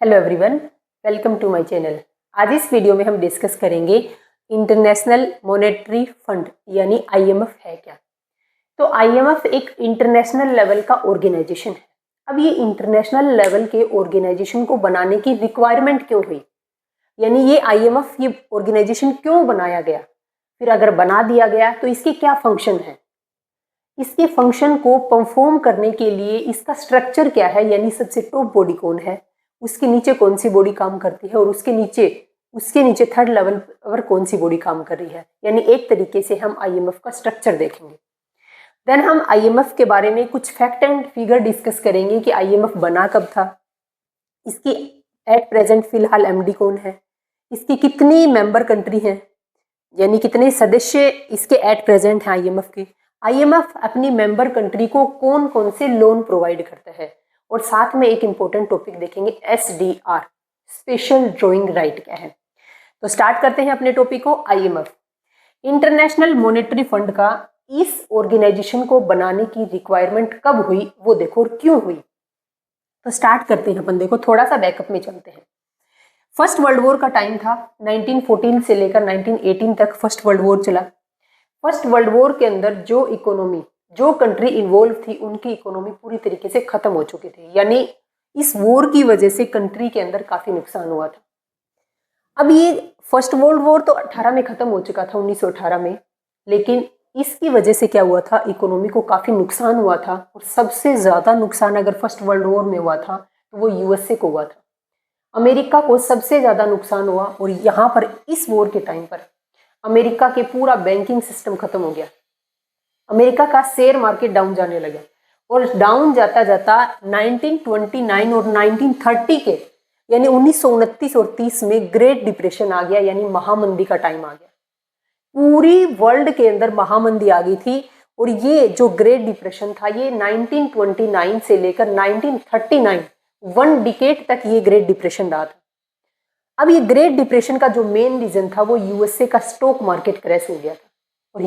Hello everyone, welcome to my channel. आज इस video में हम डिस्कस करेंगे इंटरनेशनल मॉनेटरी फंड यानी आईएमएफ है क्या। तो आईएमएफ एक इंटरनेशनल लेवल का ऑर्गेनाइजेशन है। अब ये इंटरनेशनल लेवल के ऑर्गेनाइजेशन को बनाने की रिक्वायरमेंट क्यों हुई, यानी ये आईएमएफ ये ऑर्गेनाइजेशन क्यों बनाया गया, फिर अगर बना दिया गया तो इसके क्या फंक्शन है, इसके फंक्शन को परफॉर्म करने के लिए इसका स्ट्रक्चर क्या है, यानी सबसे टॉप बॉडी कौन है, उसके नीचे कौन सी बॉडी काम करती है और उसके नीचे थर्ड लेवल पर कौन सी बॉडी काम कर रही है। यानी एक तरीके से हम आईएमएफ का स्ट्रक्चर देखेंगे। देन हम आईएमएफ के बारे में कुछ फैक्ट एंड फिगर डिस्कस करेंगे कि आईएमएफ बना कब था, इसकी एट प्रेजेंट फिलहाल एमडी कौन है, इसकी कितनी मेंबर कंट्री हैं, यानी कितने सदस्य इसके एट प्रेजेंट हैं आईएमएफ के। आईएमएफ अपनी मेंबर कंट्री को कौन कौन से लोन प्रोवाइड करता है, और साथ में एक इंपॉर्टेंट टॉपिक देखेंगे एसडीआर स्पेशल ड्रॉइंग राइट क्या है। तो स्टार्ट करते हैं अपने टॉपिक को। आईएमएफ इंटरनेशनल मॉनेटरी फंड का इस ऑर्गेनाइजेशन को बनाने की रिक्वायरमेंट कब हुई वो देखो और क्यों हुई। तो स्टार्ट करते हैं अपन, देखो थोड़ा सा बैकअप में चलते हैं। फर्स्ट वर्ल्ड वॉर का टाइम था, 1914 से लेकर 1918 तक फर्स्ट वर्ल्ड वॉर चला। फर्स्ट वर्ल्ड वॉर के अंदर जो कंट्री इन्वॉल्व थी उनकी इकोनॉमी पूरी तरीके से खत्म हो चुकी थी, यानी इस वॉर की वजह से कंट्री के अंदर काफी नुकसान हुआ था। अब ये फर्स्ट वर्ल्ड वॉर तो 18 में खत्म हो चुका था, 1918 में, लेकिन इसकी वजह से क्या हुआ था, इकोनॉमी को काफी नुकसान हुआ था। और सबसे ज्यादा नुकसान अगर फर्स्ट वर्ल्ड वॉर में हुआ था तो वो यूएसए को हुआ था। अमेरिका को सबसे ज्यादा नुकसान हुआ, और यहाँ पर इस वॉर के टाइम पर अमेरिका के पूरा बैंकिंग सिस्टम खत्म हो गया। अमेरिका का शेयर मार्केट डाउन जाने लगा, और डाउन जाता जाता 1929 और 1930 के यानी 1929 और 30 में ग्रेट डिप्रेशन आ गया, यानी महामंदी का टाइम आ गया। पूरी वर्ल्ड के अंदर महामंदी आ गई थी। और ये जो ग्रेट डिप्रेशन था ये 1929 से लेकर 1939 1 डिकेड तक ये ग्रेट डिप्रेशन रहा था। अब ये ग्रेट डिप्रेशन का जो मेन रीजन था वो यूएसए का स्टॉक मार्केट क्रैश हो गया था। और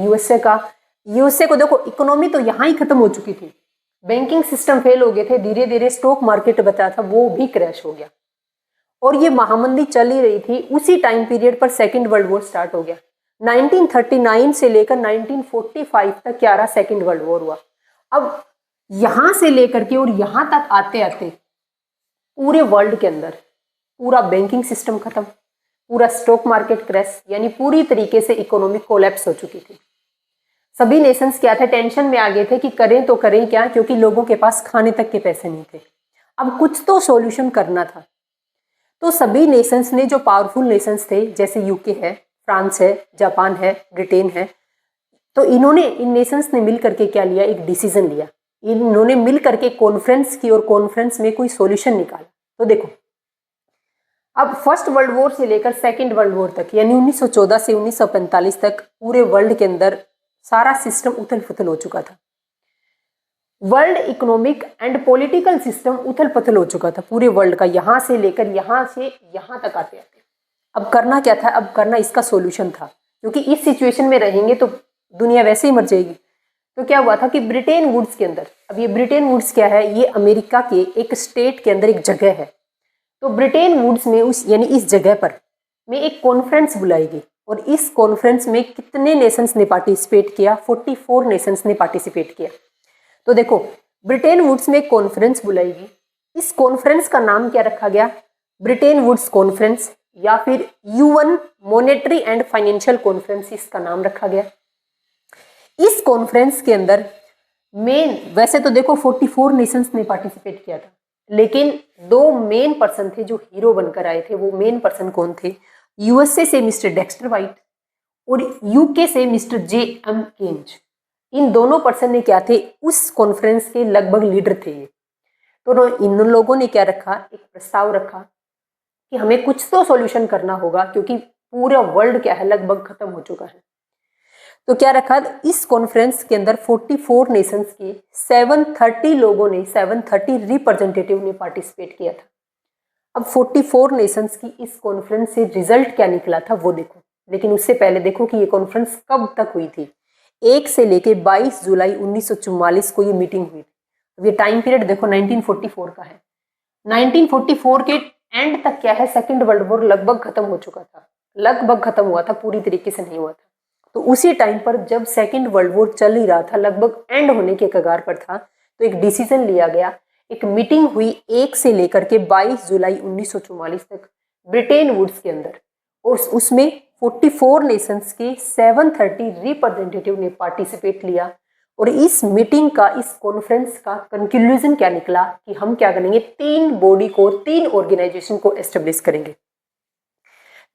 यूएसए को देखो, इकोनॉमी तो यहाँ ही खत्म हो चुकी थी, बैंकिंग सिस्टम फेल हो गए थे, धीरे धीरे स्टॉक मार्केट बचा था वो भी क्रैश हो गया, और ये महामंदी चल ही रही थी। उसी टाइम पीरियड पर सेकेंड वर्ल्ड वॉर स्टार्ट हो गया। 1939 से लेकर 1945 तक क्या रहा, सेकेंड वर्ल्ड वॉर हुआ। अब यहां से लेकर के और यहां तक आते आते पूरे वर्ल्ड के अंदर पूरा बैंकिंग सिस्टम खत्म, पूरा स्टॉक मार्केट क्रैश, यानी पूरी तरीके से इकोनॉमिक कोलैप्स हो चुकी थी। सभी नेशंस क्या थे, टेंशन में आ गए थे कि करें तो करें क्या, क्योंकि लोगों के पास खाने तक के पैसे नहीं थे। अब कुछ तो सॉल्यूशन करना था। तो सभी नेशंस ने, जो पावरफुल नेशंस थे जैसे यूके है, फ्रांस है, जापान है, ब्रिटेन है, तो इन नेशंस ने मिल करके क्या लिया, एक डिसीजन लिया। इन्होंने मिल करके कॉन्फ्रेंस की और कॉन्फ्रेंस में कोई सॉल्यूशन निकाला। तो देखो, अब फर्स्ट वर्ल्ड वॉर से लेकर सेकेंड वर्ल्ड वॉर तक यानी 1914 से 1945 तक पूरे वर्ल्ड के अंदर सारा सिस्टम उथल पुथल हो चुका था। World economic and political system उथल पुथल हो चुका था पूरे वर्ल्ड का, यहाँ से लेकर यहाँ से यहाँ तक आते आते। अब करना क्या था, अब करना इसका सॉल्यूशन था, क्योंकि इस सिचुएशन में रहेंगे तो दुनिया वैसे ही मर जाएगी। तो क्या हुआ था कि ब्रिटेन वुड्स के अंदर, अब ये ब्रिटेन वुड्स क्या है, ये अमेरिका के एक स्टेट के अंदर एक जगह है। तो ब्रिटेन वुड्स में यानी इस जगह पर में एक कॉन्फ्रेंस बुलाई गई, और इस कॉन्फ्रेंस में कितने नेशंस ने पार्टिसिपेट किया, 44 नेशंस ने पार्टिसिपेट किया। तो देखो, ब्रिटेन वुड्स में एक कॉन्फ्रेंस बुलाई गई। इस कॉन्फ्रेंस का नाम क्या रखा गया, ब्रिटेन वुड्स कॉन्फ्रेंस, या फिर UN monetary and financial conference इसका नाम रखा गया। इस कॉन्फ्रेंस के अंदर वैसे तो देखो 44 नेशंस ने पार्टिसिपेट किया था, लेकिन 2 मेन पर्सन थे जो हीरो बनकर आए थे। वो मेन पर्सन कौन थे, यूएसए से मिस्टर डेक्स्टर वाइट और यूके से मिस्टर जे.एम. केन्ज। इन दोनों पर्सन ने क्या थे, उस कॉन्फ्रेंस के लगभग लीडर थे ये। तो इन लोगों ने क्या रखा, एक प्रस्ताव रखा कि हमें कुछ तो सॉल्यूशन करना होगा, क्योंकि पूरा वर्ल्ड क्या है, लगभग खत्म हो चुका है। तो क्या रखा, इस कॉन्फ्रेंस के अंदर 44 नेशंस के 730 लोगों ने, 730 रिप्रेजेंटेटिव ने पार्टिसिपेट किया था। अब 44 नेशंस की इस कॉन्फ्रेंस से रिजल्ट क्या निकला था वो देखो। लेकिन उससे पहले देखो कि ये कॉन्फ्रेंस कब तक हुई थी। 1 से लेके 22 जुलाई 1944 को ये मीटिंग हुई थी। अब ये टाइम पीरियड देखो 1944 का है। 1944 के एंड तक क्या है, सेकेंड वर्ल्ड वॉर लगभग खत्म हो चुका था, लगभग खत्म हुआ था, पूरी तरीके से नहीं हुआ था। तो उसी टाइम पर जब सेकेंड वर्ल्ड वॉर चल ही रहा था, लगभग एंड होने के कगार पर था, तो एक डिसीजन लिया गया, एक मीटिंग हुई 1 से लेकर के 22 जुलाई 1944 तक ब्रिटेन वुड्स के अंदर, और उसमें 44 नेशंस के 730 रिप्रेजेंटेटिव ने पार्टिसिपेट लिया। और इस मीटिंग का, इस कॉन्फ्रेंस का कंक्लूजन क्या निकला कि हम क्या करेंगे, 3 बॉडी को, 3 ऑर्गेनाइजेशन को एस्टेब्लिश करेंगे।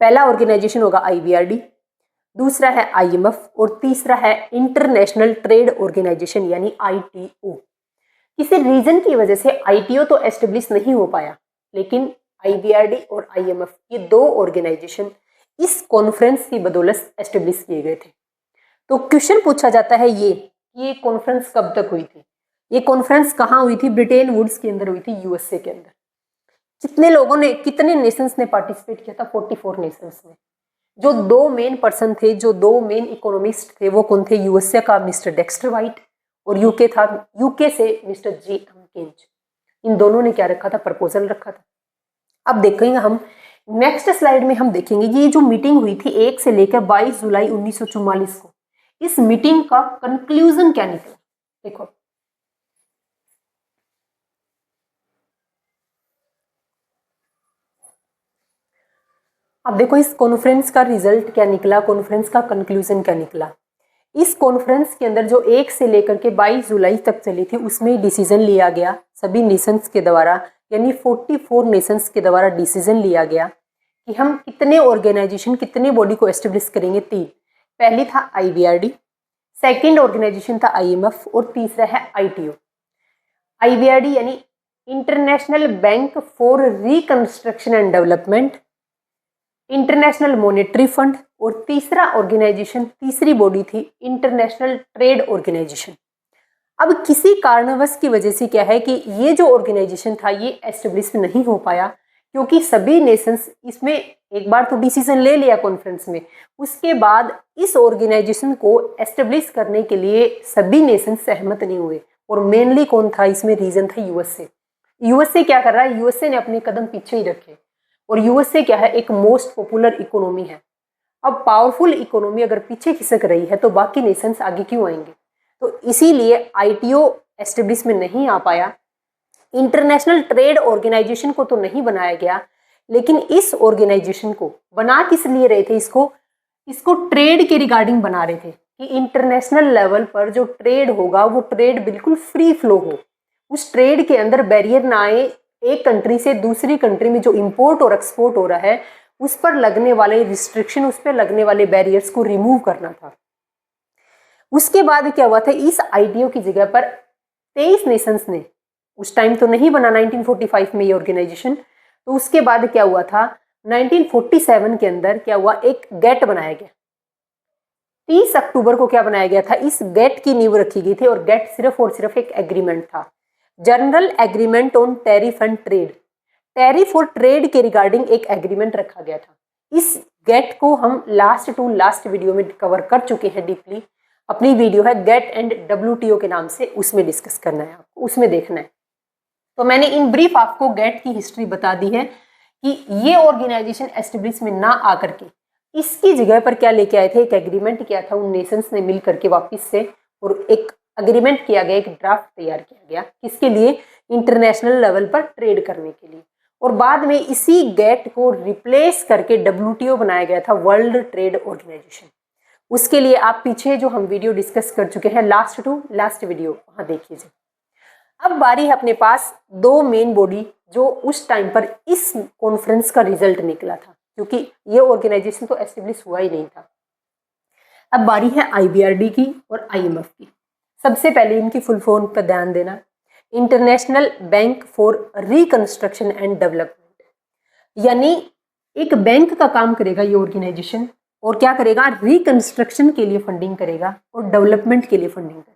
पहला ऑर्गेनाइजेशन होगा IBRD, दूसरा है IMF और तीसरा है इंटरनेशनल ट्रेड ऑर्गेनाइजेशन यानी ITO। किसी रीजन की वजह से ITO तो एस्टेब्लिश नहीं हो पाया, लेकिन IBRD और IMF ये 2 ऑर्गेनाइजेशन इस कॉन्फ्रेंस की बदौलत एस्टेब्लिश किए गए थे। तो क्वेश्चन पूछा जाता है ये कॉन्फ्रेंस कब तक हुई थी? ये कॉन्फ्रेंस कहाँ हुई थी? ब्रिटेन वुड्स के अंदर हुई थी, USA के अंदर। कितने लोगों ने, कितने नेशंस ने पार्टिसिपेट किया था? 44 नेशंस ने। जो 2 मेन पर्सन थे, जो 2 मेन इकोनॉमिस्ट थे, वो कौन थे? USA का मिस्टर डेक्स्टर वाइट और यूके से मिस्टर J.M. केन्ज। इन दोनों ने क्या रखा था? प्रपोजल रखा था। अब देखेंगे हम नेक्स्ट स्लाइड में, हम देखेंगे कि ये जो मीटिंग हुई थी 1 से लेकर 22 जुलाई 1944 को, इस मीटिंग का कंक्लूजन क्या निकला। देखो, अब देखो इस कॉन्फ्रेंस का रिजल्ट क्या निकला, कॉन्फ्रेंस का कंक्लूजन क्या निकला। इस कॉन्फ्रेंस के अंदर जो 1 से लेकर के 22 जुलाई तक चली थी, उसमें डिसीजन लिया गया सभी नेशंस के द्वारा, यानी 44 नेशंस के द्वारा डिसीजन लिया गया कि हम कितने ऑर्गेनाइजेशन, कितने बॉडी को एस्टेब्लिश करेंगे। 3। पहली था IBRD, सेकेंड ऑर्गेनाइजेशन था IMF और तीसरा है ITO। IBRD यानी international bank for reconstruction and development, international monetary fund, और तीसरा ऑर्गेनाइजेशन, तीसरी बॉडी थी इंटरनेशनल ट्रेड ऑर्गेनाइजेशन। अब किसी कारणवश की वजह से क्या है कि ये जो ऑर्गेनाइजेशन था ये एस्टेब्लिश नहीं हो पाया, क्योंकि सभी नेशंस इसमें एक बार तो डिसीजन ले लिया कॉन्फ्रेंस में, उसके बाद इस ऑर्गेनाइजेशन को एस्टेब्लिश करने के लिए सभी नेशन सहमत नहीं हुए। और मेनली कौन था इसमें? रीजन था USA। USA क्या कर रहा है? USA ने अपने कदम पीछे ही रखे, और USA क्या है? एक मोस्ट पॉपुलर इकोनॉमी है। अब पावरफुल इकोनॉमी अगर पीछे खिसक रही है तो बाकी नेशंस आगे क्यों आएंगे? तो इसीलिए ITO एस्टेब्लिश में नहीं आ पाया। इंटरनेशनल ट्रेड ऑर्गेनाइजेशन को तो नहीं बनाया गया, लेकिन इस ऑर्गेनाइजेशन को बना किस लिए रहे थे? इसको ट्रेड के रिगार्डिंग बना रहे थे कि इंटरनेशनल लेवल पर जो ट्रेड होगा वो ट्रेड बिल्कुल फ्री फ्लो हो, उस ट्रेड के अंदर बैरियर ना आए। एक कंट्री से दूसरी कंट्री में जो इंपोर्ट और एक्सपोर्ट हो रहा है उस पर लगने वाले रिस्ट्रिक्शन, उस पर लगने वाले बैरियर्स को रिमूव करना था। उसके बाद क्या हुआ था? इस ITO की जगह पर 23 नेशंस ने, उस टाइम तो नहीं बना 1945 में ये ऑर्गेनाइजेशन, तो उसके बाद क्या हुआ था? 1947 के अंदर क्या हुआ? एक गेट बनाया गया। 30 अक्टूबर को क्या बनाया गया था? इस गेट की नींव रखी गई थी, और गेट सिर्फ और सिर्फ एक एग्रीमेंट था, general agreement on tariff and trade. Tariff और ट्रेड के रिगार्डिंग एक एग्रीमेंट रखा गया था। इस गेट को हम लास्ट वीडियो में कवर कर चुके हैं डीपली। अपनी वीडियो है गेट एंड WTO के नाम से, उसमें डिस्कस करना है आपको, उसमें देखना है। तो मैंने इन ब्रीफ आपको गेट की हिस्ट्री बता दी है कि ये ऑर्गेनाइजेशन एस्टेब्लिश में ना आकर के इसकी जगह पर क्या लेके आए थे? एक एग्रीमेंट किया था उन नेशंस ने मिल करके वापिस से, और एक एग्रीमेंट किया गया, एक ड्राफ्ट तैयार किया गया, किसके लिए? इंटरनेशनल लेवल पर ट्रेड करने के लिए। और बाद में इसी गेट को रिप्लेस करके WTO बनाया गया था, वर्ल्ड ट्रेड ऑर्गेनाइजेशन। उसके लिए आप पीछे जो हम वीडियो डिस्कस कर चुके हैं, लास्ट वीडियो, वहाँ देखिए। अब बारी है अपने पास 2 मेन बॉडी जो उस टाइम पर इस कॉन्फ्रेंस का रिजल्ट निकला था, क्योंकि ये ऑर्गेनाइजेशन तो एस्टेब्लिश हुआ ही नहीं था। अब बारी है IBRD की और IMF की। सबसे पहले इनकी फुल फॉर्म पर ध्यान देना, international bank for reconstruction and development, यानी एक बैंक का काम करेगा ये ऑर्गेनाइजेशन, और क्या करेगा? रिकंस्ट्रक्शन के लिए फंडिंग करेगा और डेवलपमेंट के लिए फंडिंग करेगा।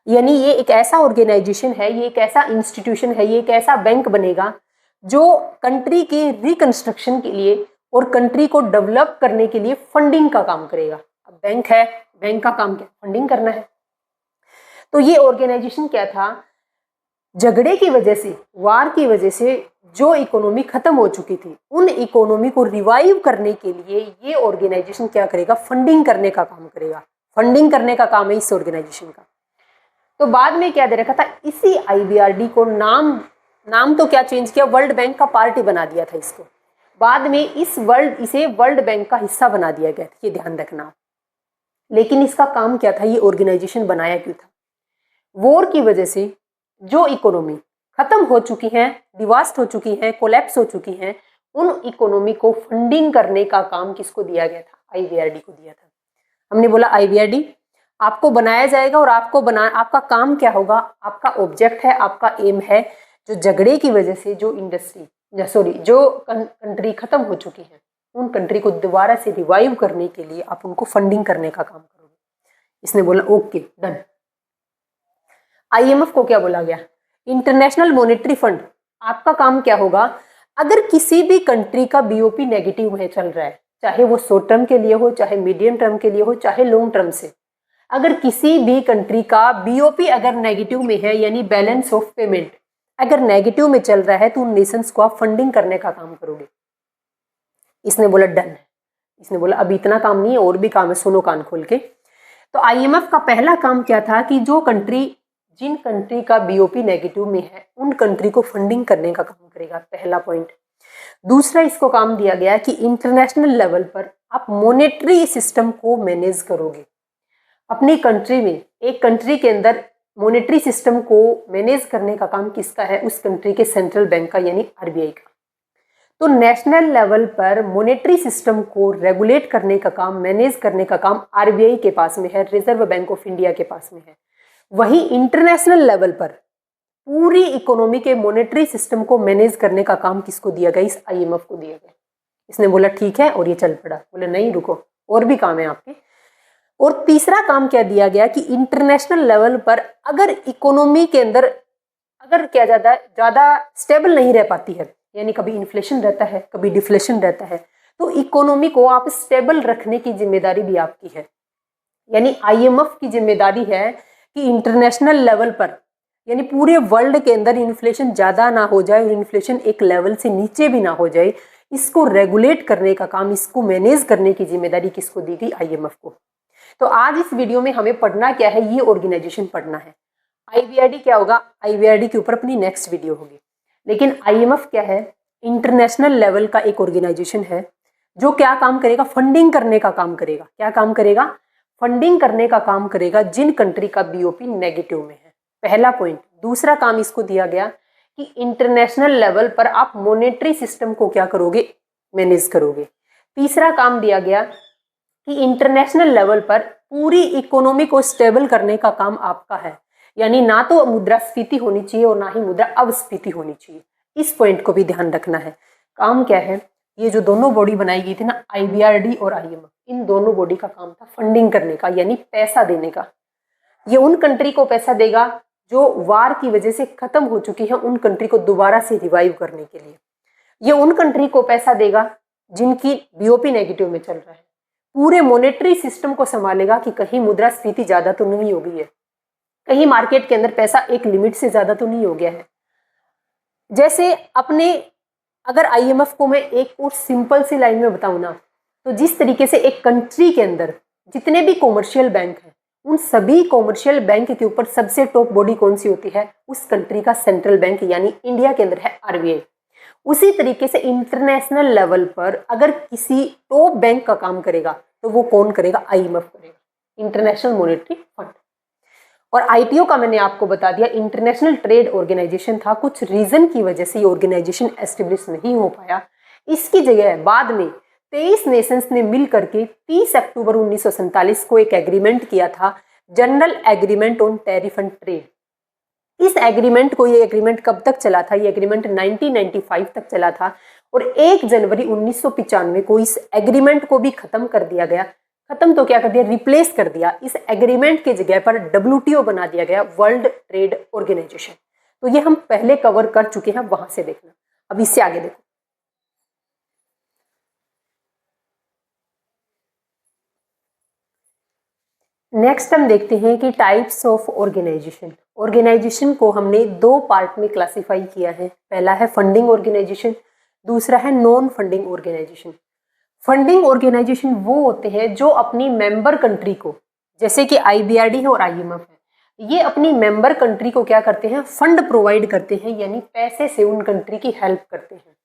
यानी ये एक ऐसा ऑर्गेनाइजेशन है, ये एक ऐसा इंस्टीट्यूशन है, ये एक ऐसा बैंक बनेगा जो कंट्री के रिकंस्ट्रक्शन के लिए और कंट्री को डेवलप करने के लिए फंडिंग का काम करेगा। अब बैंक है, बैंक का काम क्या? फंडिंग करना है। तो ये ऑर्गेनाइजेशन क्या था? झगड़े की वजह से, वार की वजह से जो इकोनॉमी खत्म हो चुकी थी, उन इकोनॉमी को रिवाइव करने के लिए ये ऑर्गेनाइजेशन क्या करेगा, फंडिंग करने का काम करेगा। फंडिंग करने का काम है इस ऑर्गेनाइजेशन का। तो बाद में क्या दे रखा था, इसी आईबीआरडी को नाम तो क्या चेंज किया, वर्ल्ड बैंक का पार्टी बना दिया था इसको। बाद में इसे वर्ल्ड बैंक का हिस्सा बना दिया गया था, ये ध्यान रखना। लेकिन इसका काम क्या था, ये ऑर्गेनाइजेशन बनाया क्यों था? वॉर की वजह से जो इकोनॉमी खत्म हो चुकी है, डिवास्ट हो चुकी है, कोलैप्स हो चुकी है, उन इकोनॉमी को फंडिंग करने का काम किसको दिया गया था? आईबीआरडी को दिया था। हमने बोला आईबीआरडी आपको बनाया जाएगा और आपका काम क्या होगा, आपका ऑब्जेक्ट है, आपका एम है, जो झगड़े की वजह से जो जो कंट्री खत्म हो चुकी है, उन कंट्री को दोबारा से रिवाइव करने के लिए आप उनको फंडिंग करने का काम करोगे। इसने बोला ओके डन। आईएमएफ को क्या बोला गया, इंटरनेशनल मॉनेटरी फंड, आपका काम क्या होगा, अगर किसी भी कंट्री का बीओपी नेगेटिव में चल रहा है, चाहे वो शॉर्ट टर्म के लिए हो, चाहे मीडियम टर्म के लिए हो, चाहे लॉन्ग टर्म से, अगर किसी भी कंट्री का बीओपी अगर नेगेटिव में है, यानी बैलेंस ऑफ पेमेंट अगर नेगेटिव में चल रहा है, तो उन नेशंस को आप फंडिंग करने का काम करोगे। इसने बोला डन। इसने बोला अब इतना काम नहीं है, और भी काम है, सुनो कान खोल के। तो आईएमएफ का पहला काम क्या था कि जिन कंट्री का बीओपी नेगेटिव में है, उन कंट्री को फंडिंग करने का काम करेगा, पहला पॉइंट। दूसरा इसको काम दिया गया कि इंटरनेशनल लेवल पर आप मॉनेटरी सिस्टम को मैनेज करोगे। अपनी कंट्री में, एक कंट्री के अंदर मॉनेटरी सिस्टम को मैनेज करने का काम किसका है, उस कंट्री के सेंट्रल बैंक का, यानी आरबीआई का। तो नेशनल लेवल पर मॉनेटरी सिस्टम को रेगुलेट करने का काम, मैनेज करने का काम आरबीआई के पास में है, रिजर्व बैंक ऑफ इंडिया के पास में है। वहीं इंटरनेशनल लेवल पर पूरी इकोनॉमी के मॉनेटरी सिस्टम को मैनेज करने का काम किसको दिया गया, इस आईएमएफ को दिया गया। इसने बोला ठीक है, और ये चल पड़ा। बोले नहीं रुको, और भी काम है आपके। और तीसरा काम क्या दिया गया कि इंटरनेशनल लेवल पर अगर इकोनॉमी के अंदर अगर क्या ज्यादा स्टेबल नहीं रह पाती है, यानी कभी इन्फ्लेशन रहता है, कभी डिफ्लेशन रहता है, तो इकोनॉमी को आप स्टेबल रखने की जिम्मेदारी भी आपकी है। यानी आईएमएफ की जिम्मेदारी है कि इंटरनेशनल लेवल पर, यानी पूरे वर्ल्ड के अंदर इन्फ्लेशन ज्यादा ना हो जाए और इन्फ्लेशन एक लेवल से नीचे भी ना हो जाए, इसको रेगुलेट करने का काम, इसको मैनेज करने की जिम्मेदारी किसको दी गई, आईएमएफ को। तो आज इस वीडियो में हमें पढ़ना क्या है, ये ऑर्गेनाइजेशन पढ़ना है। आईबीआरडी क्या होगा, आईबीआरडी के ऊपर अपनी नेक्स्ट वीडियो होगी। लेकिन आईएमएफ क्या है, इंटरनेशनल लेवल का एक ऑर्गेनाइजेशन है जो क्या काम करेगा, फंडिंग करने का काम करेगा। क्या काम करेगा, फंडिंग करने का काम करेगा जिन कंट्री का बीओपी नेगेटिव में है, पहला पॉइंट। दूसरा काम इसको दिया गया कि इंटरनेशनल लेवल पर आप मॉनेटरी सिस्टम को क्या करोगे, मैनेज करोगे। तीसरा काम दिया गया कि इंटरनेशनल लेवल पर पूरी इकोनॉमी को स्टेबल करने का काम आपका है, यानी ना तो मुद्रास्फीति होनी चाहिए और ना ही मुद्रा अपस्फीति होनी चाहिए। इस पॉइंट को भी ध्यान रखना है। काम क्या है, ये जो दोनों बॉडी बनाई गई थी ना, आईबीआरडी और आईएमएफ, इन दोनों बॉडी का काम था फंडिंग करने का, यानी पैसा देने का। ये उन कंट्री को पैसा देगा जो वार की वजह से खत्म हो चुकी है, उन कंट्री को दोबारा से रिवाइव करने के लिए। ये उन कंट्री को पैसा देगा जिनकी बीओपी नेगेटिव में चल रहा है। पूरे मॉनेटरी सिस्टम को संभालेगा कि कहीं मुद्रास्फीति ज्यादा तो नहीं हो गई है, कहीं मार्केट के अंदर पैसा एक लिमिट से ज्यादा तो नहीं हो गया है। जैसे अपने, अगर आईएमएफ को मैं एक और सिंपल सी लाइन में बताऊं ना, तो जिस तरीके से एक कंट्री के अंदर जितने भी कॉमर्शियल बैंक हैं, उन सभी कॉमर्शियल बैंक के ऊपर सबसे टॉप बॉडी कौन सी होती है, उस कंट्री का सेंट्रल बैंक, यानी इंडिया के अंदर है आरबीआई। उसी तरीके से इंटरनेशनल लेवल पर अगर किसी टॉप बैंक का काम करेगा तो वो कौन करेगा, आईएमएफ करेगा, इंटरनेशनल मॉनेटरी फंड। और आईपीओ का मैंने आपको बता दिया, इंटरनेशनल ट्रेड ऑर्गेनाइजेशन था, कुछ रीजन की वजह से ये ऑर्गेनाइजेशन एस्टेब्लिश नहीं हो पाया। इसकी जगह बाद में 23 नेशंस ने मिल करके 30 अक्टूबर 1947 को एक एग्रीमेंट किया था, general agreement on tariff and trade. इस एग्रीमेंट को, ये एग्रीमेंट कब तक चला था, ये एग्रीमेंट 1995 तक चला था, और 1 जनवरी 1995 को इस एग्रीमेंट को भी खत्म कर दिया गया। खत्म तो क्या कर दिया, रिप्लेस कर दिया। इस एग्रीमेंट की जगह पर डब्ल्यूटीओ बना दिया गया, वर्ल्ड ट्रेड ऑर्गेनाइजेशन। तो ये हम पहले कवर कर चुके हैं, वहां से देखना। अब इससे आगे देखो, नेक्स्ट हम देखते हैं कि टाइप्स ऑफ ऑर्गेनाइजेशन। ऑर्गेनाइजेशन को हमने दो पार्ट में क्लासिफाई किया है। पहला है फंडिंग ऑर्गेनाइजेशन, दूसरा है non funding organisation. Funding organisation वो होते हैं जो अपनी मेंबर कंट्री को, जैसे कि IBRD है और IMF है, ये अपनी मेंबर कंट्री को क्या करते हैं, फंड प्रोवाइड करते हैं, यानी पैसे से उन कंट्री की हेल्प करते हैं।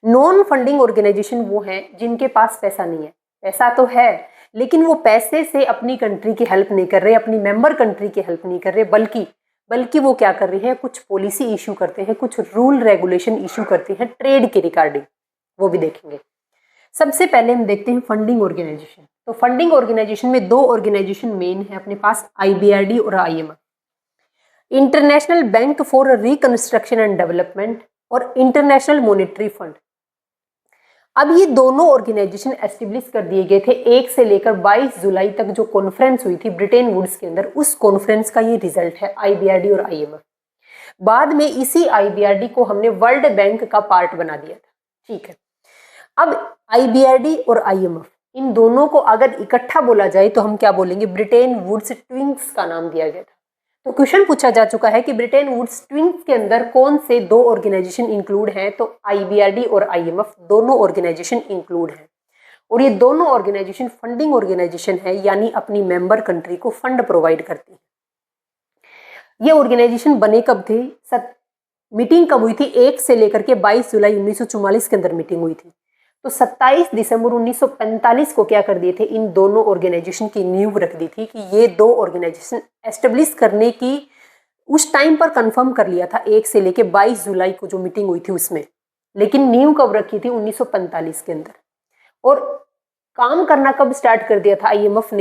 नॉन फंडिंग ऑर्गेनाइजेशन वो हैं जिनके पास पैसा नहीं है, पैसा तो है लेकिन वो पैसे से अपनी कंट्री की हेल्प नहीं कर रहे, अपनी मेंबर कंट्री की हेल्प नहीं कर रहे, बल्कि वो क्या कर रहे हैं, कुछ पॉलिसी इशू करते हैं, कुछ रूल रेगुलेशन इशू करते हैं ट्रेड के रिगार्डिंग, वो भी देखेंगे। सबसे पहले हम देखते हैं फंडिंग ऑर्गेनाइजेशन। तो फंडिंग ऑर्गेनाइजेशन में दो ऑर्गेनाइजेशन मेन है अपने पास, IBRD और IMF, international bank for reconstruction and development और इंटरनेशनल मॉनेटरी फंड। अब ये दोनों ऑर्गेनाइजेशन एस्टेब्लिश कर दिए गए थे 1 से लेकर 22 जुलाई तक जो कॉन्फ्रेंस हुई थी ब्रिटेन वुड्स के अंदर, उस कॉन्फ्रेंस का ये रिजल्ट है IBRD और IMF। बाद में इसी IBRD को हमने वर्ल्ड बैंक का पार्ट बना दिया था, ठीक है। अब IBRD और IMF इन दोनों को अगर इकट्ठा बोला जाए तो हम क्या बोलेंगे, ब्रिटेन वुड्स ट्विंक्स का नाम दिया गया था। तो क्वेश्चन पूछा जा चुका है कि ब्रिटेन वुड्स ट्विंक्स के अंदर कौन से दो ऑर्गेनाइजेशन इंक्लूड हैं, तो IBRD और IMF दोनों ऑर्गेनाइजेशन इंक्लूड हैं। और ये दोनों ऑर्गेनाइजेशन फंडिंग ऑर्गेनाइजेशन है, यानी अपनी मेंबर कंट्री को फंड प्रोवाइड करती है। ये ऑर्गेनाइजेशन बने कब थे, मीटिंग कब हुई थी, 1 से लेकर के 22 जुलाई 1944 के अंदर मीटिंग हुई थी। तो 27 दिसंबर 1945 को क्या कर दिए थे, इन दोनों ऑर्गेनाइजेशन की नींव रख दी थी कि ये दो ऑर्गेनाइजेशन एस्टेब्लिश करने की उस टाइम पर कंफर्म कर लिया था 1 से लेके 22 जुलाई को जो मीटिंग हुई थी उसमें, लेकिन नींव कब रखी थी, 1945 के अंदर। और काम करना कब स्टार्ट कर दिया था IMF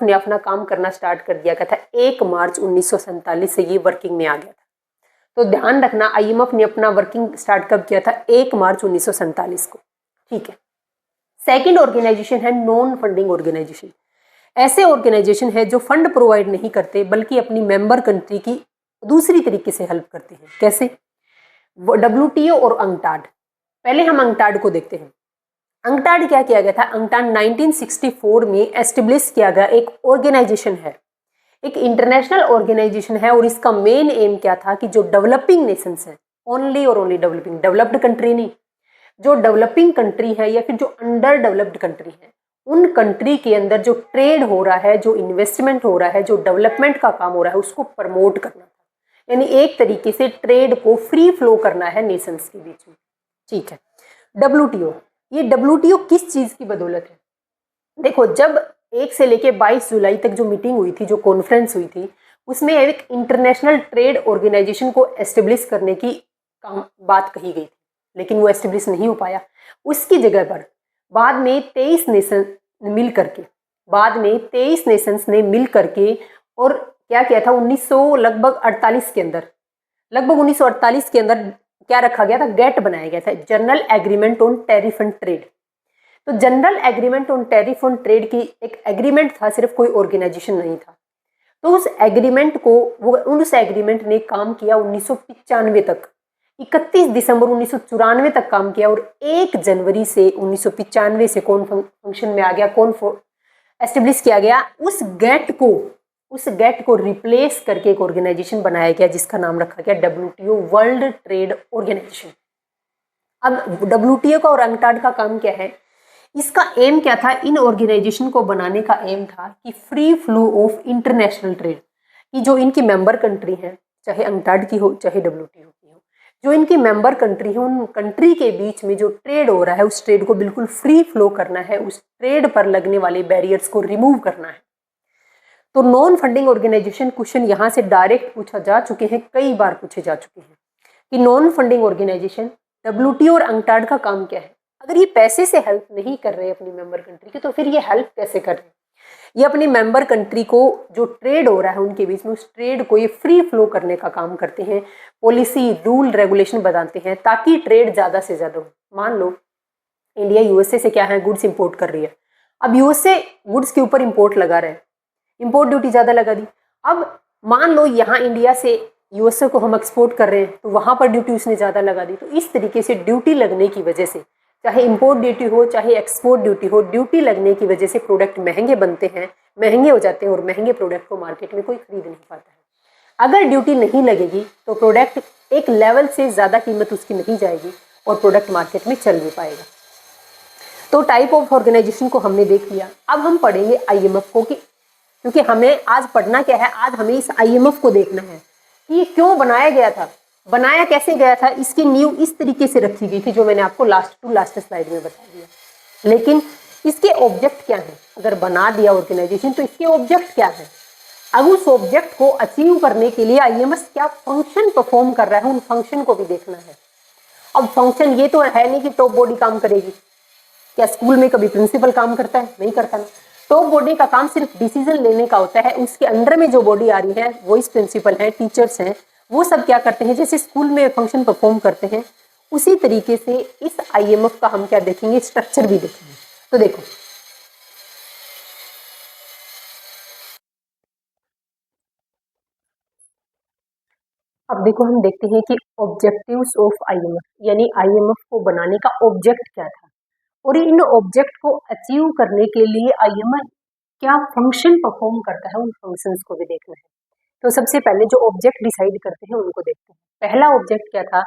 ने अपना काम करना स्टार्ट कर दिया था 1 मार्च 1947 से ये वर्किंग में आ गया था। तो ध्यान रखना, IMF ने अपना वर्किंग स्टार्ट कब किया था, 1 मार्च 1947 को, ठीक है। सेकंड ऑर्गेनाइजेशन है नॉन फंडिंग ऑर्गेनाइजेशन। ऐसे ऑर्गेनाइजेशन है जो फंड प्रोवाइड नहीं करते बल्कि अपनी मेंबर कंट्री की दूसरी तरीके से हेल्प करते हैं। कैसे, WTO और अंगटाड। पहले हम अंगटाड को देखते हैं। अंगटाड क्या किया गया था, अंगटाड 1964 में एस्टेब्लिश किया गया एक ऑर्गेनाइजेशन है, एक इंटरनेशनल ऑर्गेनाइजेशन है। और इसका मेन एम क्या था कि जो डेवलपिंग नेशंस है, ओनली और ओनली डेवलपिंग, डेवलप्ड कंट्री नहीं, जो डेवलपिंग कंट्री है या फिर जो अंडर डेवलप्ड कंट्री है, उन कंट्री के अंदर जो ट्रेड हो रहा है, जो इन्वेस्टमेंट हो रहा है, जो डेवलपमेंट का काम हो रहा है, उसको प्रमोट करना था। यानी एक तरीके से ट्रेड को फ्री फ्लो करना है नेशंस के बीच में, ठीक है। WTO, ये WTO किस चीज की बदौलत है, देखो जब 1 से लेके 22 जुलाई तक जो मीटिंग हुई थी, जो कॉन्फ्रेंस हुई थी, उसमें एक इंटरनेशनल ट्रेड ऑर्गेनाइजेशन को एस्टेब्लिश करने की बात कही गई थी, लेकिन वो एस्टेब्लिश नहीं हो पाया। उसकी जगह पर बाद में 23 नेशन मिल करके और क्या किया था, 1948 के अंदर क्या रखा गया था, गेट बनाया गया था, general agreement on tariff and trade. तो general agreement on tariff on trade की एक एग्रीमेंट था, सिर्फ कोई ऑर्गेनाइजेशन नहीं था। तो उस एग्रीमेंट ने काम किया 1995 तक, 31 दिसंबर 1994 तक काम किया। और 1 जनवरी से 1995 से कौन फंक्शन में आ गया, कौन एस्टेब्लिश किया गया, उस गेट को रिप्लेस करके एक ऑर्गेनाइजेशन बनाया गया जिसका नाम रखा गया WTO, वर्ल्ड ट्रेड ऑर्गेनाइजेशन। अब WTO का और अंगटाड का काम क्या है, इसका एम क्या था, इन ऑर्गेनाइजेशन को बनाने का एम था कि free flow of international trade, कि जो इनकी मेंबर कंट्री है, चाहे अंगटाड की हो चाहे WTO की हो, जो इनकी मेंबर कंट्री है, उन कंट्री के बीच में जो ट्रेड हो रहा है उस ट्रेड को बिल्कुल फ्री फ्लो करना है, उस ट्रेड पर लगने वाले बैरियर्स को रिमूव करना है। तो नॉन फंडिंग ऑर्गेनाइजेशन, क्वेश्चन यहाँ से डायरेक्ट पूछा जा चुके हैं, कई बार पूछे जा चुके हैं कि नॉन फंडिंग ऑर्गेनाइजेशन WTO और अंगटाड का काम क्या है। अगर ये पैसे से हेल्प नहीं कर रहे अपनी मेंबर कंट्री की, तो फिर ये हेल्प कैसे कर रहे हैं, ये अपनी मेंबर कंट्री को जो ट्रेड हो रहा है उनके बीच में, उस ट्रेड को ये फ्री फ्लो करने का काम करते हैं, पॉलिसी रूल रेगुलेशन बनाते हैं ताकि ट्रेड ज़्यादा से ज़्यादा हो। मान लो इंडिया USA से क्या है, गुड्स इंपोर्ट कर रही है, अब USA गुड्स के ऊपर इंपोर्ट लगा रहा है, इंपोर्ट ड्यूटी ज़्यादा लगा दी। अब मान लो यहाँ इंडिया से USA को हम एक्सपोर्ट कर रहे हैं, तो वहाँ पर ड्यूटी उसने ज़्यादा लगा दी। तो इस तरीके से ड्यूटी लगने की वजह से चाहे इंपोर्ट ड्यूटी हो चाहे एक्सपोर्ट ड्यूटी हो, ड्यूटी लगने की वजह से प्रोडक्ट महंगे बनते हैं, महंगे हो जाते हैं और महंगे प्रोडक्ट को मार्केट में कोई खरीद नहीं पाता है। अगर ड्यूटी नहीं लगेगी तो प्रोडक्ट एक लेवल से ज़्यादा कीमत उसकी नहीं जाएगी और प्रोडक्ट मार्केट में चल नहीं पाएगा। तो टाइप ऑफ ऑर्गेनाइजेशन को हमने देख लिया। अब हम पढ़ेंगे आईएमएफ को, कि क्योंकि हमें आज पढ़ना क्या है, आज हमें इस आईएमएफ को देखना है कि ये क्यों बनाया गया था, बनाया कैसे गया था, इसकी नींव इस तरीके से रखी गई थी जो मैंने आपको लास्ट स्लाइड में बता दिया। लेकिन इसके ऑब्जेक्ट क्या है, अगर बना दिया ऑर्गेनाइजेशन तो इसके ऑब्जेक्ट क्या है, अब उस ऑब्जेक्ट को अचीव करने के लिए आईएमएफ क्या फंक्शन परफॉर्म कर रहा है, उन फंक्शन को भी देखना है। अब फंक्शन ये तो है नहीं कि टॉप बॉडी काम करेगी, क्या स्कूल में कभी प्रिंसिपल काम करता है, नहीं करता ना। टॉप बॉडी का काम सिर्फ डिसीजन लेने का होता है, उसके अंडर में जो बॉडी आ रही है वॉइस प्रिंसिपल है, टीचर्स हैं, वो सब क्या करते हैं, जैसे स्कूल में फंक्शन परफॉर्म करते हैं उसी तरीके से इस आईएमएफ का हम क्या देखेंगे, स्ट्रक्चर भी देखेंगे। तो देखो अब देखो हम देखते हैं कि ऑब्जेक्टिव्स ऑफ आईएमएफ, यानी आईएमएफ को बनाने का ऑब्जेक्ट क्या था और इन ऑब्जेक्ट को अचीव करने के लिए आईएमएफ क्या फंक्शन परफॉर्म करता है, उन फंक्शंस को भी देखना है। तो सबसे पहले जो ऑब्जेक्ट डिसाइड करते हैं उनको देखते हैं। पहला ऑब्जेक्ट क्या था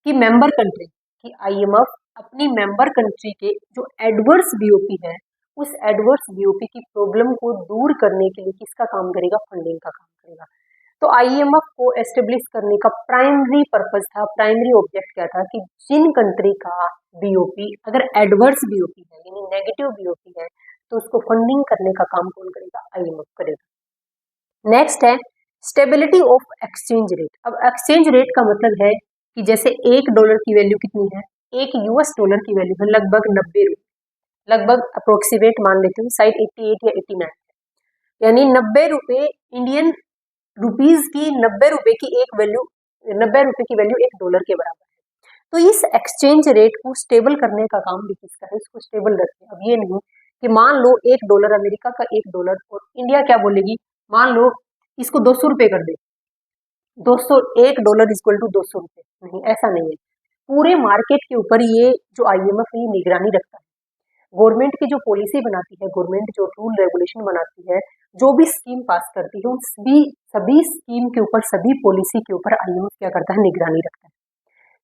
कि मेंबर कंट्री, कि आईएमएफ अपनी मेंबर कंट्री के जो एडवर्स बीओपी है उस एडवर्स बीओपी की प्रॉब्लम को दूर करने के लिए किसका काम करेगा, फंडिंग का काम करेगा। तो आईएमएफ को एस्टेब्लिश करने का प्राइमरी पर्पस था, प्राइमरी ऑब्जेक्ट क्या था कि जिन कंट्री का बीओपी अगर एडवर्स बीओपी है यानी नेगेटिव बीओपी है तो उसको फंडिंग करने का काम कौन करेगा, आईएमएफ करेगा। नेक्स्ट है स्टेबिलिटी ऑफ एक्सचेंज रेट। अब एक्सचेंज रेट का मतलब है कि जैसे $1 की वैल्यू कितनी है, $1 की वैल्यू है लगभग 90 रुपये, लगभग अप्रोक्सीमेट मान लेते हैं शायद 88 या 89 है, यानी 90 रुपये इंडियन रुपीज की, 90 रुपए की एक वैल्यू, 90 रुपए की वैल्यू $1 के बराबर है। तो इस एक्सचेंज रेट को स्टेबल करने का काम भी किसका है, इसको स्टेबल रखें। अब ये नहीं कि मान लो $1 अमेरिका का $1 और इंडिया क्या बोलेगी, मान लो इसको 200 रुपए कर दे, 200 $1 इक्वल टू 200 रुपए, नहीं ऐसा नहीं है। पूरे मार्केट के ऊपर ये जो आईएमएफ ये निगरानी रखता है, गवर्नमेंट की जो पॉलिसी बनाती है, गवर्नमेंट जो रूल रेगुलेशन बनाती है, जो भी स्कीम पास करती है उन सभी स्कीम के ऊपर, सभी पॉलिसी के ऊपर आईएमएफ क्या करता है, निगरानी रखता है।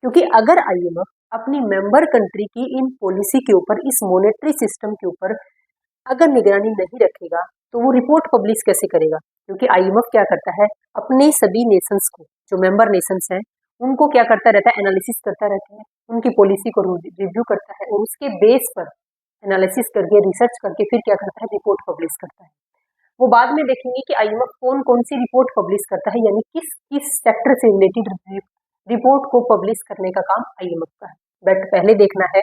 क्योंकि अगर आईएमएफ अपनी मेंबर कंट्री की इन पॉलिसी के ऊपर, इस मॉनेटरी सिस्टम के ऊपर अगर निगरानी नहीं रखेगा तो वो रिपोर्ट पब्लिश कैसे करेगा, क्योंकि आईएमएफ क्या करता है अपने सभी नेशंस को, जो मेंबर नेशंस हैं उनको क्या करता रहता है, एनालिसिस करता रहता है, उनकी पॉलिसी को रिव्यू करता है और उसके बेस पर एनालिसिस करके, रिसर्च करके फिर क्या करता है, रिपोर्ट पब्लिश करता है। वो बाद में देखेंगे कि आईएमएफ कौन कौन सी रिपोर्ट पब्लिश करता है, यानी किस किस सेक्टर से रिलेटेड रिपोर्ट को पब्लिश करने का काम आईएमएफ का है। बट पहले देखना है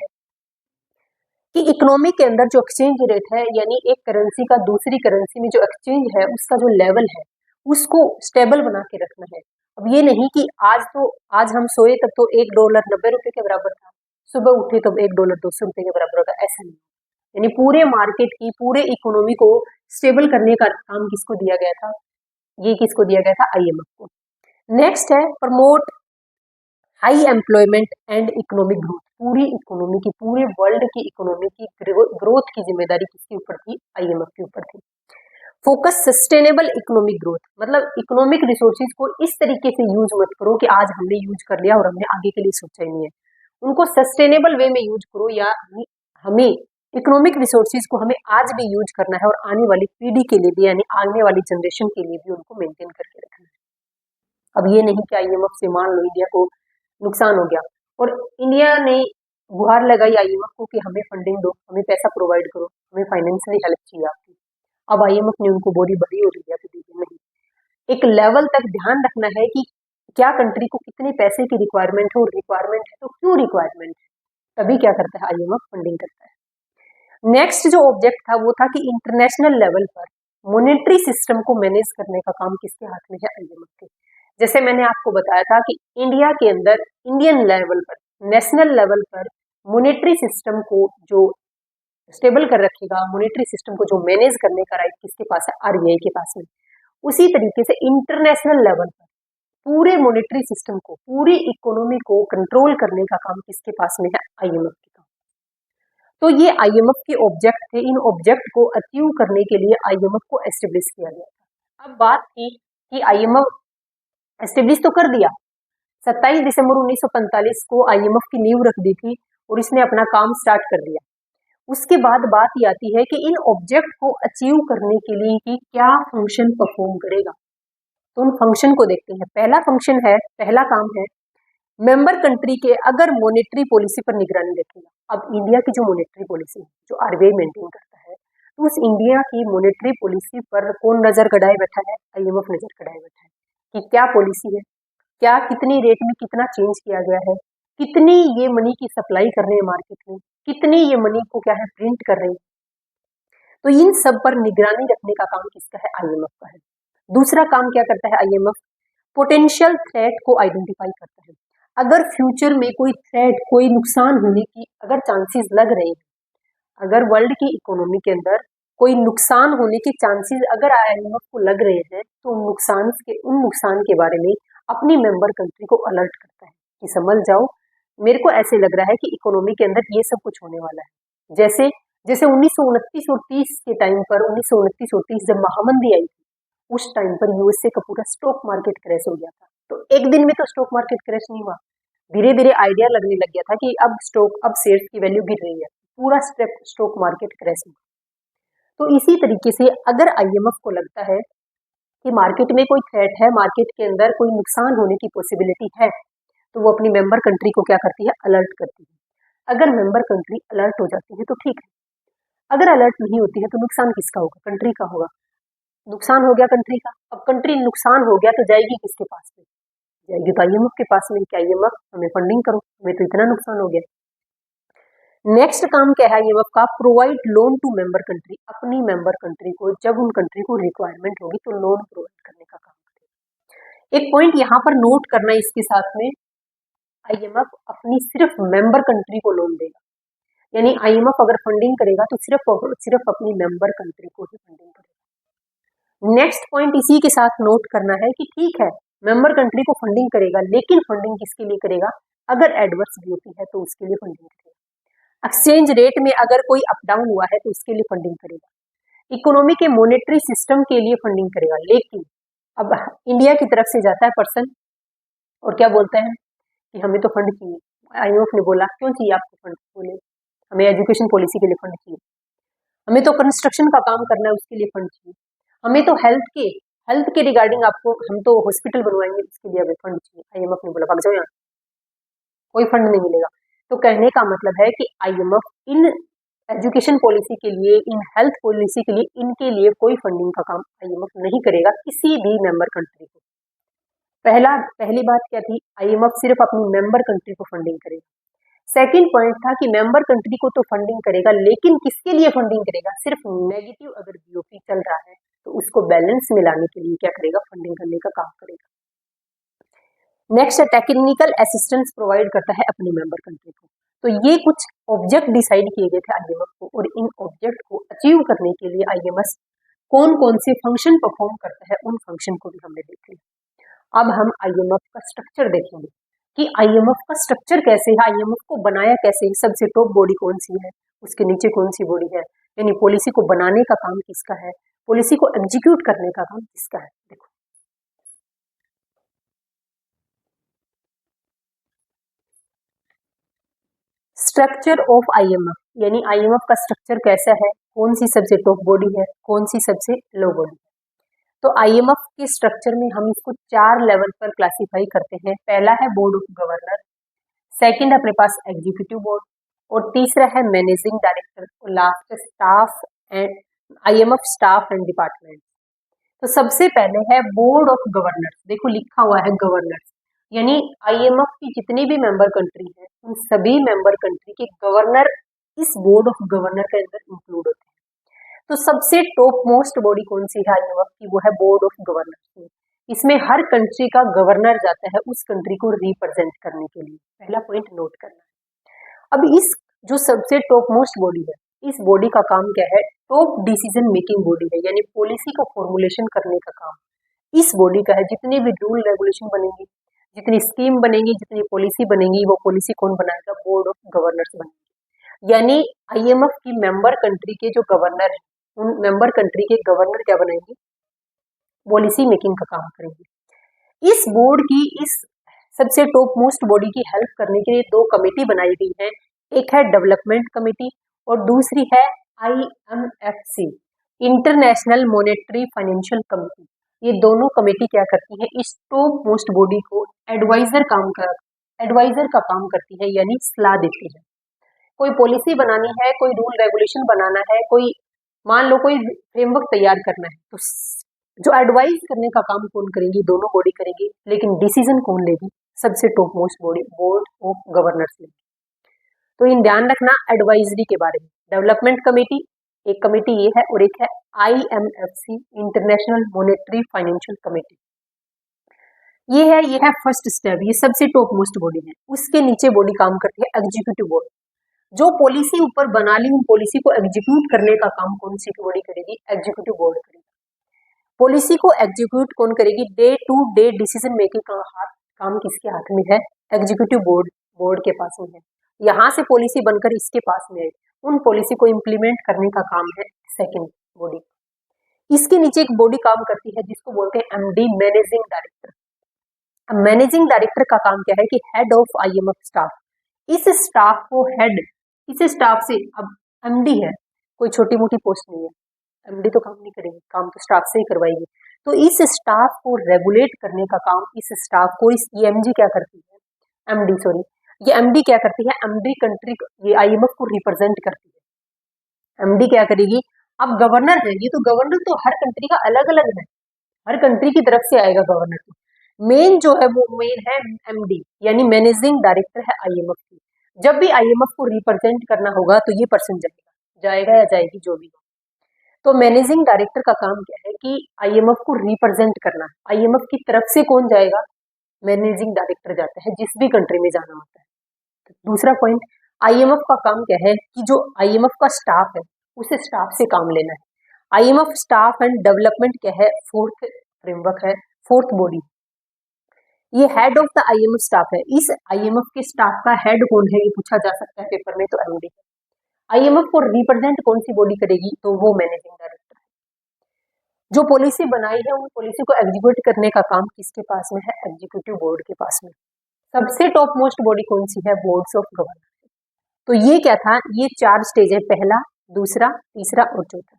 कि इकोनॉमी के अंदर जो एक्सचेंज रेट है, यानी एक करेंसी का दूसरी करेंसी में जो एक्सचेंज है उसका जो लेवल है उसको स्टेबल बना के रखना है। अब ये नहीं कि आज हम सोए तब तो $1 90 रुपए के बराबर था, सुबह उठे तब $1 200 रुपए के बराबर होगा, ऐसा नहीं। यानी पूरे मार्केट की, पूरे इकोनॉमी को स्टेबल करने का काम किसको दिया गया था, ये किसको दिया गया था, आईएमएफ को। नेक्स्ट है promote high employment and economic growth. पूरी इकोनॉमी की, पूरे वर्ल्ड की इकोनॉमी की ग्रोथ की जिम्मेदारी किसके ऊपर थी, आईएमएफ के ऊपर थी। फोकस सस्टेनेबल इकोनॉमिक ग्रोथ, मतलब इकोनॉमिक रिसोर्सेज को इस तरीके से यूज मत करो कि आज हमने यूज कर लिया और हमने आगे के लिए सोचा ही नहीं है, उनको सस्टेनेबल वे में यूज करो, या हमें इकोनॉमिक रिसोर्सेज को हमें आज भी यूज करना है और आने वाली पीढ़ी के लिए भी, यानी आने वाली जनरेशन के लिए भी उनको मेंटेन करके रखना है। अब ये नहीं कि आईएमएफ से मान लो इंडिया को नुकसान हो गया और इंडिया ने गुहार लगाई आईएमएफ को कि हमें फंडिंग दो, हमें पैसा प्रोवाइड करो, हमें फाइनेंशियली हेल्प चाहिए आपकी। अब आईएमएफ ने उनको बोरी भरी हो रही है तो दीजिए, नहीं, एक लेवल तक ध्यान रखना है कि क्या कंट्री को कितने पैसे की रिक्वायरमेंट है, और रिक्वायरमेंट है तो क्यों रिक्वायरमेंट है, तभी क्या करता है आईएमएफ, फंडिंग करता है। नेक्स्ट जो ऑब्जेक्ट था वो था कि इंटरनेशनल लेवल पर मॉनेटरी सिस्टम को मैनेज करने का काम किसके हाथ में है, आईएमएफ के। जैसे मैंने आपको बताया था कि इंडिया के अंदर, इंडियन लेवल पर, नेशनल लेवल पर मॉनेटरी सिस्टम को जो स्टेबल कर रखेगा, मॉनेटरी सिस्टम को जो मैनेज करने का राइट किसके पास है, आरबीआई के पास में। उसी तरीके से इंटरनेशनल लेवल पर पूरे मॉनेटरी सिस्टम को, पूरी इकोनॉमी को कंट्रोल करने का काम किसके पास में है, आईएमएफ के पास। तो ये आईएमएफ के ऑब्जेक्ट थे। इन ऑब्जेक्ट को अचीव करने के लिए आईएमएफ को एस्टेब्लिश किया गया था। अब बात थी कि आईएमएफ एस्टेब्लिश तो कर दिया, 27 दिसंबर 1945 को आईएमएफ की नींव रख दी थी और इसने अपना काम स्टार्ट कर दिया। उसके बाद बात ये आती है कि इन ऑब्जेक्ट को अचीव करने के लिए कि क्या फंक्शन परफॉर्म करेगा। तो उन फंक्शन को देखते हैं। पहला काम है मेंबर कंट्री के अगर मॉनेटरी पॉलिसी पर निगरानी रखेगा। अब इंडिया की जो मॉनेटरी पॉलिसी है, जो आरबीआई मेंटेन करता है, तो उस इंडिया की मॉनेटरी पॉलिसी पर कौन नजर गड़ाए बैठा है? आईएमएफ नजर गड़ाए बैठा है कि क्या पॉलिसी है, क्या कितनी रेट में कितना चेंज किया गया है, कितनी ये मनी की सप्लाई कर रहे हैं मार्केट में, कितनी ये मनी को क्या है प्रिंट कर रहे हैं। तो इन सब पर निगरानी रखने का काम किसका है? आईएमएफ का है। दूसरा काम क्या करता है आईएमएफ? पोटेंशियल थ्रेट को आइडेंटिफाई करता है। अगर फ्यूचर में कोई थ्रेट, कोई नुकसान होने की अगर चांसेस लग रहे हैं, अगर वर्ल्ड की इकोनॉमी के अंदर कोई नुकसान होने के चांसेस अगर आईएमएफ को लग रहे हैं, तो उन नुकसान के बारे में अपनी मेंबर कंट्री को अलर्ट करता है कि समझ जाओ, मेरे को ऐसे लग रहा है कि इकोनॉमी के अंदर ये सब कुछ होने वाला है। जैसे जैसे 1929 और 30 के टाइम पर, 1929 और 30 जब महामंदी आई थी, उस टाइम पर यूएसए का पूरा स्टॉक मार्केट क्रैश हो गया था। तो एक दिन में तो स्टॉक मार्केट क्रैश नहीं हुआ, धीरे धीरे आइडिया लगने लग गया था कि अब शेयर्स की वैल्यू गिर रही है, पूरा स्टॉक मार्केट क्रैश हुआ। तो इसी तरीके से अगर आईएमएफ को लगता है कि मार्केट में कोई थ्रेट है, मार्केट के अंदर कोई नुकसान होने की पॉसिबिलिटी है, तो वो अपनी मेंबर कंट्री को क्या करती है? अलर्ट करती है। अगर मेंबर कंट्री अलर्ट हो जाती है तो ठीक है, अगर अलर्ट नहीं होती है तो नुकसान किसका होगा? कंट्री का होगा। नुकसान हो गया कंट्री का। अब कंट्री नुकसान हो गया तो जाएगी किसके पास में? जाएगी तो आईएमएफ के पास में कि आईएमएफ हमें फंडिंग करो, हमें तो इतना नुकसान हो गया। नेक्स्ट काम क्या है आईएमएफ का? Provide loan to member country. अपनी मेंबर कंट्री को जब उन कंट्री को रिक्वायरमेंट होगी तो लोन प्रोवाइड करने का काम करेगा। एक पॉइंट यहाँ पर नोट करना है इसके साथ में, आईएमएफ अपनी सिर्फ मेंबर कंट्री को लोन देगा, यानी आईएमएफ अगर फंडिंग करेगा तो सिर्फ अपनी मेंबर कंट्री को ही फंडिंग करेगा। नेक्स्ट पॉइंट इसी के साथ नोट करना है कि ठीक है, मेंबर कंट्री को फंडिंग करेगा, लेकिन फंडिंग किसके लिए करेगा? अगर एडवर्स ड्यूटी है तो उसके लिए फंडिंग करेगा। एक्सचेंज रेट में अगर कोई अप डाउन हुआ है तो उसके लिए फंडिंग करेगा। इकोनॉमी के मॉनेटरी सिस्टम के लिए फंडिंग करेगा। लेकिन अब इंडिया की तरफ से जाता है पर्सन और क्या बोलते हैं कि हमें तो फंड चाहिए। आईएमएफ ने बोला क्यों चाहिए आपको फंड? बोले हमें एजुकेशन पॉलिसी के लिए फंड चाहिए, हमें तो कंस्ट्रक्शन का काम करना है उसके लिए फंड चाहिए, हमें तो हेल्थ के रिगार्डिंग आपको हम तो हॉस्पिटल बनवाएंगे उसके लिए हमें फंड चाहिए। आईएमएफ ने बोला भाग जाओ यहाँ, कोई फंड नहीं मिलेगा। तो कहने का मतलब है कि आईएमएफ इन एजुकेशन पॉलिसी के लिए, इन हेल्थ पॉलिसी के लिए, इनके लिए कोई फंडिंग का काम आईएमएफ नहीं करेगा किसी भी मेंबर कंट्री को। पहली बात क्या थी? आईएमएफ सिर्फ अपनी मेंबर कंट्री को फंडिंग करेगा। सेकंड पॉइंट था कि मेंबर कंट्री को तो फंडिंग करेगा, लेकिन किसके लिए फंडिंग करेगा? सिर्फ नेगेटिव अगर बीओपी चल रहा है तो उसको बैलेंस में लाने के लिए क्या करेगा? फंडिंग करने का काम करेगा। नेक्स्ट टेक्निकल असिस्टेंस प्रोवाइड करता है अपनी मेंबर कंट्री को। तो ये कुछ ऑब्जेक्ट डिसाइड किए गए थे आईएमएफ को, और इन ऑब्जेक्ट को अचीव करने के लिए आईएमएफ कौन कौन से फंक्शन परफॉर्म करता है, उन फंक्शन को भी हमने देख लिया। अब हम आईएमएफ का स्ट्रक्चर देखेंगे कि आईएमएफ का स्ट्रक्चर कैसे है, आईएमएफ को बनाया कैसे है, सबसे टॉप बॉडी कौन सी है, उसके नीचे कौन सी बॉडी है, यानी पॉलिसी को बनाने का काम किसका है, पॉलिसी को एग्जीक्यूट करने का काम किसका है। देखो स्ट्रक्चर ऑफ आईएमएफ, यानी आईएमएफ का स्ट्रक्चर कैसा है, कौन सी सबसे टॉप बॉडी है, कौन सी सबसे लो बॉडी है। तो आईएमएफ के स्ट्रक्चर में हम इसको 4 लेवल पर क्लासिफाई करते हैं। पहला है बोर्ड ऑफ गवर्नर, सेकंड है अपने पास एग्जीक्यूटिव बोर्ड, और तीसरा है मैनेजिंग डायरेक्टर, और last staff and IMF staff and department. तो सबसे पहले है बोर्ड ऑफ गवर्नर्स। देखो लिखा हुआ है गवर्नर्स, यानी आईएमएफ की जितनी भी मेंबर कंट्री है उन सभी मेंबर कंट्री के गवर्नर इस बोर्ड ऑफ गवर्नर के अंदर इंक्लूड होते हैं। तो सबसे टॉप मोस्ट बॉडी कौन सी है आईएमएफ की? वो है बोर्ड ऑफ गवर्नर्स। इसमें हर कंट्री का गवर्नर जाता है उस कंट्री को रिप्रेजेंट करने के लिए। पहला पॉइंट नोट करना है। अब इस जो सबसे टॉप मोस्ट बॉडी है, इस बॉडी का काम क्या है? टॉप डिसीजन मेकिंग बॉडी है, यानी पॉलिसी को फॉर्मुलेशन करने का काम इस बॉडी का है। जितने भी रूल रेगुलेशन बनेंगे, जितनी स्कीम बनेगी, जितनी पॉलिसी बनेगी, वो पॉलिसी कौन बनाएगा? बोर्ड ऑफ गवर्नर्स बनेगी। यानी आईएमएफ की मेंबर कंट्री के जो गवर्नर है, उन मेंबर कंट्री के गवर्नर क्या बनाएंगे, पॉलिसी मेकिंग का काम करेंगे। इस बोर्ड की, इस सबसे टॉप मोस्ट बॉडी की हेल्प करने के लिए दो कमेटी बनाई गई है। एक है डेवलपमेंट कमेटी और दूसरी है आईएमएफसी, इंटरनेशनल मॉनेटरी फाइनेंशियल कमेटी। ये दोनों कमेटी क्या करती है, इस टॉप मोस्ट बॉडी को एडवाइजर का काम करती है, यानी सलाह देती है। कोई पॉलिसी बनानी है, कोई रूल रेगुलेशन बनाना है, कोई मान लो कोई फ्रेमवर्क तैयार करना है, तो जो एडवाइस करने का काम कौन करेंगी, दोनों बॉडी करेंगी, लेकिन डिसीजन कौन लेगी, सबसे top most body board of governors लेगी। तो इन ध्यान रखना एडवाइजरी के बारे में। डेवलपमेंट कमेटी एक कमेटी ये है और एक है आईएमएफसी, इंटरनेशनल मॉनेटरी फाइनेंशियल कमेटी। ये है फर्स्ट स्टेप, ये सबसे टॉप मोस्ट बॉडी है। उसके नीचे बॉडी काम करती है एग्जीक्यूटिव बोर्ड। जो पॉलिसी ऊपर बना ली, उन पॉलिसी को एग्जीक्यूट करने का काम कौन सी बॉडी करेगी, एग्जीक्यूटिव बोर्ड करेगी। पॉलिसी को एग्जीक्यूट कौन करेगी, day to day decision making का काम किसके हाथ में है, एग्जीक्यूटिव बोर्ड के पास में है। यहाँ से पॉलिसी बनकर इसके पास में है, उन पॉलिसी को इम्प्लीमेंट करने का काम है सेकंड बॉडी। इसके नीचे एक बॉडी काम करती है जिसको बोलते हैं MD, managing director. Managing director का काम क्या है कि हेड ऑफ आईएमएफ स्टाफ। इस स्टाफ को हेड, इस स्टाफ से, अब एमडी है, कोई छोटी मोटी पोस्ट नहीं है, एमडी तो काम नहीं करेगी, काम तो स्टाफ से ही करवाएगी। तो इस स्टाफ को रेगुलेट करने का काम इस स्टाफ को, इस एमजी क्या करती है, एमडी सॉरी, ये एमडी क्या करती है, एमडी कंट्री, ये आईएमएफ को रिप्रेजेंट करती है। एमडी क्या करेगी, अब गवर्नर है, ये तो गवर्नर तो हर कंट्री का अलग अलग है, हर कंट्री की तरफ से आएगा गवर्नर। तो मेन जो है वो मेन है एमडी, यानी मैनेजिंग डायरेक्टर है आईएमएफ की। जब भी आईएमएफ को रिप्रेजेंट करना होगा तो ये पर्सन जाएगा या जाएगी, जो भी हो। तो मैनेजिंग डायरेक्टर का काम क्या है कि आईएमएफ को रिप्रेजेंट करना है। आईएमएफ की तरफ से कौन जाएगा, मैनेजिंग डायरेक्टर जाता है, जिस भी कंट्री में जाना होता है। तो दूसरा पॉइंट, आईएमएफ का काम क्या है कि जो आईएमएफ का स्टाफ है उस स्टाफ से काम लेना है। आईएमएफ स्टाफ एंड डेवलपमेंट क्या है, फोर्थ फ्रेमवर्क है, फोर्थ बॉडी। ये head of the IMF staff है। इस आईएमएफ के स्टाफ का हेड कौन है, ये पूछा जा सकता है पेपर में, तो एमडी। आईएमएफ को रिप्रेजेंट कौन सी बॉडी करेगी, तो वो मैनेजिंग डायरेक्टर है। जो पॉलिसी बनाई है उन पॉलिसी को एग्जीक्यूट करने का काम किसके पास में है, एग्जीक्यूटिव बोर्ड के पास में। सबसे टॉप मोस्ट बॉडी कौन सी है, बोर्ड्स ऑफ गवर्नर। तो ये क्या था, ये चार स्टेज है, पहला, दूसरा, तीसरा और चौथा।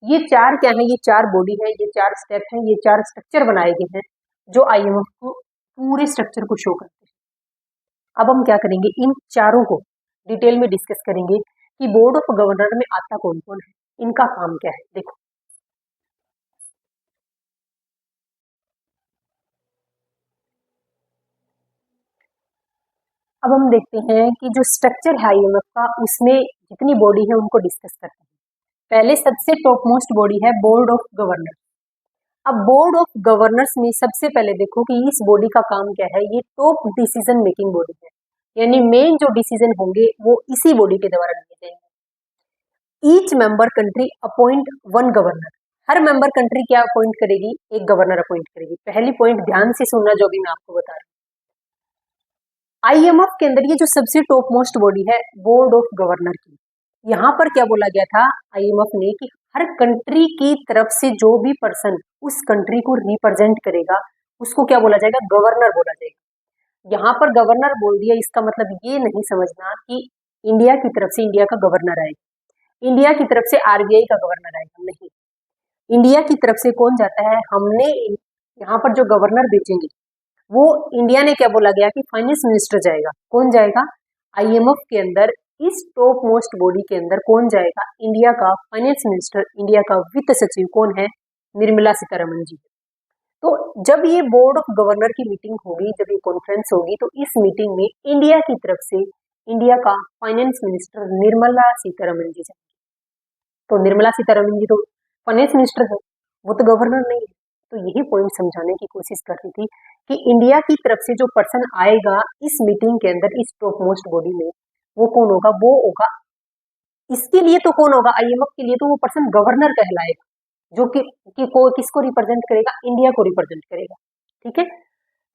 ये चार क्या है, ये चार बॉडी है, ये चार स्टेप है, ये चार स्ट्रक्चर बनाए गए हैं जो आईएमएफ को पूरे स्ट्रक्चर को शो करते हैं। अब हम क्या करेंगे, इन चारों को डिटेल में डिस्कस करेंगे कि बोर्ड ऑफ गवर्नर में आता कौन कौन है, इनका काम क्या है। देखो, अब हम देखते हैं कि जो स्ट्रक्चर है आईएमएफ का, उसमें जितनी बॉडी है उनको डिस्कस करते हैं। पहले सबसे टॉप मोस्ट बॉडी है बोर्ड ऑफ गवर्नर। अब बोर्ड ऑफ गवर्नर्स में सबसे पहले देखो कि इस बॉडी का काम क्या है, ये टॉप डिसीजन मेकिंग बॉडी है, यानी मेन जो डिसीजन होंगे वो इसी बॉडी के द्वारा लिए जाएंगे। Each member country appoint one governor. हर मेंबर कंट्री क्या अपॉइंट करेगी, एक गवर्नर अपॉइंट करेगी। पहली पॉइंट ध्यान से सुनना जो भी मैं आपको बता रही हूँ। आईएमएफ के अंदर ये जो सबसे टॉप मोस्ट बॉडी है बोर्ड ऑफ गवर्नर की, यहाँ पर क्या बोला गया था आईएमएफ ने कि हर कंट्री की तरफ से जो भी पर्सन उस कंट्री को रिप्रेजेंट करेगा उसको क्या बोला जाएगा, गवर्नर बोला जाएगा। यहाँ पर गवर्नर बोल दिया, इसका मतलब ये नहीं समझना कि इंडिया की तरफ से इंडिया का गवर्नर आएगा, इंडिया की तरफ से आरबीआई का गवर्नर आएगा, नहीं। इंडिया की तरफ से कौन जाता है, हमने यहाँ पर जो गवर्नर भेजेंगे वो इंडिया ने क्या बोला गया कि फाइनेंस मिनिस्टर जाएगा। कौन जाएगा, आईएमएफ के अंदर इस टॉप मोस्ट बॉडी के अंदर कौन जाएगा, इंडिया का फाइनेंस मिनिस्टर, इंडिया का वित्त सचिव कौन है, निर्मला सीतारमण जी। तो जब ये बोर्ड ऑफ गवर्नर की मीटिंग होगी, जब ये कॉन्फ्रेंस होगी, तो इस मीटिंग में इंडिया की तरफ से इंडिया का फाइनेंस मिनिस्टर निर्मला सीतारमण जी जाएंगे। तो निर्मला सीतारमण जी तो फाइनेंस मिनिस्टर है, वो तो गवर्नर नहीं है। तो यही पॉइंट समझाने की कोशिश कर रही थी कि इंडिया की तरफ से जो पर्सन आएगा इस मीटिंग के अंदर, इस टॉप मोस्ट बॉडी में, वो कौन होगा, वो होगा, इसके लिए तो कौन होगा, आईएमएफ के लिए तो वो पर्सन गवर्नर कहलाएगा, जो कि किसको रिप्रेजेंट करेगा, इंडिया को रिप्रेजेंट करेगा। ठीक है,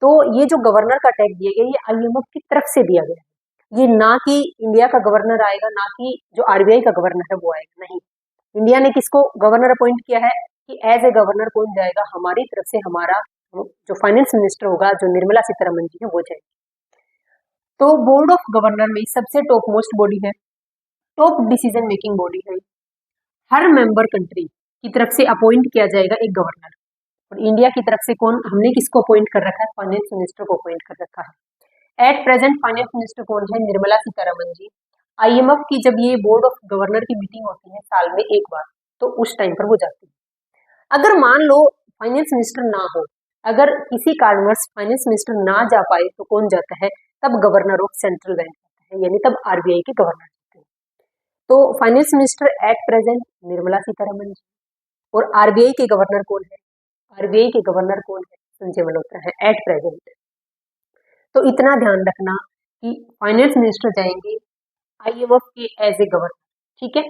तो ये जो गवर्नर का टैग दिया गया ये आईएमएफ की तरफ से दिया गया। ये ना कि इंडिया का गवर्नर आएगा, ना कि जो आरबीआई का गवर्नर है वो आएगा, नहीं। इंडिया ने किसको गवर्नर अपॉइंट किया है कि एज ए गवर्नर कौन जाएगा, हमारी तरफ से हमारा जो फाइनेंस मिनिस्टर होगा, जो निर्मला सीतारमन जी है, वो जाएगी। तो बोर्ड ऑफ गवर्नर में सबसे टॉप मोस्ट बॉडी है, टॉप डिसीजन मेकिंग बॉडी है। हर मेंबर कंट्री की तरफ से अपॉइंट किया जाएगा एक गवर्नर, और इंडिया की तरफ से कौन, हमने किसको अपॉइंट कर रखा है, फाइनेंस मिनिस्टर को अपॉइंट कर रखा है। एट प्रेजेंट फाइनेंस मिनिस्टर कौन है, निर्मला सीतारमन जी। आईएमएफ की जब ये बोर्ड ऑफ गवर्नर की मीटिंग होती है साल में एक बार, तो उस टाइम पर वो जाती है। अगर मान लो फाइनेंस मिनिस्टर ना हो, अगर किसी कारणवश फाइनेंस मिनिस्टर ना जा पाए, तो कौन जाता है, तब गवर्नर ऑफ सेंट्रल बैंक जाता है, यानी तब आरबीआई के गवर्नर जाते हैं। तो finance minister at present Nirmala Sitharaman ji, और आरबीआई के गवर्नर कौन है, आरबीआई के गवर्नर कौन है, संजय मल्होत्रा है एट प्रेजेंट। तो इतना ध्यान रखना कि फाइनेंस मिनिस्टर जाएंगे आईएमएफ के एज ए गवर्नर, ठीक है।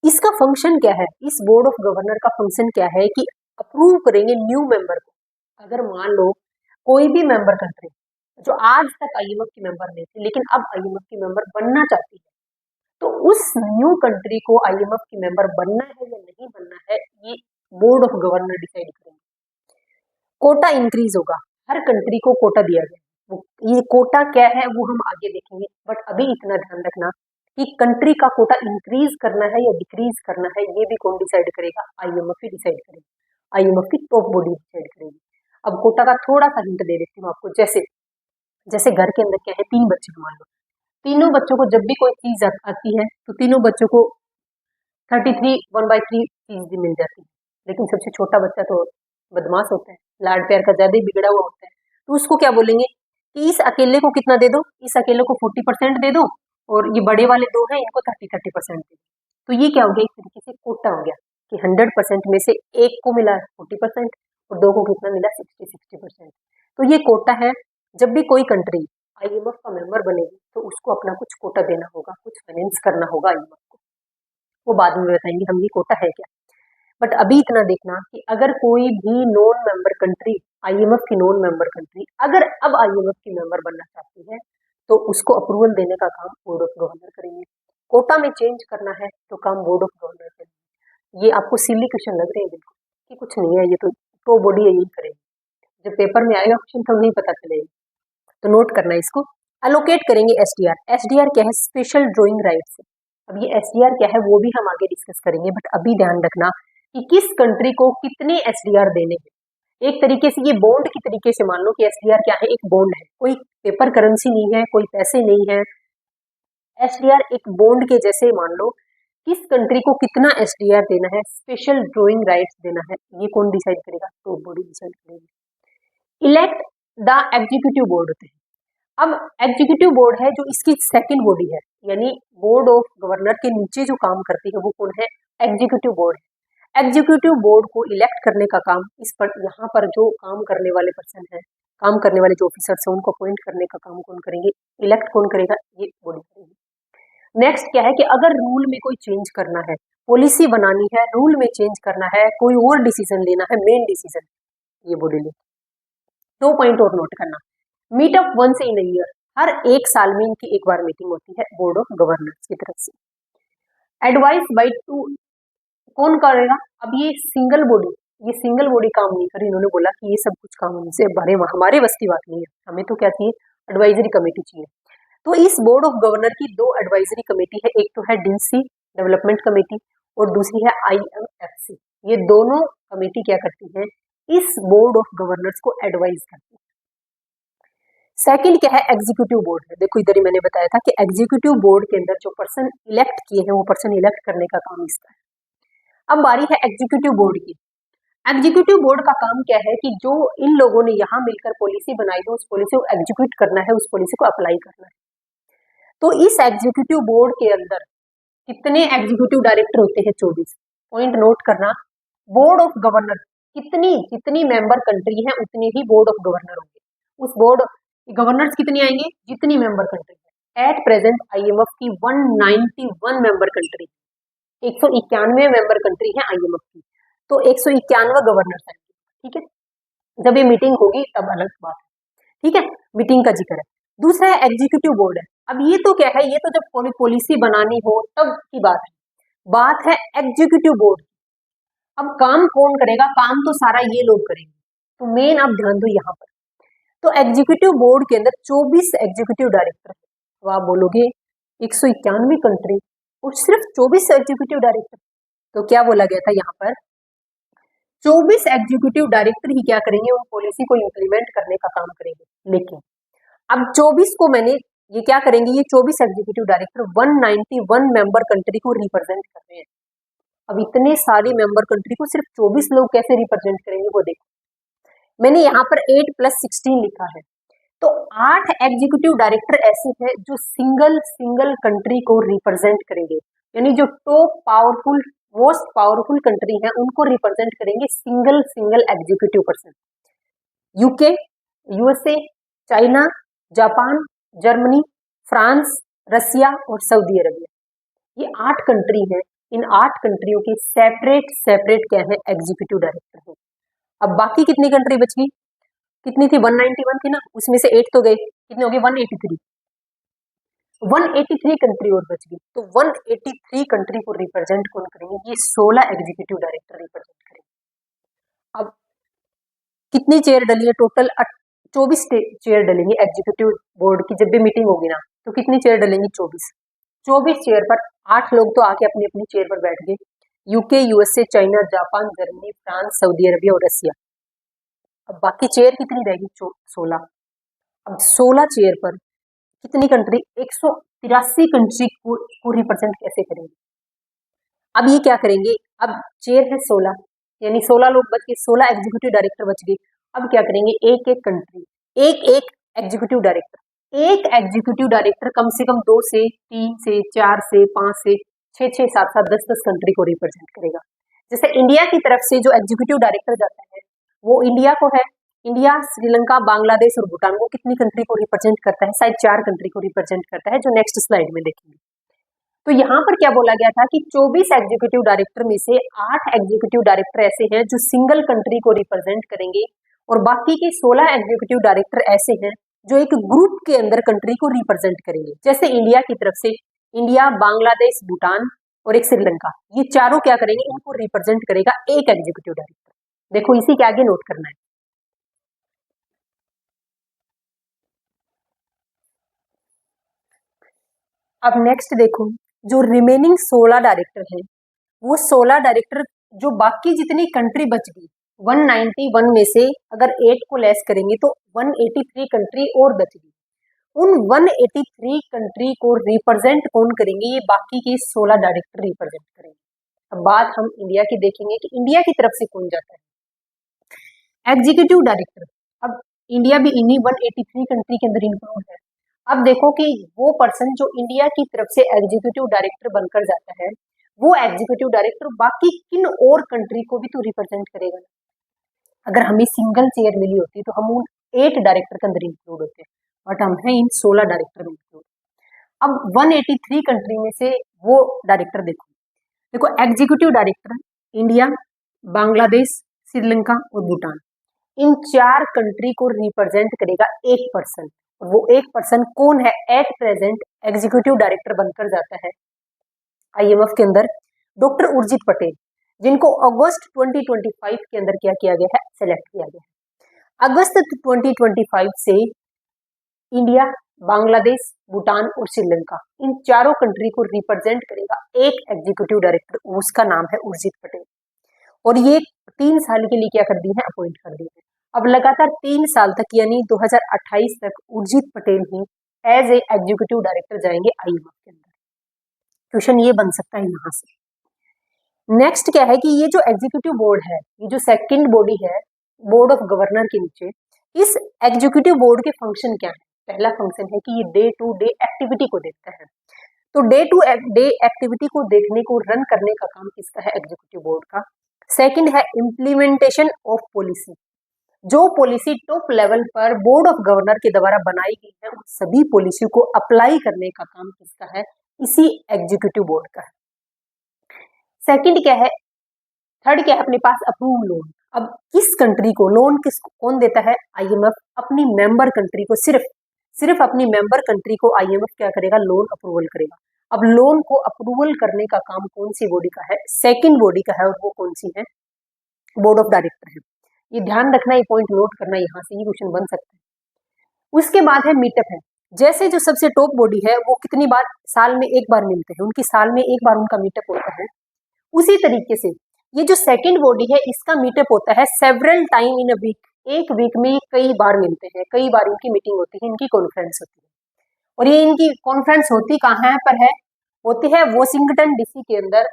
इसका फंक्शन क्या है, इस बोर्ड ऑफ गवर्नर का फंक्शन क्या है कि अप्रूव करेंगे न्यू मेंबर को। अगर मान लो कोई भी मेंबर कंट्री जो आज तक आईएमएफ की मेंबर नहीं थी, लेकिन अब आईएमएफ की मेंबर बनना चाहती है, तो उस न्यू कंट्री को आईएमएफ की मेंबर बनना है या नहीं बनना है, ये बोर्ड ऑफ गवर्नर डिसाइड करेंगे। कोटा इंक्रीज होगा, हर कंट्री को कोटा दिया गया, ये कोटा क्या है वो हम आगे देखेंगे, बट अभी इतना ध्यान रखना कि कंट्री का कोटा इंक्रीज करना है या डिक्रीज करना है, ये भी कौन डिसाइड करेगा, आईएमएफ ही डिसाइड करेगी, आईएमएफ की टॉप बॉडी डिसाइड करेगी। अब कोटा का थोड़ा सा हिंट दे देती हूँ आपको, जैसे जैसे घर के अंदर क्या है, 3 बच्चे मान लो, तीनों बच्चों को जब भी कोई चीज आती है तो तीनों बच्चों को 33 1/3 चीज भी मिल जाती है, लेकिन सबसे छोटा बच्चा तो बदमाश होता है, लाड प्यार का ज्यादा ही बिगड़ा हुआ होता है, तो उसको क्या बोलेंगे कि इस अकेले को कितना दे दो, इस अकेले को 40% दे दो, और ये बड़े वाले 2 हैं इनको 30% दे दो। तो ये क्या हो गया, एक तरीके से कोटा हो गया कि 100% में से एक को मिला 40% और 2 को कितना मिला 60%। तो ये कोटा है। जब भी कोई कंट्री आईएमएफ का मेंबर बनेगी तो उसको अपना कुछ कोटा देना होगा, कुछ फाइनेंस करना होगा आईएमएफ को, वो बाद में बताएंगे हम ये कोटा है क्या। बट अभी इतना देखना कि अगर कोई भी नॉन मेंबर कंट्री, आईएमएफ की नॉन मेंबर कंट्री अगर अब आईएमएफ की मेंबर बनना चाहती है, तो उसको अप्रूवल देने का काम बोर्ड ऑफ गवर्नर करेंगे। कोटा में चेंज करना है तो काम बोर्ड ऑफ गवर्नर करेंगे। ये आपको सिली क्वेश्चन लग रहे हैं बिल्कुल कि कुछ नहीं है, ये तो बॉडी यही करेगी, जब पेपर में आएगा क्वेश्चन तो नहीं पता चलेगा, तो नोट करना इसको। अलोकेट करेंगे एसडीआर, एसडीआर क्या है, स्पेशल ड्राइंग राइट्स। अब ये एसडीआर क्या है वो भी हम आगे डिस्कस करेंगे, बट अभी ध्यान रखना कि किस कंट्री को कितने एसडीआर देने हैं। एक तरीके से ये बॉन्ड की तरीके से मान लो कि एसडीआर क्या है, एक बॉन्ड है, कोई पेपर करेंसी नहीं है, कोई पैसे नहीं है, एसडीआर एक बॉन्ड के जैसे मान लो। किस कंट्री को कितना एसडीआर देना है, स्पेशल ड्राइंग राइट्स देना है, ये कौन डिसाइड करेगा, तो बॉडी डिसाइड करेगी। इलेक्ट द एग्जीक्यूटिव बोर्ड होते हैं। अब एग्जीक्यूटिव बोर्ड है जो इसकी सेकंड बॉडी है, यानी बोर्ड ऑफ गवर्नर के नीचे जो काम करती है वो कौन है, एग्जीक्यूटिव बोर्ड है। एग्जीक्यूटिव बोर्ड को इलेक्ट करने का काम इस पर, यहाँ पर जो काम करने वाले पर्सन है, काम करने वाले जो ऑफिसर्स हैं उनको अपॉइंट करने का काम कौन करेंगे, इलेक्ट कौन करेगा, ये बॉडी करेगी। नेक्स्ट क्या है कि अगर रूल में कोई चेंज करना है, पॉलिसी बनानी है, रूल में चेंज करना है, कोई और डिसीजन लेना है, मेन डिसीजन, ये बॉडी लेगी। 2 पॉइंट और नोट करना, meetup once in a year, हर एक साल में इनकी एक बार मीटिंग होती है बोर्ड ऑफ गवर्नर्स की तरफ से। एडवाइस बाय 2, कौन करेगा, अब ये सिंगल बॉडी काम नहीं करी, इन्होंने बोला कि ये सब कुछ काम हमसे हमारे बस की बात नहीं है, हमें तो क्या चाहिए, एडवाइजरी कमेटी चाहिए। तो इस बोर्ड ऑफ गवर्नर की 2 एडवाइजरी कमेटी है, एक तो है डीसी डेवलपमेंट कमेटी और दूसरी है आईएमएफसी। ये दोनों कमेटी क्या करती है, इस बोर्ड ऑफ गवर्नर्स को एडवाइज करती है। सेकंड क्या है, एग्जीक्यूटिव बोर्ड है। देखो इधर ही मैंने बताया था कि एग्जीक्यूटिव बोर्ड के अंदर जो पर्सन इलेक्ट किए हैं वो पर्सन इलेक्ट करने का काम इसका है। अब बारी है एग्जीक्यूटिव बोर्ड की। एग्जीक्यूटिव बोर्ड का काम क्या है कि जो इन लोगों ने यहाँ मिलकर पॉलिसी बनाई है उस पॉलिसी को एग्जीक्यूट करना है, उस पॉलिसी को अप्लाई करना है। तो इस एग्जीक्यूटिव बोर्ड के अंदर कितने एग्जीक्यूटिव डायरेक्टर होते हैं, 24। पॉइंट नोट करना, बोर्ड ऑफ गवर्नर जितनी मेंबर कंट्री है उतने ही बोर्ड ऑफ गवर्नर होंगे, उस बोर्ड गवर्नर्स कितनी आएंगे, जितनी मेंबर कंट्री है। एट प्रेजेंट आईएमएफ की 191 मेंबर कंट्री, 191 मेंबर कंट्री है आईएमएफ की, तो 191 गवर्नर्स आएंगे, ठीक है। जब ये मीटिंग होगी तब अलग बात है, ठीक है, मीटिंग का जिक्र है। दूसरा है एग्जीक्यूटिव बोर्ड है, अब ये तो क्या है, ये तो जब कोई पॉलिसी बनानी हो तब की बात है एग्जीक्यूटिव बोर्ड। अब काम कौन करेगा, काम तो सारा ये लोग करेंगे। तो मेन आप ध्यान दो यहाँ पर, तो एग्जीक्यूटिव बोर्ड के अंदर 24 एग्जीक्यूटिव डायरेक्टर है। तो आप बोलोगे 191 कंट्री और सिर्फ 24 एग्जीक्यूटिव डायरेक्टर। तो क्या बोला गया था यहाँ पर, 24 एग्जीक्यूटिव डायरेक्टर ही क्या करेंगे, उन पॉलिसी को इंप्लीमेंट करने का काम करेंगे। लेकिन अब 24 को मैंने ये क्या करेंगे, ये 24 एग्जीक्यूटिव डायरेक्टर 191 मेंबर कंट्री को रिप्रेजेंट कर रहे हैं। अब इतने सारे मेंबर कंट्री को सिर्फ 24 लोग कैसे रिप्रेजेंट करेंगे वो देखो। मैंने यहाँ पर 8+16 लिखा है। तो 8 एग्जीक्यूटिव डायरेक्टर ऐसे हैं जो सिंगल कंट्री को रिप्रेजेंट करेंगे, यानी जो top powerful most powerful country है उनको रिप्रेजेंट करेंगे single executive person. UK, USA, China, Japan, Germany, France, Russia और सऊदी अरबिया, ये 8 कंट्री हैं। इन 8 कंट्रियों के सेपरेट क्या है, एग्जीक्यूटिव डायरेक्टर हैं। अब बाकी कितनी कंट्री बच गई, कितनी थी, 191 थी ना, उसमें से 8 तो गए, कितने हो गए, 183 कंट्री और बच गई। तो 183 कंट्री को रिप्रेजेंट कौन करेंगे, ये 16 एग्जीक्यूटिव डायरेक्टर रिप्रेजेंट करेंगे। अब कितनी चेयर डली है, टोटल 24 चेयर डलेंगी एग्जीक्यूटिव बोर्ड की। जब भी मीटिंग होगी ना तो कितनी चेयर डलेंगी, 24 चेयर पर 8 लोग तो आके अपनी अपनी चेयर पर बैठ गए। UK, USA, China, Japan, Germany, France, Saudi Arabia और रसिया। अब बाकी चेयर कितनी रहेगी, 16। अब 16 चेयर पर कितनी कंट्री, 183 कंट्री को रिप्रेजेंट कैसे करेंगे। अब ये क्या करेंगे, अब चेयर है 16, यानी 16 लोग बच गए, 16 एग्जीक्यूटिव डायरेक्टर बच गए। अब क्या करेंगे, एक एक कंट्री, एक एग्जीक्यूटिव डायरेक्टर, एक एग्जीक्यूटिव डायरेक्टर कम से कम 2 से 3 से 4 से 5 से 6 7 10 कंट्री को रिप्रेजेंट करेगा। जैसे इंडिया की तरफ से जो एग्जीक्यूटिव डायरेक्टर जाता है वो इंडिया को है, इंडिया, श्रीलंका, बांग्लादेश और भूटान को कितनी कंट्री को रिप्रेजेंट करता है, शायद 4 कंट्री को रिप्रेजेंट करता है, जो नेक्स्ट स्लाइड में देखेंगे। तो यहाँ पर क्या बोला गया था कि 24 एग्जीक्यूटिव डायरेक्टर में से 8 एग्जीक्यूटिव डायरेक्टर ऐसे हैं जो सिंगल कंट्री को रिप्रेजेंट करेंगे और बाकी के 16 एग्जीक्यूटिव डायरेक्टर ऐसे हैं जो एक ग्रुप के अंदर कंट्री को रिप्रेजेंट करेंगे। जैसे इंडिया की तरफ से इंडिया, बांग्लादेश, भूटान और एक श्रीलंका, ये चारों क्या करेंगे, इनको रिप्रेजेंट करेगा एक एग्जीक्यूटिव डायरेक्टर। देखो इसी के आगे नोट करना है। अब नेक्स्ट देखो, जो रिमेनिंग 16 डायरेक्टर हैं वो 16 डायरेक्टर जो बाकी जितनी कंट्री बच गई 191 में से अगर 8 को लेस करेंगे तो 183 कंट्री और बच गई। उन 183 कंट्री को रिप्रेजेंट कौन करेंगे, ये बाकी के 16 डायरेक्टर रिप्रेजेंट करेंगे। अब बात हम इंडिया की देखेंगे कि इंडिया की तरफ से कौन जाता है एग्जीक्यूटिव डायरेक्टर। अब इंडिया भी इन्हीं 183 कंट्री के अंदर इंक्लूड है। अब देखो कि वो पर्सन जो इंडिया की तरफ से एग्जीक्यूटिव डायरेक्टर बनकर जाता है वो एग्जीक्यूटिव डायरेक्टर बाकी किन और कंट्री को भी तो रिप्रेजेंट करेगा। अगर हमें सिंगल चेयर मिली होती तो हम उन 8 डायरेक्टर के अंदर इंक्लूड होते, बट हम हैं इन 16 डायरेक्टर में इंक्लूड। अब 183 कंट्री में से वो डायरेक्टर देखो executive director India, Bangladesh, Sri Lanka और भूटान, इन 4 कंट्री को रिप्रेजेंट करेगा एक पर्सन। वो एक पर्सन कौन है, एट प्रेजेंट एग्जीक्यूटिव डायरेक्टर बनकर जाता है आईएमएफ के अंदर, डॉक्टर उर्जित पटेल, जिनको अगस्त 2025 के अंदर क्या किया गया है, सेलेक्ट किया गया है। अगस्त 2025 से इंडिया, बांग्लादेश, भूटान और श्रीलंका, इन चारों कंट्री को रिप्रेजेंट करेगा एक एग्जीक्यूटिव डायरेक्टर, उसका नाम है उर्जित पटेल। और ये 3 साल के लिए क्या कर दी है, अपॉइंट कर दी है। अब लगातार 3 साल तक यानी 2028 तक उर्जित पटेल ही एज ए एग्जीक्यूटिव डायरेक्टर जाएंगे आईएमएफ के अंदर। क्वेश्चन ये बन सकता है यहाँ से। नेक्स्ट क्या है कि ये जो एग्जीक्यूटिव बोर्ड है, ये जो सेकंड बॉडी है बोर्ड ऑफ गवर्नर के नीचे, इस एग्जीक्यूटिव बोर्ड के फंक्शन क्या है। पहला फंक्शन है कि ये डे टू डे एक्टिविटी को देखता है। तो डे टू डे एक्टिविटी को देखने को रन करने का काम किसका है, एग्जीक्यूटिव बोर्ड का। सेकंड है इम्प्लीमेंटेशन ऑफ पॉलिसी, जो पॉलिसी टॉप लेवल पर बोर्ड ऑफ गवर्नर के द्वारा बनाई गई है उन सभी पॉलिसी को अप्लाई करने का काम किसका है, इसी एग्जीक्यूटिव बोर्ड का है। सेकंड क्या है, थर्ड क्या है, अपने पास अप्रूव लोन। अब किस कंट्री को लोन कौन देता है, आईएमएफ अपनी मेंबर कंट्री को सिर्फ सिर्फ अपनी मेंबर कंट्री को आईएमएफ क्या करेगा, लोन अप्रूवल करेगा। अब लोन को अप्रूवल करने का काम कौन सी बॉडी का है, सेकंड बॉडी का है, और वो कौन सी है, बोर्ड ऑफ डायरेक्टर है। ये ध्यान रखना, ये पॉइंट नोट करना, यहाँ से ये क्वेश्चन बन सकता है। उसके बाद है मीटअप है। जैसे जो सबसे टॉप बॉडी है वो कितनी बार साल में एक बार मिलते हैं, उनकी साल में एक बार उनका मीटअप होता है। उसी तरीके से ये जो सेकंड बॉडी है इसका मीटअप होता है several time in a week, एक वीक में कई बार मिलते हैं, कई बार इनकी मीटिंग होती है, इनकी कॉन्फ्रेंस होती है। और ये इनकी कॉन्फ्रेंस होती कहाँ पर है, होती है वॉशिंगटन डीसी के अंदर।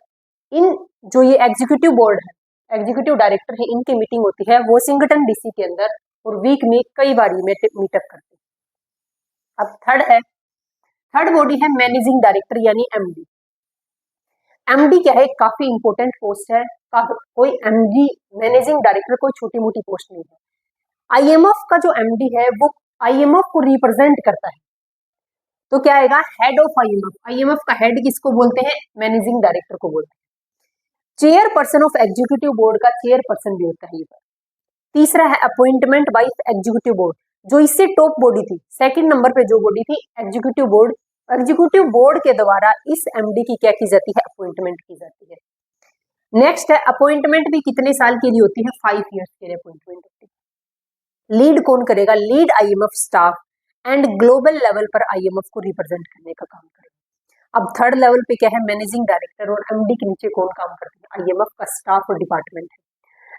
इन जो ये एग्जीक्यूटिव बोर्ड है, एग्जीक्यूटिव डायरेक्टर है, इनकी मीटिंग होती है वॉशिंगटन डीसी के अंदर, और वीक में कई बार ये मीटअप करते हैं। अब थर्ड बॉडी है मैनेजिंग डायरेक्टर यानी एमडी। एमडी क्या है, काफी इंपॉर्टेंट पोस्ट है। कोई एमडी मैनेजिंग डायरेक्टर कोई छोटी मोटी पोस्ट नहीं है। आईएमएफ का जो एमडी है वो आईएमएफ को रिप्रेजेंट करता है, तो क्या आएगा, हेड ऑफ आईएमएफ। आईएमएफ का हेड किसको बोलते हैं, मैनेजिंग डायरेक्टर को बोलते हैं। चेयरपर्सन ऑफ एग्जीक्यूटिव बोर्ड का चेयरपर्सन भी होता है ये। तीसरा है अपॉइंटमेंट बाय एग्जीक्यूटिव बोर्ड, जो इससे टॉप बॉडी थी, सेकंड नंबर पे जो बॉडी थी एग्जीक्यूटिव बोर्ड। एग्जीक्यूटिव बोर्ड के द्वारा इस एमडी की क्या की जाती है, अपॉइंटमेंट की जाती है। नेक्स्ट है अपॉइंटमेंट भी कितने साल के लिए होती है, 5 ईयर्स के लिए अपॉइंटमेंट होती है। लीड कौन करेगा, lead IMF staff and global level पर आईएमएफ को रिप्रेजेंट करने का काम करेगा। अब थर्ड लेवल पे क्या है, मैनेजिंग डायरेक्टर, और एमडी के नीचे कौन काम करते हैं, आईएमएफ का स्टाफ और डिपार्टमेंट है।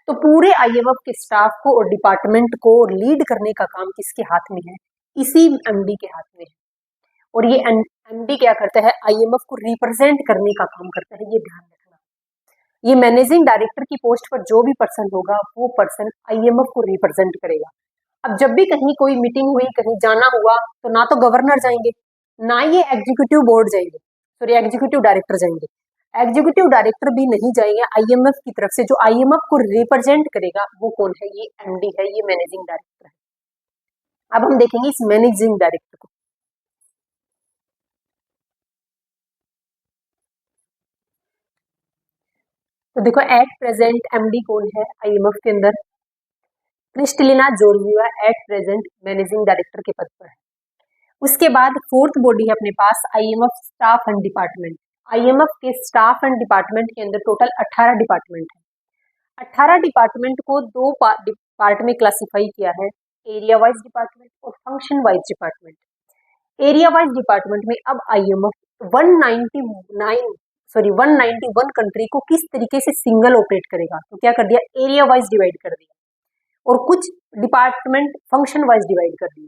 तो पूरे आईएमएफ के स्टाफ को और डिपार्टमेंट को लीड करने का काम किसके हाथ में है, इसी एमडी के हाथ में है। और ये एमडी क्या करता है, आईएमएफ को रिप्रेजेंट करने का काम करता है, ये ध्यान रखना। ये मैनेजिंग डायरेक्टर की पोस्ट पर जो भी पर्सन होगा वो पर्सन आईएमएफ को रिप्रेजेंट करेगा। अब जब भी कहीं कोई मीटिंग हुई, कहीं जाना हुआ, तो ना तो गवर्नर जाएंगे, ना ये एग्जीक्यूटिव बोर्ड जाएंगे, सॉरी एग्जीक्यूटिव डायरेक्टर जाएंगे, एग्जीक्यूटिव डायरेक्टर भी नहीं जाएंगे। आईएमएफ की तरफ से जो आईएमएफ को रिप्रेजेंट करेगा वो कौन है, ये एमडी है, ये मैनेजिंग डायरेक्टर है। अब हम देखेंगे इस मैनेजिंग डायरेक्टर को। तो देखो एट प्रेजेंट एमडी कौन है आईएमएफ के अंदर, Kristalina Georgieva at present managing director के पद पर है। उसके बाद फोर्थ बॉडी है अपने पास IMF staff and department. IMF के स्टाफ एंड डिपार्टमेंट के अंदर टोटल 18 डिपार्टमेंट है। 18 डिपार्टमेंट को दो पार्ट में क्लासिफाई किया है, एरिया वाइज डिपार्टमेंट और function wise department. Area wise department में अब आईएमएफ 191 कंट्री को किस तरीके से सिंगल ऑपरेट करेगा, तो क्या कर दिया, एरिया वाइज डिवाइड कर दिया, और कुछ डिपार्टमेंट फंक्शन वाइज डिवाइड कर दिए।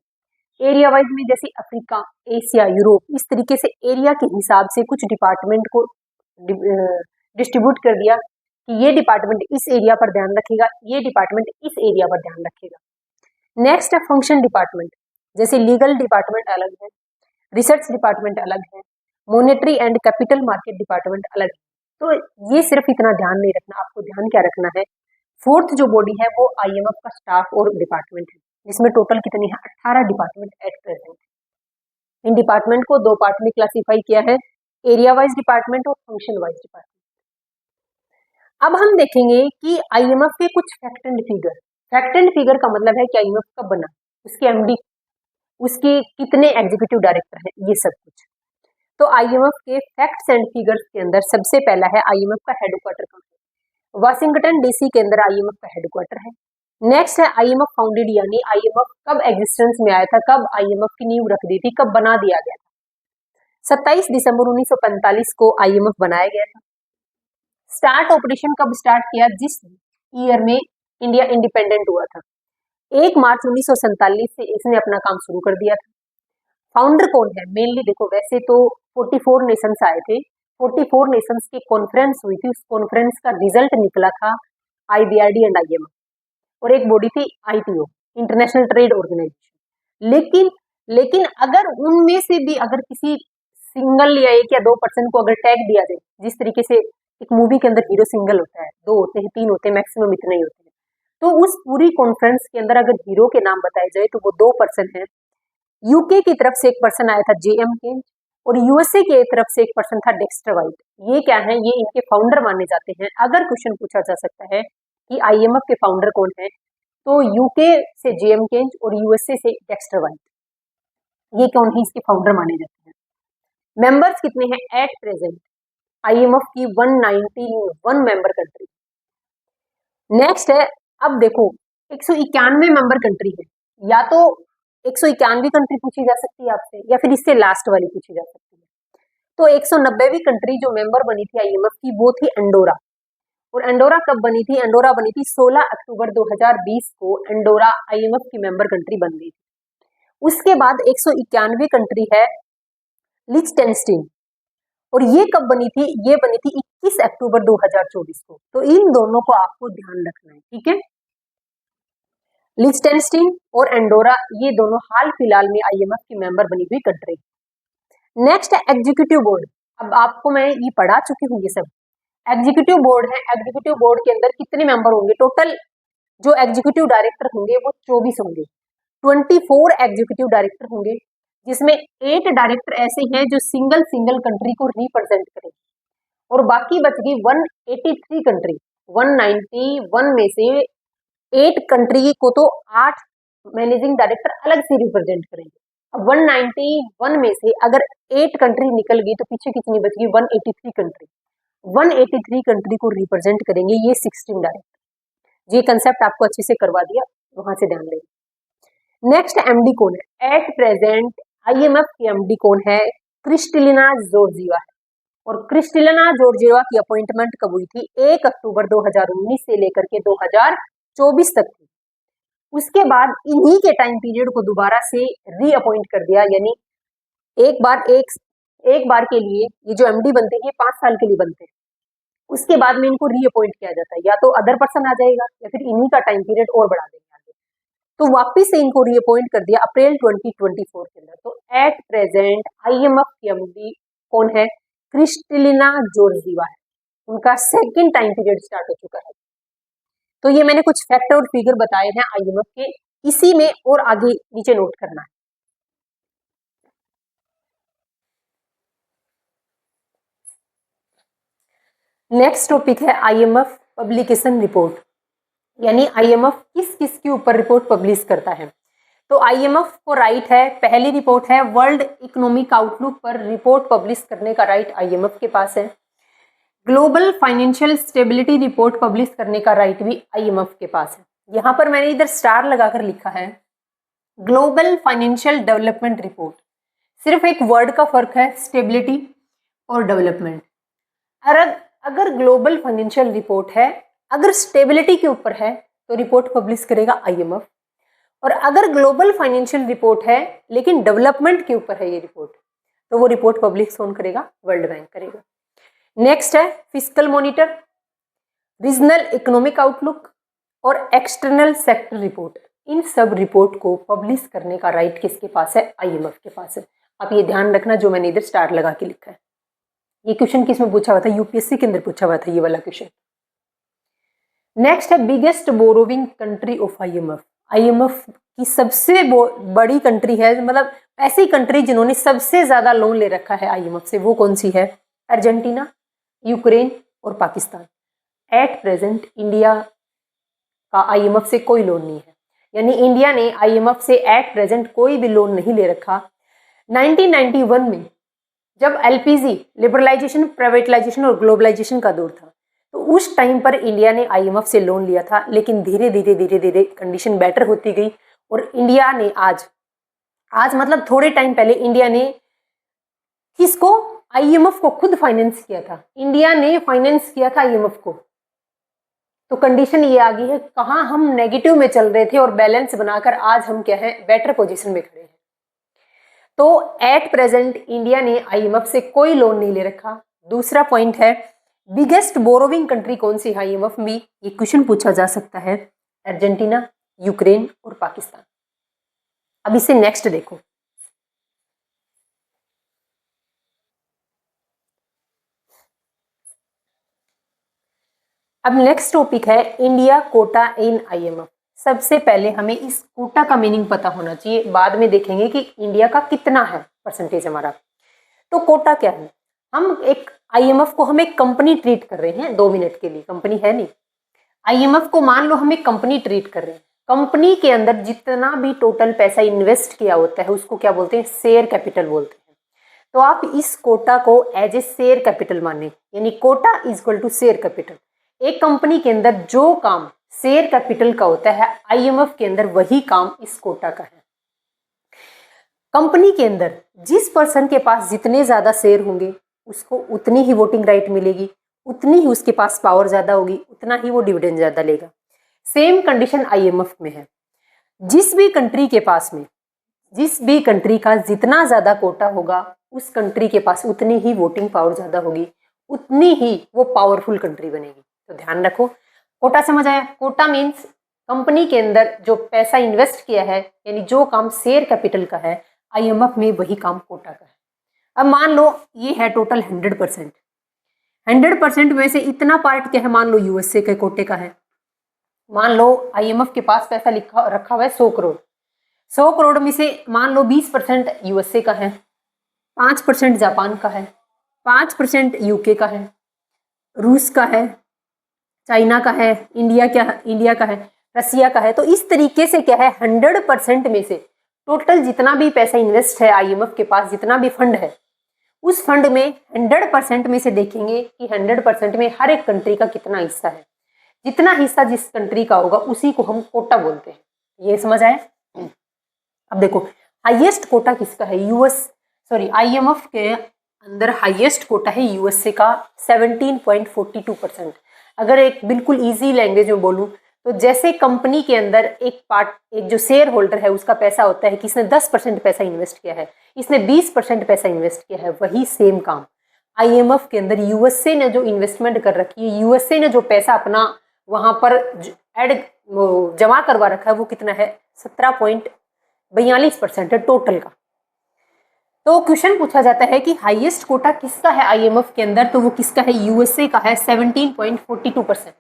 एरिया वाइज में जैसे अफ्रीका, एशिया, यूरोप, इस तरीके से एरिया के हिसाब से कुछ डिपार्टमेंट को डिस्ट्रीब्यूट कर दिया कि ये डिपार्टमेंट इस एरिया पर ध्यान रखेगा, ये डिपार्टमेंट इस एरिया पर ध्यान रखेगा। नेक्स्ट है फंक्शन डिपार्टमेंट, जैसे लीगल डिपार्टमेंट अलग है, रिसर्च डिपार्टमेंट अलग है, monetary and capital market department अलग है। तो ये सिर्फ इतना ध्यान नहीं रखना, आपको ध्यान क्या रखना है, फोर्थ जो बॉडी है वो आईएमएफ का स्टाफ और डिपार्टमेंट है, जिसमें टोटल कितनी है, 18 department at present. In department को दो पार्ट में क्लासिफाई किया है, एरिया वाइज डिपार्टमेंट और फंक्शन वाइज डिपार्टमेंट। अब हम देखेंगे कि आईएमएफ के कुछ fact and figure. Fact and figure का मतलब है कि आईएमएफ कब बना, उसके एमडी, उसके कितने एग्जीक्यूटिव डायरेक्टर हैं, ये सब कुछ। तो आईएमएफ के फैक्ट्स एंड फिगर्स के अंदर सबसे पहला है आईएमएफ का हेडक्वार्टर कहाँ है, वाशिंगटन डीसी के अंदर आईएमएफ का हेडक्वार्टर है। नेक्स्ट है आईएमएफ फाउंडेड, यानी आईएमएफ कब एग्जिस्टेंस में आया था, कब आईएमएफ की नींव रख दी थी, कब बना दिया गया था। 27 दिसंबर 1945 को आईएमएफ बनाया गया था। स्टार्ट ऑपरेशन कब स्टार्ट किया, जिस ईयर में इंडिया इंडिपेंडेंट हुआ था, 1 मार्च 1947 से इसने अपना काम शुरू कर दिया था। फाउंडर कौन है, मेनली देखो वैसे तो 44 नेशंस आए थे, 44 नेशंस की कॉन्फ्रेंस हुई थी, उस कॉन्फ्रेंस का रिजल्ट निकला था आईबीआरडी एंड आईएमएफ, और एक बॉडी थी आईटीओ, इंटरनेशनल ट्रेड ऑर्गेनाइजेशन। लेकिन अगर उनमें से भी अगर किसी सिंगल या 1 या 2% को अगर टैग दिया जाए, जिस तरीके से एक मूवी के अंदर हीरो सिंगल होता है, 2 होते हैं, 3 होते हैं, मैक्सिमम इतने ही होते हैं, तो उस पूरी कॉन्फ्रेंस के अंदर अगर हीरो के नाम बताए जाए तो वो 2 पर्सन है। यूके की तरफ से एक पर्सन आया था जेएम केंज, और यूएसए की तरफ से एक पर्सन था डेक्स्टर वाइट। ये क्या है, ये इनके फाउंडर माने जाते हैं। अगर क्वेश्चन पूछा जा सकता है कि आईएमएफ के फाउंडर कौन है, तो यूके से जेएम केंज और यूएसए से डेक्स्टर वाइट। ये कौन है, इसके फाउंडर माने जाते हैं। मेंबर्स कितने हैं एट प्रेजेंट, आईएमएफ की 191 मेंबर कंट्री। नेक्स्ट है, अब देखो 191 मेंबर कंट्री है, या तो 191 कंट्री पूछी जा सकती है आपसे, या फिर इससे लास्ट वाली पूछी जा सकती है। तो 190वीं कंट्री जो मेंबर बनी थी आईएमएफ की वो थी अंडोरा। और अंडोरा कब बनी थी, अंडोरा बनी थी 16 अक्टूबर 2020 को अंडोरा आईएमएफ की मेंबर कंट्री बन गई थी। उसके बाद 191 कंट्री है लिechtenstein, और ये कब बनी थी, ये बनी थी 21 अक्टूबर 2024 को। तो इन दोनों को आपको ध्यान रखना है, ठीक है। लिechtenstein और एंडोरा ये दोनों हाल फिलहाल में आईएमएफ की मेंबर बनी हुई कंट्री। नेक्स्ट है एग्जीक्यूटिव बोर्ड। अब आपको मैं ये पढ़ा चुकी हूँ ये सब। एग्जीक्यूटिव बोर्ड है, एग्जीक्यूटिव बोर्ड के अंदर कितने मेंबर होंगे, टोटल जो एग्जीक्यूटिव डायरेक्टर होंगे वो 24 होंगे। 24 एग्जीक्यूटिव डायरेक्टर होंगे, जिसमें 8 डायरेक्टर ऐसे हैं जो सिंगल कंट्री को रिप्रेजेंट करेंगे, और बाकी बच गई 183 कंट्री। 191 में से 8 कंट्री को तो 8 मैनेजिंग डायरेक्टर अलग से रिप्रेजेंट करेंगे। अब 191 में से अगर 8 कंट्री निकल गई तो पीछे कितनी बच गई, 183 कंट्री। 183 कंट्री को रिप्रेजेंट करेंगे ये 16 डायरेक्टर। ये कंसेप्ट आपको अच्छे से करवा दिया, वहां से ध्यान देंगे। नेक्स्ट एमडी कौन है, एट प्रेजेंट आईएमएफ की एमडी कौन है, क्रिस्टलिना जॉर्जिवा है। और क्रिस्टलिना जॉर्जिवा की अपॉइंटमेंट कब हुई थी, 1 अक्टूबर 2019 से लेकर के 2024 तक थी। उसके बाद इन्हीं के टाइम पीरियड को दोबारा से रीअपॉइंट कर दिया, यानी एक बार के लिए ये जो एमडी बनते हैं 5 साल के लिए बनते हैं, उसके बाद में इनको रीअपॉइंट किया जाता है, या तो अदर पर्सन आ जाएगा या फिर इन्हीं का टाइम पीरियड और बढ़ा देंगे आगे। तो वापिस से इनको रीअपॉइंट कर दिया अप्रैल 2024 के अंदर। तो एट प्रेजेंट आईएमएफ की एमडी कौन है, क्रिस्टलिना जॉर्जिवा है। उनका सेकंड टाइम पीरियड स्टार्ट हो चुका है। तो ये मैंने कुछ फैक्ट और फिगर बताए हैं आईएमएफ के, इसी में और आगे नीचे नोट करना है। नेक्स्ट टॉपिक है आईएमएफ पब्लिकेशन रिपोर्ट, यानी आईएमएफ किस किस के ऊपर रिपोर्ट पब्लिश करता है। तो आईएमएफ को राइट है, पहली रिपोर्ट है वर्ल्ड इकोनॉमिक आउटलुक पर रिपोर्ट पब्लिश करने का राइट आईएमएफ के पास है। Global financial stability report publish करने का राइट भी आईएमएफ के पास है। यहां पर मैंने इधर स्टार लगाकर लिखा है ग्लोबल फाइनेंशियल डेवलपमेंट रिपोर्ट, सिर्फ एक वर्ड का फर्क है, स्टेबिलिटी और डेवलपमेंट। अगर ग्लोबल फाइनेंशियल रिपोर्ट है, अगर स्टेबिलिटी के ऊपर है तो रिपोर्ट पब्लिश करेगा आईएमएफ, और अगर ग्लोबल फाइनेंशियल रिपोर्ट है लेकिन डेवलपमेंट के ऊपर है ये रिपोर्ट, तो वो रिपोर्ट पब्लिश कौन करेगा, वर्ल्ड बैंक करेगा। नेक्स्ट है fiscal monitor, regional economic outlook और एक्सटर्नल सेक्टर रिपोर्ट। इन सब रिपोर्ट को पब्लिश करने का राइट किसके पास है, आईएमएफ के पास है। आप ये ध्यान रखना, जो मैंने इधर स्टार लगा के लिखा है। ये क्वेश्चन किसमें पूछा हुआ था, यूपीएससी के अंदर पूछा हुआ था ये वाला क्वेश्चन। नेक्स्ट है biggest borrowing country of IMF. IMF की सबसे बड़ी कंट्री है, मतलब ऐसी कंट्री जिन्होंने सबसे ज्यादा लोन ले रखा है आईएमएफ से, वो कौन सी है, अर्जेंटीना, यूक्रेन और पाकिस्तान। एट प्रेजेंट इंडिया का आईएमएफ से कोई लोन नहीं है, यानी इंडिया ने आईएमएफ से एट प्रेजेंट कोई भी लोन नहीं ले रखा। 1991 में जब एलपीजी लिबरलाइजेशन, प्राइवेटाइजेशन और ग्लोबलाइजेशन का दौर था, तो उस टाइम पर इंडिया ने आईएमएफ से लोन लिया था, लेकिन धीरे धीरे कंडीशन बेटर होती गई, और इंडिया ने आज मतलब थोड़े टाइम पहले इंडिया ने किसको, आईएमएफ को खुद फाइनेंस किया था। इंडिया ने फाइनेंस किया था आईएमएफ को। तो कंडीशन ये आ गई है, कहाँ हम नेगेटिव में चल रहे थे और बैलेंस बनाकर आज हम क्या है, बेटर पोजीशन में खड़े हैं। तो एट प्रेजेंट इंडिया ने आईएमएफ से कोई लोन नहीं ले रखा। दूसरा पॉइंट है बिगेस्ट बोरोविंग कंट्री कौन सी है आईएमएफ में, ये क्वेश्चन पूछा जा सकता है, अर्जेंटीना, यूक्रेन और पाकिस्तान। अब इसे नेक्स्ट देखो, अब नेक्स्ट टॉपिक है इंडिया कोटा इन आईएमएफ। सबसे पहले हमें इस कोटा का मीनिंग पता होना चाहिए, बाद में देखेंगे कि इंडिया का कितना है परसेंटेज हमारा। तो कोटा क्या है, हम एक आईएमएफ को हम एक कंपनी ट्रीट कर रहे हैं, 2 मिनट के लिए, कंपनी है नहीं, आईएमएफ को मान लो हम एक कंपनी ट्रीट कर रहे हैं, कंपनी के अंदर जितना भी टोटल पैसा इन्वेस्ट किया होता है उसको क्या बोलते हैं, शेयर कैपिटल बोलते हैं। तो आप इस कोटा को एज ए शेयर कैपिटल माने, यानी quota is equal to share capital. एक कंपनी के अंदर जो काम शेयर कैपिटल का होता है, आईएमएफ के अंदर वही काम इस कोटा का है। कंपनी के अंदर जिस पर्सन के पास जितने ज्यादा शेयर होंगे उसको उतनी ही वोटिंग राइट मिलेगी, उतनी ही उसके पास पावर ज्यादा होगी, उतना ही वो डिविडेंड ज्यादा लेगा। सेम कंडीशन आईएमएफ में है। जिस भी कंट्री के पास में, जिस भी कंट्री का जितना ज्यादा कोटा होगा उस कंट्री के पास उतनी ही वोटिंग पावर ज्यादा होगी, उतनी ही वो पावरफुल कंट्री बनेगी। तो ध्यान रखो, कोटा समझ आया। कोटा मीन्स कंपनी के अंदर जो पैसा इन्वेस्ट किया है, यानी जो काम शेयर कैपिटल का है, आईएमएफ में वही काम कोटा का है। अब मान लो ये है टोटल 100%, 100% में से इतना पार्ट क्या है, मान लो यूएसए के कोटे का है। मान लो आईएमएफ के पास पैसा रखा हुआ है 100 करोड़, 100 करोड़ में से मान लो 20% यूएसए का है, 5% जापान का है, 5% यूके का है, रूस का है, चाइना का है, इंडिया का है, रसिया का है। तो इस तरीके से क्या है, 100% में से टोटल जितना भी पैसा इन्वेस्ट है आईएमएफ के पास, जितना भी फंड है, उस फंड में 100% में से देखेंगे कि 100% में हर एक कंट्री का कितना हिस्सा है। जितना हिस्सा जिस कंट्री का होगा उसी को हम कोटा बोलते हैं। ये समझ आए। अब देखो हाईएस्ट कोटा किसका है, आईएमएफ के अंदर हाईएस्ट कोटा है यूएसए का 17.42%। अगर एक बिल्कुल इजी लैंग्वेज में बोलूं तो जैसे कंपनी के अंदर एक जो शेयर होल्डर है उसका पैसा होता है कि इसने 10% पैसा इन्वेस्ट किया है, इसने 20% पैसा इन्वेस्ट किया है, वही सेम काम आईएमएफ के अंदर यूएसए ने जो इन्वेस्टमेंट कर रखी है, यूएसए ने जो पैसा अपना वहां पर जमा करवा रखा है, वो कितना है, 17.42% है टोटल का। तो क्वेश्चन पूछा जाता है कि हाईएस्ट कोटा किसका है आईएमएफ के अंदर, तो वो किसका है, यूएसए का है 17.42%।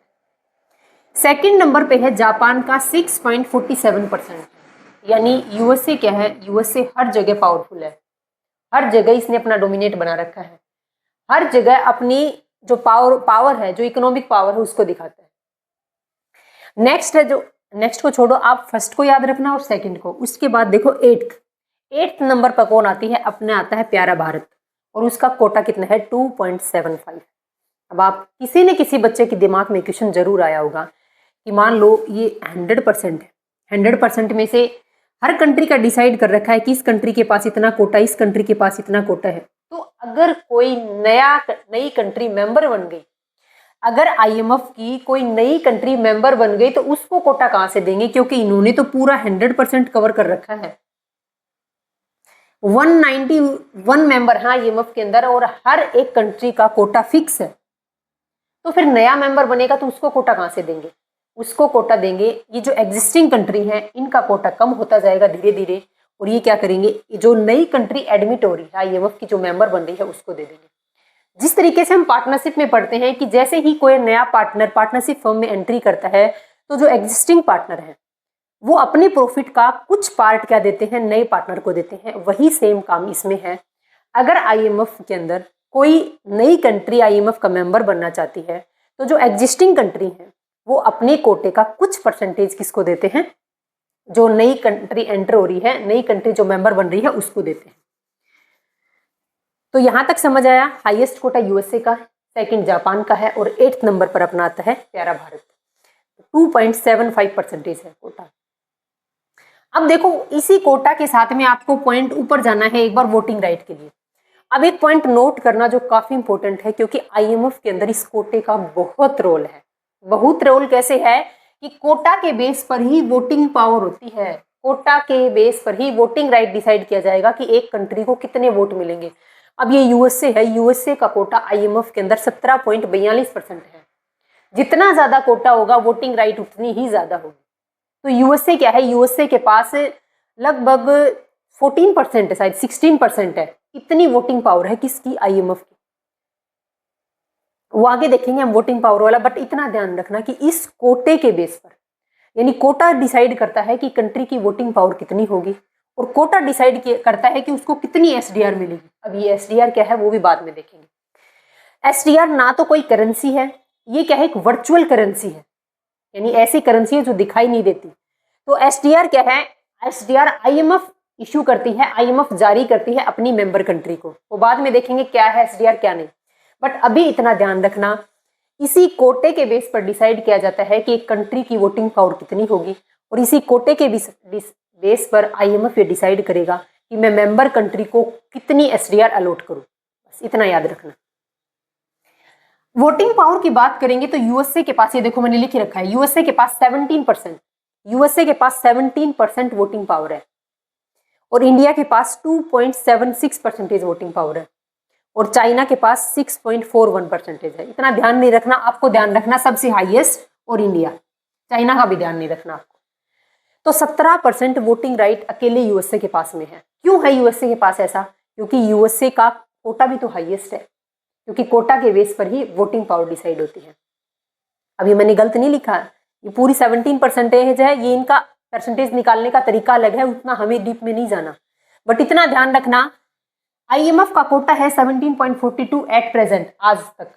सेकंड नंबर पे है जापान का 6.47%। यानी यूएसए क्या है, यूएसए हर जगह पावरफुल है, हर जगह इसने अपना डोमिनेट बना रखा है, हर जगह अपनी जो पावर है, जो इकोनॉमिक पावर है उसको दिखाता है। नेक्स्ट को छोड़ो, आप फर्स्ट को याद रखना और सेकंड को। उसके बाद देखो एट्थ नंबर पर कौन आती है, अपने आता है प्यारा भारत, और उसका कोटा कितना है 2.75। अब आप किसी न किसी बच्चे के दिमाग में क्वेश्चन जरूर आया होगा कि मान लो ये 100% है, 100% में से हर कंट्री का डिसाइड कर रखा है कि इस कंट्री के पास इतना कोटा, इस कंट्री के पास इतना कोटा है। तो अगर कोई नई कंट्री मेंबर बन गई, अगर आईएमएफ की कोई नई कंट्री मेंबर बन गई, तो उसको कोटा कहां से देंगे, क्योंकि इन्होंने तो पूरा 100% कवर कर रखा है। 191 मेंबर हैं आईएमएफ के अंदर और हर एक कंट्री का कोटा फिक्स है। तो फिर नया मेंबर बनेगा तो उसको कोटा कहां से देंगे, उसको कोटा देंगे ये जो एग्जिस्टिंग कंट्री है, इनका कोटा कम होता जाएगा धीरे धीरे, और ये क्या करेंगे, जो नई कंट्री एडमिट हो रही है आईएमएफ की, जो मेंबर बन रही है, उसको दे देंगे। जिस तरीके से हम पार्टनरशिप में पढ़ते हैं कि जैसे ही कोई नया पार्टनर पार्टनरशिप फर्म में एंट्री करता है, तो जो एग्जिस्टिंग पार्टनर है वो अपने प्रॉफिट का कुछ पार्ट क्या देते हैं, नए पार्टनर को देते हैं। वही सेम काम इसमें है। अगर आईएमएफ के अंदर कोई नई कंट्री आईएमएफ का मेंबर बनना चाहती है, तो जो एग्जिस्टिंग कंट्री है वो अपने कोटे का कुछ परसेंटेज किसको देते हैं, जो नई कंट्री एंटर हो रही है, नई कंट्री जो मेंबर बन रही है, उसको देते हैं। तो यहां तक समझ आया। हाईएस्ट कोटा यूएसए का, सेकंड जापान का है, और 8th नंबर पर अपना आता है प्यारा भारत। 2.75% है कोटा। अब देखो इसी कोटा के साथ में आपको पॉइंट ऊपर जाना है एक बार वोटिंग राइट के लिए। अब एक पॉइंट नोट करना जो काफी इंपॉर्टेंट है, क्योंकि आईएमएफ के अंदर इस कोटे का बहुत रोल है। बहुत रोल कैसे है कि कोटा के बेस पर ही वोटिंग पावर होती है, कोटा के बेस पर ही वोटिंग राइट डिसाइड किया जाएगा कि एक कंट्री को कितने वोट मिलेंगे। अब ये यूएसए है, यूएसए का कोटा आईएमएफ के अंदर 17.42% है। जितना ज्यादा कोटा होगा वोटिंग राइट उतनी ही ज्यादा होगी। तो यूएसए क्या है, यूएसए के पास लगभग 14% है, शायद 16% है, इतनी वोटिंग पावर है किसकी, आईएमएफ की। वो आगे देखेंगे हम वोटिंग पावर वाला, बट इतना ध्यान रखना कि इस कोटे के बेस पर, यानी कोटा डिसाइड करता है कि कंट्री की वोटिंग पावर कितनी होगी, और कोटा डिसाइड करता है कि उसको कितनी एसडीआर मिलेगी। अब ये एसडीआर क्या है वो भी बाद में देखेंगे। एसडीआर ना तो कोई करेंसी है, ये क्या है, एक वर्चुअल करेंसी है, यानी ऐसी करेंसी है जो दिखाई नहीं देती। तो एसडीआर क्या है? एसडीआर आईएमएफ इशू करती है, आईएमएफ जारी करती है अपनी मेंबर कंट्री को। वो बाद में देखेंगे क्या है एसडीआर क्या नहीं, बट अभी इतना ध्यान रखना, इसी कोटे के बेस पर डिसाइड किया जाता है कि एक कंट्री की वोटिंग पावर कितनी होगी, और इसी कोटे के बेस पर आईएमएफ ये डिसाइड करेगा कि मैं मेंबर कंट्री को कितनी एसडीआर अलॉट करूं। बस इतना याद रखना। वोटिंग पावर की बात करेंगे तो यूएसए के पास, ये देखो मैंने लिख रखा है, यूएसए के पास 17%, यूएसए के पास 17% वोटिंग पावर है, और इंडिया के पास 2.76% वोटिंग पावर है, और चाइना के पास 6.41% है। इतना ध्यान नहीं रखना, आपको ध्यान रखना सबसे हाईएस्ट और इंडिया, चाइना का भी ध्यान नहीं रखना आपको। तो 17% वोटिंग राइट अकेले यूएसए के पास में है। क्यों है यूएसए के पास ऐसा? क्योंकि यूएसए का कोटा भी तो हाईएस्ट है, क्योंकि कोटा के बेस पर ही वोटिंग पावर डिसाइड होती है। अभी मैंने गलत नहीं लिखा, ये पूरी 17% है, ये इनका परसेंटेज निकालने का तरीका अलग है, उतना हमें डीप में नहीं जाना, बट इतना ध्यान रखना आईएमएफ का कोटा है 17.42 एट प्रेजेंट आज तक,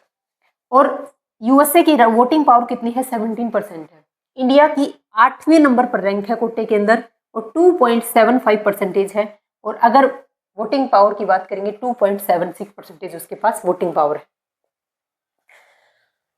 और यूएसए की वोटिंग पावर कितनी है? 17% है। इंडिया की 8वें नंबर पर रैंक है कोटे के अंदर, और 2.75% है, और अगर वोटिंग पावर की बात करेंगे 2.76% उसके पास वोटिंग पावर है।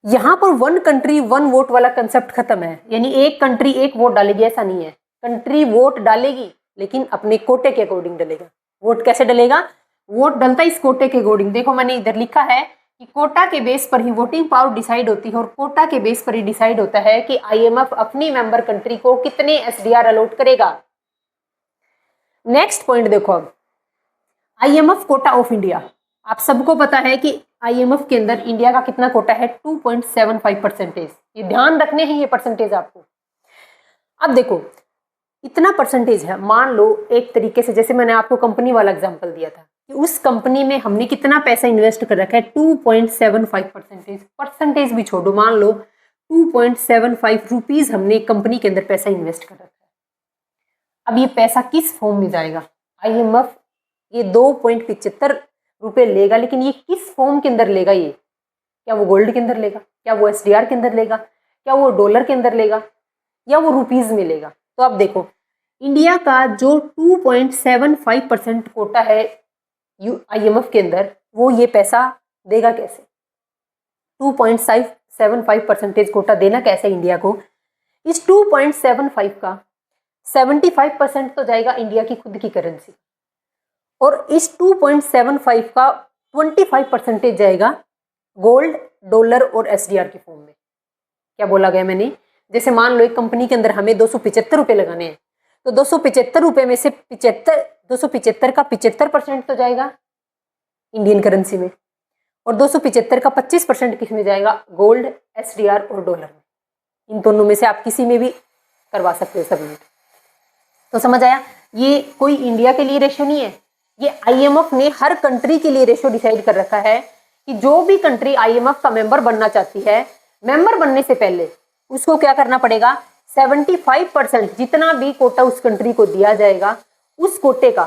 यहां पर वन कंट्री वन वोट वाला कंसेप्ट खत्म है, यानी एक कंट्री एक वोट डालेगी ऐसा नहीं है। कंट्री वोट डालेगी लेकिन अपने कोटे के अकॉर्डिंग डलेगा। वोट कैसे डलेगा? वोट डलता इस कोटे के अकॉर्डिंग। देखो मैंने इधर लिखा है कि कोटा के बेस पर ही वोटिंग पावर डिसाइड होती है, और कोटा के बेस पर ही डिसाइड होता है कि आईएमएफ अपनी मेंबर कंट्री को कितने एसडीआर अलॉट करेगा। नेक्स्ट पॉइंट देखो, अब आईएमएफ कोटा ऑफ इंडिया। आप सबको पता है कि आईएमएफ के अंदर इंडिया का कितना कोटा है? 2.75%। ये ध्यान रखने हैं ये परसेंटेज आपको। अब देखो इतना परसेंटेज है, मान लो एक तरीके से जैसे मैंने आपको कंपनी वाला एग्जांपल दिया था कि उस कंपनी में हमने कितना पैसा इन्वेस्ट कर रखा है? 2.75%। परसेंटेज भी छोड़ो, मान लो 2.75 रुपीज हमने कंपनी के अंदर पैसा इन्वेस्ट कर रखा है। अब ये पैसा किस फॉर्म में जाएगा? आईएमएफ ये 2.75 रुपए लेगा, लेकिन ये किस फॉर्म के अंदर लेगा? ये क्या वो गोल्ड के अंदर लेगा? क्या वो एसडीआर के अंदर लेगा? क्या वो डॉलर के अंदर लेगा? या वो रुपीज में लेगा? तो अब देखो इंडिया का जो 2.75% कोटा है आईएमएफ के अंदर, वो ये पैसा देगा कैसे? 2.75% कोटा देना कैसे इंडिया को? इस 2.75 का 75% तो जाएगा इंडिया की खुद की करेंसी, और इस 2.75 का 25% जाएगा गोल्ड, डॉलर और एसडीआर के फॉर्म में। क्या बोला गया मैंने? जैसे मान लो एक कंपनी के अंदर हमें 275 रुपए लगाने हैं, तो 275 रुपए में से 275 का 75% तो जाएगा इंडियन करेंसी में, और 275 का 25% किस में जाएगा? गोल्ड, एसडीआर और डॉलर में। इन दोनों में से आप किसी में भी करवा सकते हो सबमिट। तो समझ आया? ये कोई इंडिया के लिए रेशो नहीं है, ये आईएमएफ ने हर कंट्री के लिए रेशो डिसाइड कर रखा है कि जो भी कंट्री आईएमएफ का मेंबर बनना चाहती है, मेंबर बनने से पहले उसको क्या करना पड़ेगा? 75% जितना भी कोटा उस कंट्री को दिया जाएगा, उस कोटे का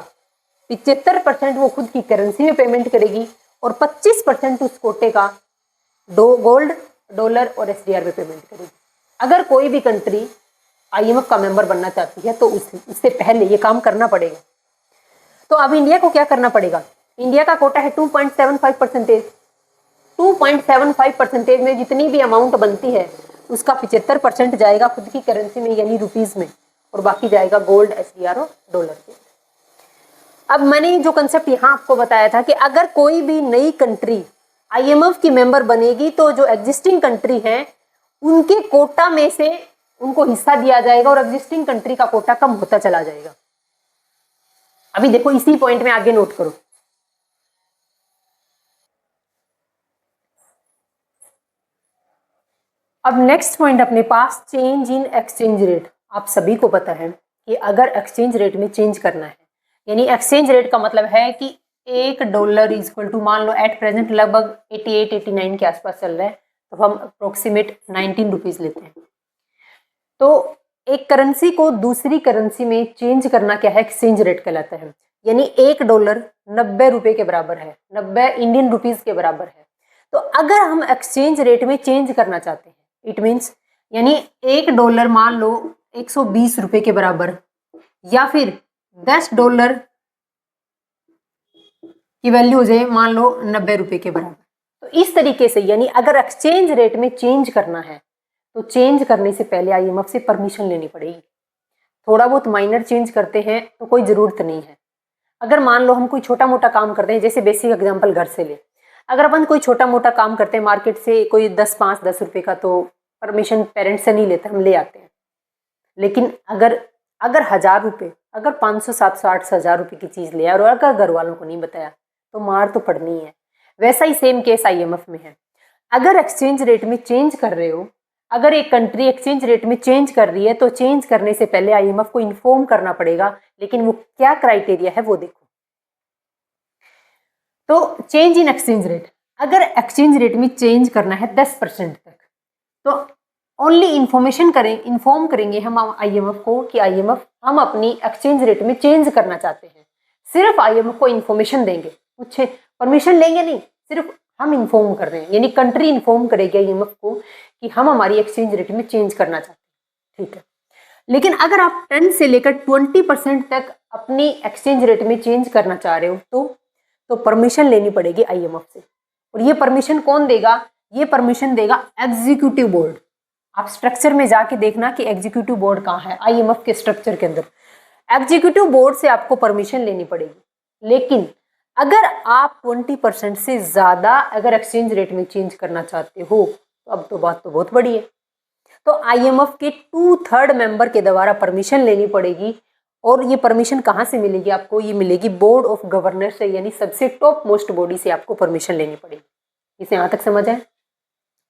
75% वो खुद की करेंसी में पेमेंट करेगी, और 25% उस कोटे का गोल्ड, डॉलर और एसडीआर में पेमेंट करेगी। अगर कोई भी कंट्री आईएमएफ का मेंबर बनना चाहती है तो उससे पहले ये काम करना पड़ेगा। तो अब इंडिया को क्या करना पड़ेगा? इंडिया का कोटा है 2.75%। 2.75% में जितनी भी अमाउंट बनती है उसका 75% जाएगा खुद की करेंसी में यानी रुपीज में, और बाकी जाएगा गोल्ड, एसडीआर और डॉलर के। अब मैंने जो कंसेप्ट यहाँ आपको बताया था कि अगर कोई भी नई कंट्री आईएमएफ की मेंबर बनेगी तो जो एग्जिस्टिंग कंट्री है उनके कोटा में से उनको हिस्सा दिया जाएगा, और एग्जिस्टिंग कंट्री का कोटा कम होता चला जाएगा। अभी देखो इसी पॉइंट में आगे नोट करो। अब नेक्स्ट पॉइंट अपने पास, चेंज इन एक्सचेंज रेट। आप सभी को पता है कि अगर एक्सचेंज रेट में चेंज करना है, यानी एक्सचेंज रेट का मतलब है कि $1 इक्वल टू, मान लो एट प्रेजेंट लगभग 88-89 के आसपास चल रहा है, तो हम अप्रोक्सीमेट 19 रुपीज लेते हैं। तो एक करेंसी को दूसरी करेंसी में चेंज करना क्या है? एक्सचेंज रेट कहलाता है। यानी $1 90 रुपए के बराबर है, 90 इंडियन रुपीज के बराबर है। तो अगर हम एक्सचेंज रेट में चेंज करना चाहते हैं, इट मीन्स यानी $1 मान लो 120 रुपए के बराबर या फिर $10 की वैल्यू हो जाए मान लो 90 रुपए के बराबर। तो इस तरीके से यानी अगर एक्सचेंज रेट में चेंज करना है तो चेंज करने से पहले आईएमएफ से परमिशन लेनी पड़ेगी। थोड़ा बहुत माइनर चेंज करते हैं तो कोई ज़रूरत नहीं है। अगर मान लो हम कोई छोटा मोटा काम करते हैं, जैसे बेसिक एग्जांपल घर से ले, अगर अपन कोई छोटा मोटा काम करते हैं मार्केट से कोई 10 रुपए का, तो परमिशन पेरेंट्स से नहीं लेते, हम ले आते हैं। लेकिन अगर 1000 रुपये, अगर 500 700 800 1000 रुपये की चीज़ ले और अगर घर वालों को नहीं बताया तो मार तो पड़नी है। वैसा ही सेम केस आईएमएफ में है। अगर एक्सचेंज रेट में चेंज कर रहे हो, अगर एक कंट्री एक्सचेंज रेट में चेंज कर रही है तो चेंज करने से पहले आईएमएफ को इन्फॉर्म करना पड़ेगा। लेकिन वो क्या क्राइटेरिया है वो देखो। तो चेंज इन एक्सचेंज रेट, अगर एक्सचेंज रेट में चेंज करना है 10% तक, तो ओनली इन्फॉर्म करेंगे हम आईएमएफ को कि आईएमएफ हम अपनी एक्सचेंज रेट में चेंज करना चाहते हैं। सिर्फ आईएमएफ को इन्फॉर्मेशन देंगे, कुछ परमिशन लेंगे नहीं, सिर्फ हम इन्फॉर्म कर रहे हैं, यानी कंट्री इन्फॉर्म करेगी आईएमएफ को कि हम हमारी एक्सचेंज रेट में चेंज करना चाहते हैं। ठीक है, लेकिन अगर आप 10 से लेकर 20% तक अपनी एक्सचेंज रेट में चेंज करना चाह रहे हो तो परमिशन लेनी पड़ेगी आईएमएफ से। और ये परमिशन कौन देगा? ये परमिशन देगा एग्जीक्यूटिव बोर्ड। आप स्ट्रक्चर में जाके देखना कि एग्जीक्यूटिव बोर्ड कहाँ है आईएमएफ के स्ट्रक्चर के अंदर। एग्जीक्यूटिव बोर्ड से आपको परमिशन लेनी पड़ेगी। लेकिन अगर आप 20% से ज़्यादा अगर एक्सचेंज रेट में चेंज करना चाहते हो तो अब तो बात तो बहुत बड़ी है। तो आईएमएफ के 2/3 मेंबर के द्वारा परमिशन लेनी पड़ेगी। और ये परमिशन कहाँ से मिलेगी आपको? ये मिलेगी बोर्ड ऑफ गवर्नर से, यानी सबसे टॉप मोस्ट बॉडी से आपको परमिशन लेनी पड़ेगी। इसे यहाँ तक समझ आए?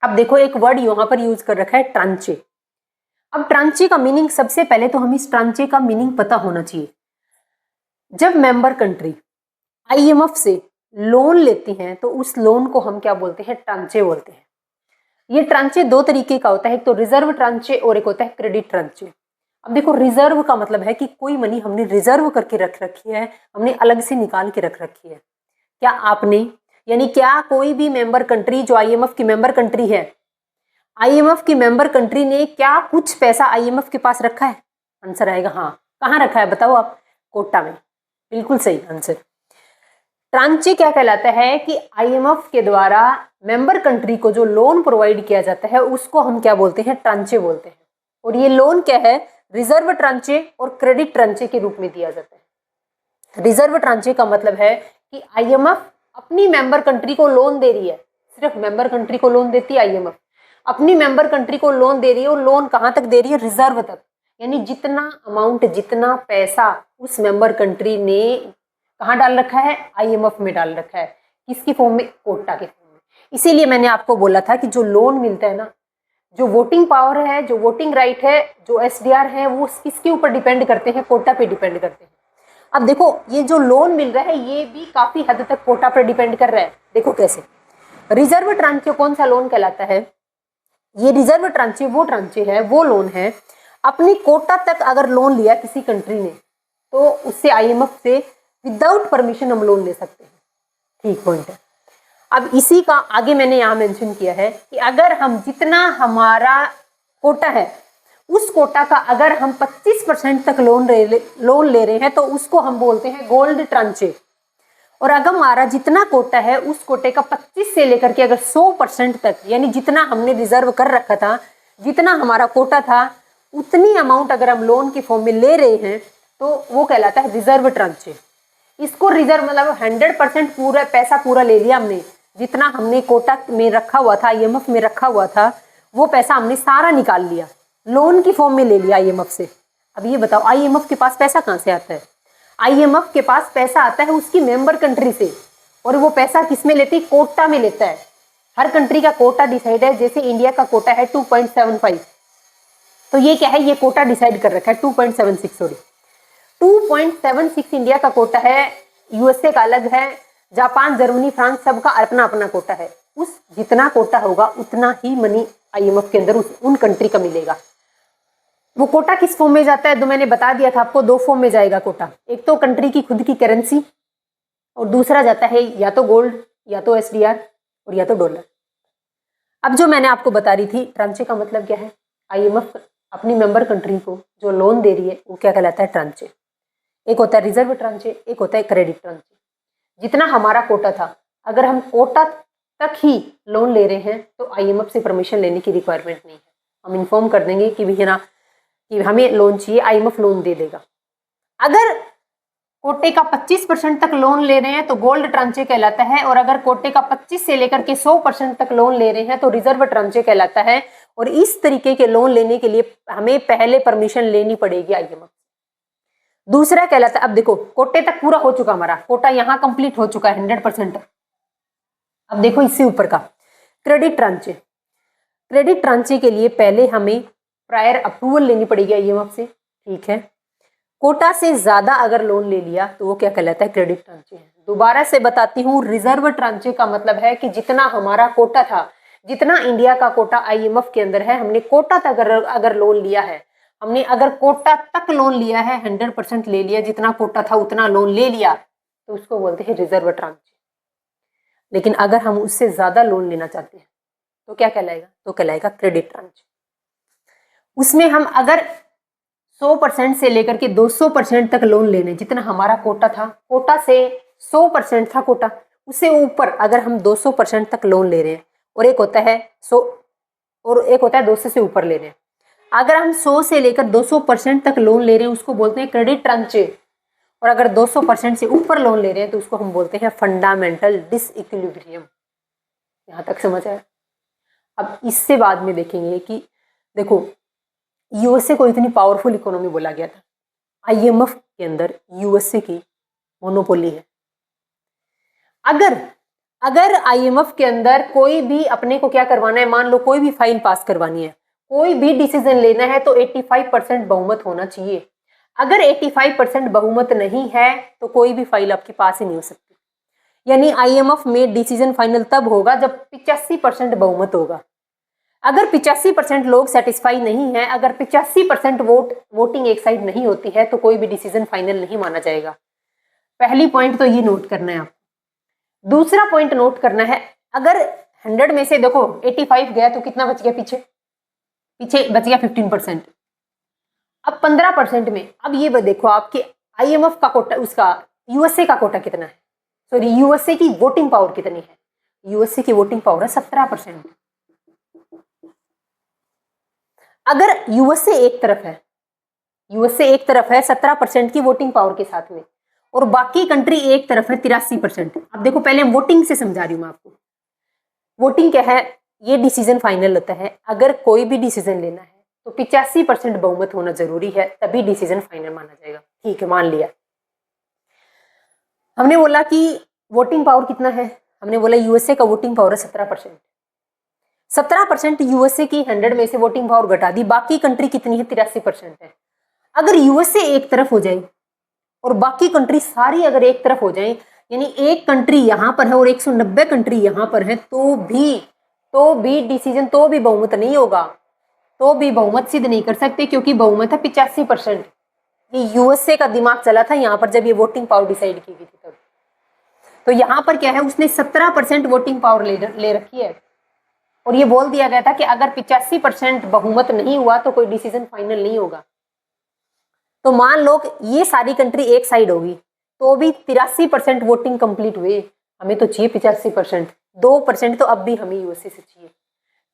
अब देखो एक वर्ड यहाँ पर यूज कर रखा है ट्रांचे। अब ट्रांचे का मीनिंग, सबसे पहले तो हम इस ट्रांचे का मीनिंग पता होना चाहिए। जब मेंबर कंट्री आईएमएफ से लोन लेती हैं तो उस लोन को हम क्या बोलते हैं? ट्रांचे बोलते हैं। ये ट्रांचे दो तरीके का होता है, एक तो रिजर्व ट्रांचे और एक होता है क्रेडिट ट्रांचे। अब देखो रिजर्व का मतलब है कि कोई मनी हमने रिजर्व करके रख रखी है, हमने अलग से निकाल के रख रखी है। क्या आपने, यानी क्या कोई भी मेंबर कंट्री जो आईएमएफ की मेंबर कंट्री है, आईएमएफ की मेंबर कंट्री ने क्या कुछ पैसा आईएमएफ के पास रखा है? आंसर आएगा हाँ। कहाँ रखा है बताओ आप? कोटा में। बिल्कुल सही आंसर। ट्रांचे क्या कहलाता है कि आईएमएफ के द्वारा मेंबर कंट्री को जो लोन प्रोवाइड किया जाता है उसको हम क्या बोलते हैं? ट्रांचे बोलते हैं। और ये लोन क्या है? रिजर्व ट्रांचे और क्रेडिट ट्रांचे के रूप में दिया जाता है। रिजर्व ट्रांचे का मतलब है कि आईएमएफ अपनी मेंबर कंट्री को लोन दे रही है, सिर्फ मेंबर कंट्री को लोन देती है आईएमएफ, अपनी मेंबर कंट्री को लोन दे रही है। और लोन कहाँ तक दे रही है? रिजर्व तक, यानी जितना अमाउंट, जितना पैसा उस मेंबर कंट्री ने कहाँ डाल रखा है? आईएमएफ में डाल रखा है। किसकी फॉर्म में? कोटा के फॉर्म में। इसीलिए मैंने आपको बोला था कि जो लोन मिलता है ना, जो वोटिंग पावर है, जो वोटिंग राइट है, जो एसडीआर है, वो किसके ऊपर डिपेंड करते हैं? कोटा पे डिपेंड करते हैं। अब देखो ये जो लोन मिल रहा है ये भी काफी हद तक कोटा पर डिपेंड कर रहा है। देखो कैसे। रिजर्व ट्रांचे कौन सा लोन कहलाता है? ये रिजर्व ट्रांचे वो ट्रांचे है, वो लोन है, अपनी कोटा तक अगर लोन लिया किसी कंट्री ने तो उससे आईएमएफ से विदाउट परमिशन हम लोन ले सकते हैं। ठीक पॉइंट है। अब इसी का आगे मैंने यहाँ मेंशन किया है कि अगर हम जितना हमारा कोटा है उस कोटा का अगर हम 25% तक लोन ले रहे हैं तो उसको हम बोलते हैं गोल्ड ट्रांचे। और अगर हमारा जितना कोटा है उस कोटे का 25 से लेकर के अगर 100% तक, यानी जितना हमने रिजर्व कर रखा था, जितना हमारा कोटा था, उतनी अमाउंट अगर हम लोन के फॉर्म में ले रहे हैं तो वो कहलाता है रिजर्व ट्रांचे। इसको रिजर्व मतलब 100% पूरा पैसा पूरा ले लिया हमने, जितना हमने कोटा में रखा हुआ था, आईएमएफ में रखा हुआ था, वो पैसा हमने सारा निकाल लिया, लोन की फॉर्म में ले लिया आईएमएफ से। अब ये बताओ आईएमएफ के पास पैसा कहाँ से आता है? आईएमएफ के पास पैसा आता है उसकी मेंबर कंट्री से। और वो पैसा किस में लेती है? कोटा में लेता है। हर कंट्री का कोटा डिसाइड है। जैसे इंडिया का कोटा है 2.75, तो ये क्या है? ये कोटा डिसाइड कर रखा है 2.76, सॉरी 2.76 इंडिया का कोटा है। यूएसए का अलग है, जापान, जर्मनी, फ्रांस, सबका अपना अपना कोटा है। उस जितना कोटा होगा उतना ही मनी आईएमएफ के अंदर उन कंट्री का मिलेगा। वो कोटा किस फॉर्म में जाता है? तो मैंने बता दिया था आपको, 2 फॉर्म में जाएगा कोटा। एक तो कंट्री की खुद की करेंसी और दूसरा जाता है या तो गोल्ड, या तो एसडीआर और या तो डॉलर। अब जो मैंने आपको बता रही थी ट्रांचे का मतलब क्या है? आईएमएफ अपनी मेंबर कंट्री को जो लोन दे रही है वो क्या कहलाता है? ट्रांचे। एक होता है रिजर्व ट्रांचे, एक होता है क्रेडिट ट्रांचे। जितना हमारा कोटा था, अगर हम कोटा तक ही लोन ले रहे हैं तो आईएमएफ से परमिशन लेने की रिक्वायरमेंट नहीं है। हम इन्फॉर्म कर देंगे कि भैया ना कि हमें लोन चाहिए, आईएमएफ लोन दे देगा। अगर कोटे का 25% तक लोन ले रहे हैं तो गोल्ड ट्रांचे कहलाता है, और अगर कोटे का 25 से लेकर के 100% तक लोन ले रहे हैं तो रिजर्व ट्रांचे कहलाता है। और इस तरीके के लोन लेने के लिए हमें पहले परमिशन लेनी पड़ेगी आईएमएफ। दूसरा कहलाता है, अब देखो कोटे तक पूरा हो चुका, हमारा कोटा यहाँ कंप्लीट हो चुका है 100%। अब देखो इससे ऊपर का क्रेडिट ट्रांचे। क्रेडिट ट्रांचे के लिए पहले हमें प्रायर अप्रूवल लेनी पड़ेगी आईएमएफ से, ठीक है। कोटा से ज्यादा अगर लोन ले लिया तो वो क्या कहलाता है? क्रेडिट ट्रांचे है। दोबारा से बताती हूँ, रिजर्व ट्रांचे का मतलब है कि जितना हमारा कोटा था, जितना इंडिया का कोटा आईएमएफ के अंदर है, हमने कोटा तक अगर लोन लिया है, हमने अगर कोटा तक लोन लिया है, 100% ले लिया, जितना कोटा था उतना लोन ले लिया, तो उसको बोलते हैं रिजर्व ट्रांचे। लेकिन अगर हम उससे ज्यादा लोन लेना चाहते हैं तो क्या कहलाएगा? तो कहलाएगा क्रेडिट ट्रांचे। उसमें हम अगर 100% से लेकर के 200% तक लोन लेने, जितना हमारा कोटा था, कोटा से 100% था कोटा, उससे ऊपर अगर हम 200% तक लोन ले रहे हैं, और एक होता है 100 और एक होता है 200 से ऊपर ले रहे हैं। अगर हम 100 से लेकर 200% तक लोन ले रहे हैं उसको बोलते हैं क्रेडिट ट्रांचे, और अगर 200% से ऊपर लोन ले रहे हैं तो उसको हम बोलते हैं फंडामेंटल डिसइक्विलिब्रियम। यहाँ तक समझ आया? अब इससे बाद में देखेंगे कि देखो यूएसए को इतनी पावरफुल इकोनॉमी बोला गया था, आईएमएफ के अंदर यूएसए की मोनोपोली है। अगर आईएमएफ के अंदर कोई भी अपने को क्या करवाना है, मान लो कोई भी फाइल पास करवानी है, कोई भी डिसीजन लेना है तो 85% बहुमत होना चाहिए। अगर 85% बहुमत नहीं है तो कोई भी फाइल आपके पास ही नहीं हो सकती। यानी आईएमएफ में डिसीजन फाइनल तब होगा जब 85% बहुमत होगा। अगर 85% लोग सेटिस्फाई नहीं है, अगर 85% वोटिंग एक साइड नहीं होती है तो कोई भी डिसीजन फाइनल नहीं माना जाएगा। पहली पॉइंट तो ये नोट करना है आपको। दूसरा पॉइंट नोट करना है, अगर 100 में से देखो 85 गया तो कितना बच गया? पीछे बच गया 15%। अब 15% में अब ये देखो आपके आईएमएफ का कोटा, उसका यूएसए का कोटा कितना है, सॉरी यूएसए की वोटिंग पावर कितनी है? यूएसए की वोटिंग पावर है 17%। अगर यूएसए एक तरफ है 17% की वोटिंग पावर के साथ में, और बाकी कंट्री एक तरफ है 83%। अब देखो पहले वोटिंग से समझा रही हूं मैं आपको। वोटिंग क्या है? ये डिसीजन फाइनल होता है। अगर कोई भी डिसीजन लेना है तो 85% बहुमत होना जरूरी है, तभी डिसीजन फाइनल माना जाएगा। ठीक है, मान लिया। हमने बोला कि वोटिंग पावर कितना है, हमने बोला यूएसए का वोटिंग पावर है 17%। 17% यूएसए की 100 में से वोटिंग पावर घटा दी, बाकी कंट्री कितनी है? 83% है। अगर यूएसए एक तरफ हो जाए और बाकी कंट्री सारी अगर एक तरफ हो जाए, यानी एक कंट्री यहां पर है और 190 कंट्री यहां पर है, तो भी डिसीजन, तो भी बहुमत नहीं होगा, तो भी बहुमत सिद्ध नहीं कर सकते, क्योंकि बहुमत है 85%। ये यूएसए का दिमाग चला था यहाँ पर जब ये वोटिंग पावर डिसाइड की गई थी तब। तो यहाँ पर क्या है, उसने 17% वोटिंग पावर ले रखी है, और ये बोल दिया गया था कि अगर 85% बहुमत नहीं हुआ तो कोई डिसीजन फाइनल नहीं होगा। तो मान लो ये सारी कंट्री एक साइड होगी तो भी 83% वोटिंग कंप्लीट हुए, हमें तो चाहिए 85%, 2% तो अब भी हमें यूएसए से चाहिए।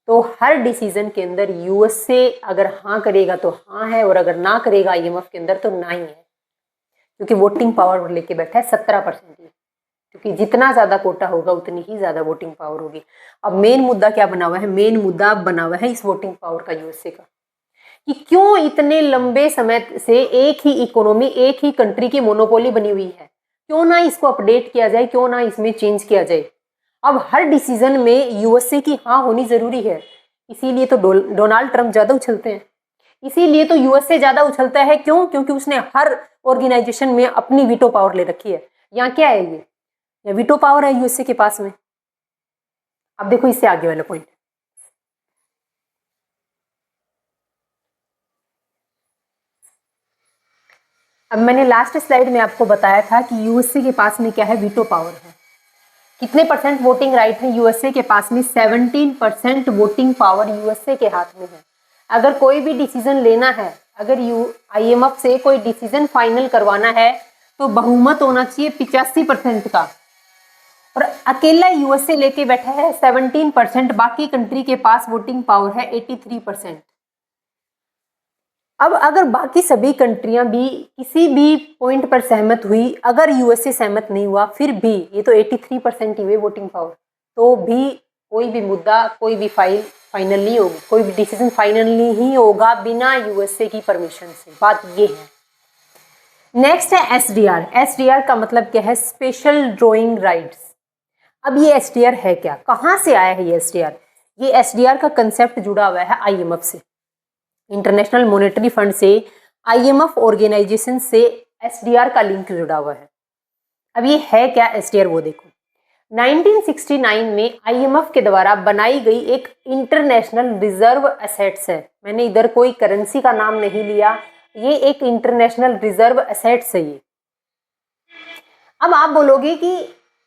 तो हर डिसीजन के अंदर यूएसए अगर हाँ करेगा तो हाँ है, और अगर ना करेगा आईएमएफ के अंदर तो ना ही है, क्योंकि वोटिंग पावर लेके बैठा है 17%। क्योंकि जितना ज्यादा कोटा होगा उतनी ही ज्यादा वोटिंग पावर होगी। अब मेन मुद्दा क्या बना हुआ है? मेन मुद्दा बना हुआ है इस वोटिंग पावर का यूएसए का, कि क्यों इतने लंबे समय से एक ही इकोनॉमी, एक ही कंट्री की मोनोपोली बनी हुई है, क्यों ना इसको अपडेट किया जाए, क्यों ना इसमें चेंज किया जाए। अब हर डिसीजन में यूएसए की हाँ होनी जरूरी है, इसीलिए तो डोनाल्ड ट्रंप ज्यादा उछलते हैं, इसीलिए तो यूएसए ज्यादा उछलता है। क्यों? क्योंकि उसने हर ऑर्गेनाइजेशन में अपनी वीटो पावर ले रखी है। यहाँ क्या है, ये वीटो पावर है यूएसए के पास में। अब देखो इससे आगे वाला पॉइंट, अब मैंने लास्ट स्लाइड में आपको बताया था कि यूएसए के पास में क्या है, वीटो पावर है। कितने परसेंट वोटिंग राइट है यूएसए के पास में? 17% वोटिंग पावर यूएसए के हाथ में है। अगर कोई भी डिसीजन लेना है, अगर IMF से कोई डिसीजन फाइनल करवाना है तो बहुमत होना चाहिए 85% का, और अकेला USA लेके बैठा है 17%, बाकी कंट्री के पास वोटिंग पावर है 83%। अब अगर बाकी सभी कंट्रियां भी किसी भी पॉइंट पर सहमत हुई, अगर USA सहमत नहीं हुआ, फिर भी ये तो 83% ही हुई वोटिंग पावर, तो भी कोई भी मुद्दा, कोई भी फाइनल नहीं होगी, कोई भी डिसीजन फाइनल नहीं होगा बिना USA की परमिशन से। बात ये है। नेक्स्ट है SDR। SDR का मतलब क्या है? Special drawing rights. अब ये SDR है क्या, कहाँ से आया है ये SDR? ये SDR का कंसेप्ट जुड़ा हुआ है IMF से, इंटरनेशनल मॉनेटरी फंड से, IMF ऑर्गेनाइजेशन से SDR का लिंक जुड़ा हुआ है। अब ये है क्या SDR, वो देखो। 1969 में IMF के द्वारा बनाई गई एक इंटरनेशनल रिजर्व एसेट्स है। मैंने इधर कोई करेंसी का नाम नहीं लिया, ये एक इंटरनेशनल रिजर्व एसेट्स है ये। अब आप बोलोगे कि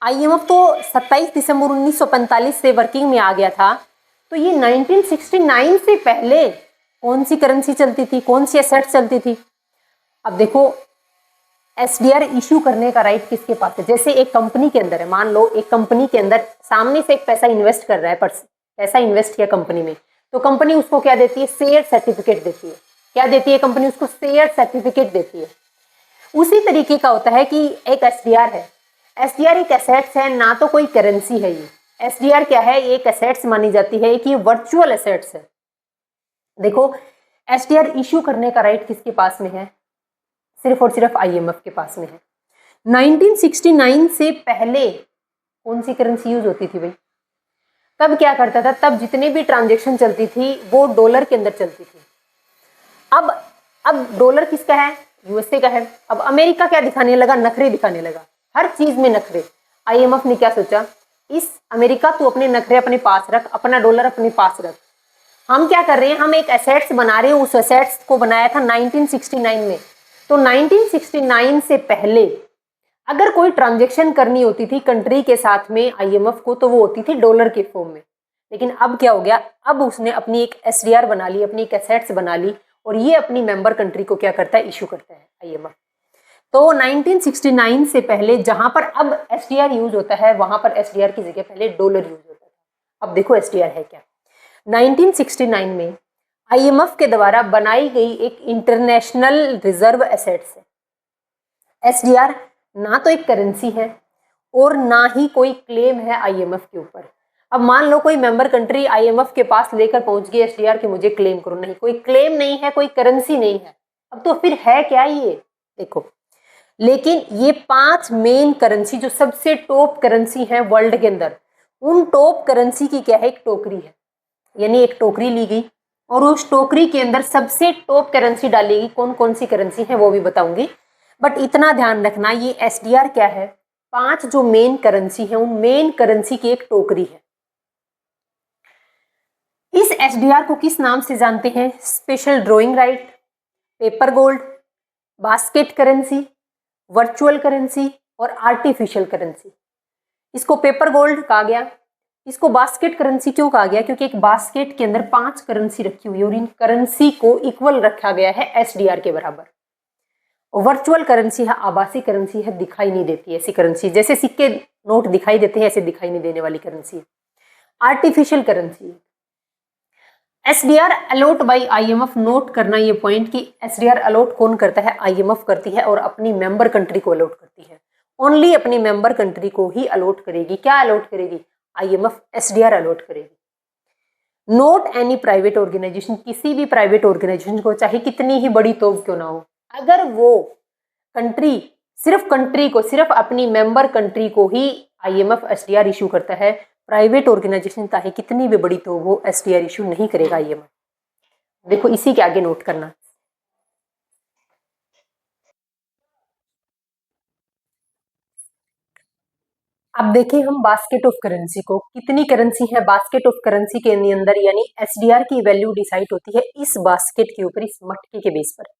IMF तो 27 दिसंबर 1945 से वर्किंग में आ गया था, तो ये 1969 से पहले कौन सी करेंसी चलती थी, कौन सी एसेट्स चलती थी? अब देखो, SDR इशू करने का राइट किसके पास है? जैसे एक कंपनी के अंदर है, मान लो एक कंपनी के अंदर सामने से एक पैसा इन्वेस्ट कर रहा है, पैसा इन्वेस्ट किया कंपनी में, तो कंपनी उसको क्या देती है? शेयर सर्टिफिकेट देती है। क्या देती है कंपनी? उसको शेयर सर्टिफिकेट देती है। उसी तरीके का होता है कि एक SDR है। SDR एक एसेट्स है, ना तो कोई करेंसी है ये। SDR क्या है? एक एसेट्स मानी जाती है, एक ये वर्चुअल एसेट्स है। देखो, SDR इशू करने का राइट किसके पास में है? सिर्फ और सिर्फ IMF के पास में है। 1969 से पहले कौन सी करेंसी यूज होती थी भाई? तब क्या करता था? तब जितने भी ट्रांजेक्शन चलती थी वो डॉलर के अंदर चलती थी। अब डॉलर किसका है? USA का है। अब अमेरिका क्या दिखाने लगा? नखरे दिखाने लगा, हर चीज में नखरे। IMF ने क्या सोचा? इस अमेरिका तू अपने नखरे अपने पास रख, अपना डॉलर अपने पास रख। हम क्या कर रहे हैं? हम एक एसेट्स बना रहे हैं। उस एसेट्स को बनाया था 1969 में। तो 1969 से पहले अगर कोई ट्रांजेक्शन करनी होती थी कंट्री के साथ में IMF को, तो वो होती थी डॉलर के फॉर्म में। लेकिन अब क्या हो गया? अब उसने अपनी एक SDR बना ली, अपनी एक एसेट्स बना ली, और ये अपनी मेंबर कंट्री को क्या करता है? इशू करता है IMF। तो 1969 से पहले जहां पर अब SDR यूज होता है, वहां पर SDR की जगह पहले डॉलर यूज होता था। अब देखो SDR है क्या। 1969 में IMF के द्वारा बनाई गई एक इंटरनेशनल रिजर्व एसेट्स है। SDR ना तो एक करेंसी है और ना ही कोई क्लेम है IMF के ऊपर। अब मान लो कोई मेंबर कंट्री IMF के पास लेकर पहुंच गई SDR कि मुझे क्लेम करो, नहीं, कोई क्लेम नहीं है, कोई करेंसी नहीं है। अब तो फिर है क्या ये? देखो, लेकिन ये 5 मेन करेंसी जो सबसे टॉप करेंसी है वर्ल्ड के अंदर, उन टॉप करेंसी की क्या है? एक टोकरी है। यानी एक टोकरी ली गई और उस टोकरी के अंदर सबसे टॉप करेंसी डालेगी। कौन कौन सी करेंसी है वो भी बताऊंगी, बट इतना ध्यान रखना, ये SDR क्या है? 5 जो मेन करेंसी है, उन मेन करेंसी की एक टोकरी है। इस SDR को किस नाम से जानते हैं? Special drawing right, paper gold, basket currency, virtual currency और आर्टिफिशियल करेंसी। इसको पेपर गोल्ड कहा गया। इसको बास्केट करेंसी क्यों कहा गया? क्योंकि एक बास्केट के अंदर 5 करेंसी रखी हुई है और इन करेंसी को इक्वल रखा गया है SDR के बराबर। वर्चुअल करेंसी है, आभासी करेंसी है, दिखाई नहीं देती ऐसी करेंसी, जैसे सिक्के नोट दिखाई देते हैं ऐसे दिखाई नहीं देने वाली करेंसी है। Artificial currency SDR allot by IMF। Note करना ये पॉइंट कि SDR अलॉट कौन करता है? IMF करती है और अपनी मेंबर कंट्री को अलॉट करती है। ओनली अपनी मेंबर कंट्री को ही अलॉट करेगी। क्या अलॉट करेगी? IMF SDR अलॉट करेगी। नोट एनी प्राइवेट ऑर्गेनाइजेशन, किसी भी प्राइवेट ऑर्गेनाइजेशन को, चाहे कितनी ही बड़ी तोप क्यों ना हो, अगर वो कंट्री सिर्फ अपनी मेंबर कंट्री को ही IMF SDR इशू करता है, प्राइवेट ऑर्गेनाइजेशन चाहे कितनी भी बड़ी तो वो SDR इशू नहीं करेगा IMF। देखो, इसी के आगे नोट करना। अब देखें हम बास्केट ऑफ करेंसी को, कितनी करेंसी है बास्केट ऑफ करेंसी के अंदर, यानी SDR की वैल्यू डिसाइड होती है इस बास्केट के ऊपर, इस मटके के बेस पर।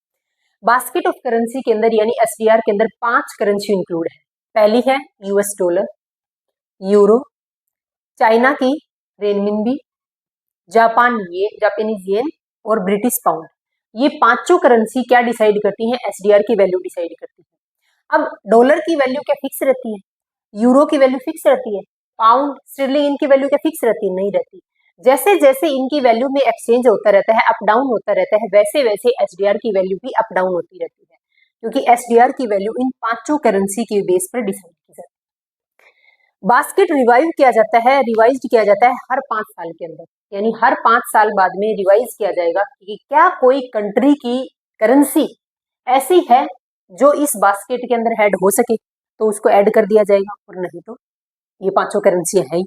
बास्केट ऑफ करेंसी के अंदर यानी SDR के अंदर 5 करेंसी इंक्लूड है। पहली है US डॉलर, यूरो, चाइना की रेनमिनबी, जापानीज येन, और ब्रिटिश पाउंड, ये पांचों करेंसी क्या डिसाइड करती हैं? एसडीआर की वैल्यू डिसाइड करती है। अब डॉलर की वैल्यू क्या फिक्स रहती है? यूरो की वैल्यू फिक्स रहती है? पाउंड स्टर्लिंग इनकी वैल्यू क्या फिक्स रहती है? नहीं रहती। जैसे जैसे इनकी वैल्यू में एक्सचेंज होता रहता है, अप डाउन होता रहता है, वैसे वैसे एसडीआर की वैल्यू भी अप डाउन होती रहती है, क्योंकि एसडीआर की वैल्यू इन पांचों करेंसी के बेस पर डिसाइड की जाती है। बास्केट रिवाइव किया जाता है, रिवाइज किया जाता है हर 5 साल के अंदर, यानी हर 5 साल बाद में रिवाइज किया जाएगा कि क्या कोई कंट्री की करेंसी ऐसी है जो इस बास्केट के अंदर ऐड हो सके, तो उसको ऐड कर दिया जाएगा, और नहीं तो ये पांचों करेंसी है ही।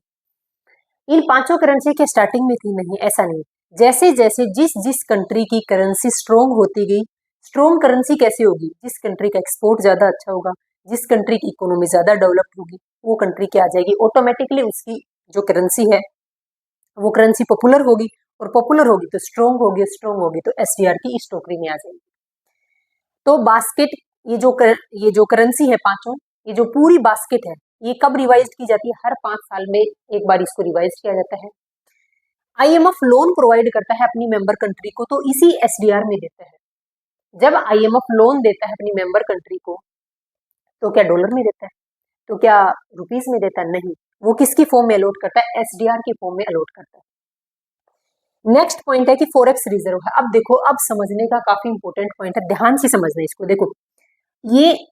इन पांचों करेंसी के स्टार्टिंग में थी? नहीं, ऐसा नहीं। जैसे जैसे जिस जिस कंट्री की करेंसी स्ट्रोंग होती गई, स्ट्रोंग करेंसी कैसे होगी? जिस कंट्री का एक्सपोर्ट ज्यादा अच्छा होगा, जिस कंट्री की इकोनॉमी ज्यादा डेवलप्ड होगी, वो कंट्री क्या आ जाएगी? ऑटोमेटिकली उसकी जो करेंसी है वो करेंसी पॉपुलर होगी, और पॉपुलर होगी तो स्ट्रोंग होगी, स्ट्रोंग होगी तो एसडीआर की इस टोकरी में आ जाएगी। तो बास्केट, ये जो करेंसी है पांचों, ये जो पूरी बास्केट है, ये कब रिवाइज की जाती है? हर 5 साल में एक बार इसको रिवाइज किया जाता है। आईएमएफ लोन प्रोवाइड करता है अपनी मेंबर कंट्री को, तो इसी एसडीआर में देता है। जब आईएमएफ लोन देता है अपनी मेंबर कंट्री को, तो क्या डॉलर में देता है? तो क्या रुपीस में देता है? नहीं, वो किसकी फॉर्म में अलॉट करता है? एसडीआर की फॉर्म में अलॉट करता है। नेक्स्ट पॉइंट है कि फॉरेक्स रिजर्व है। अब देखो, अब समझने का काफी इंपॉर्टेंट पॉइंट है, ध्यान से समझना है इसको। देखो, ये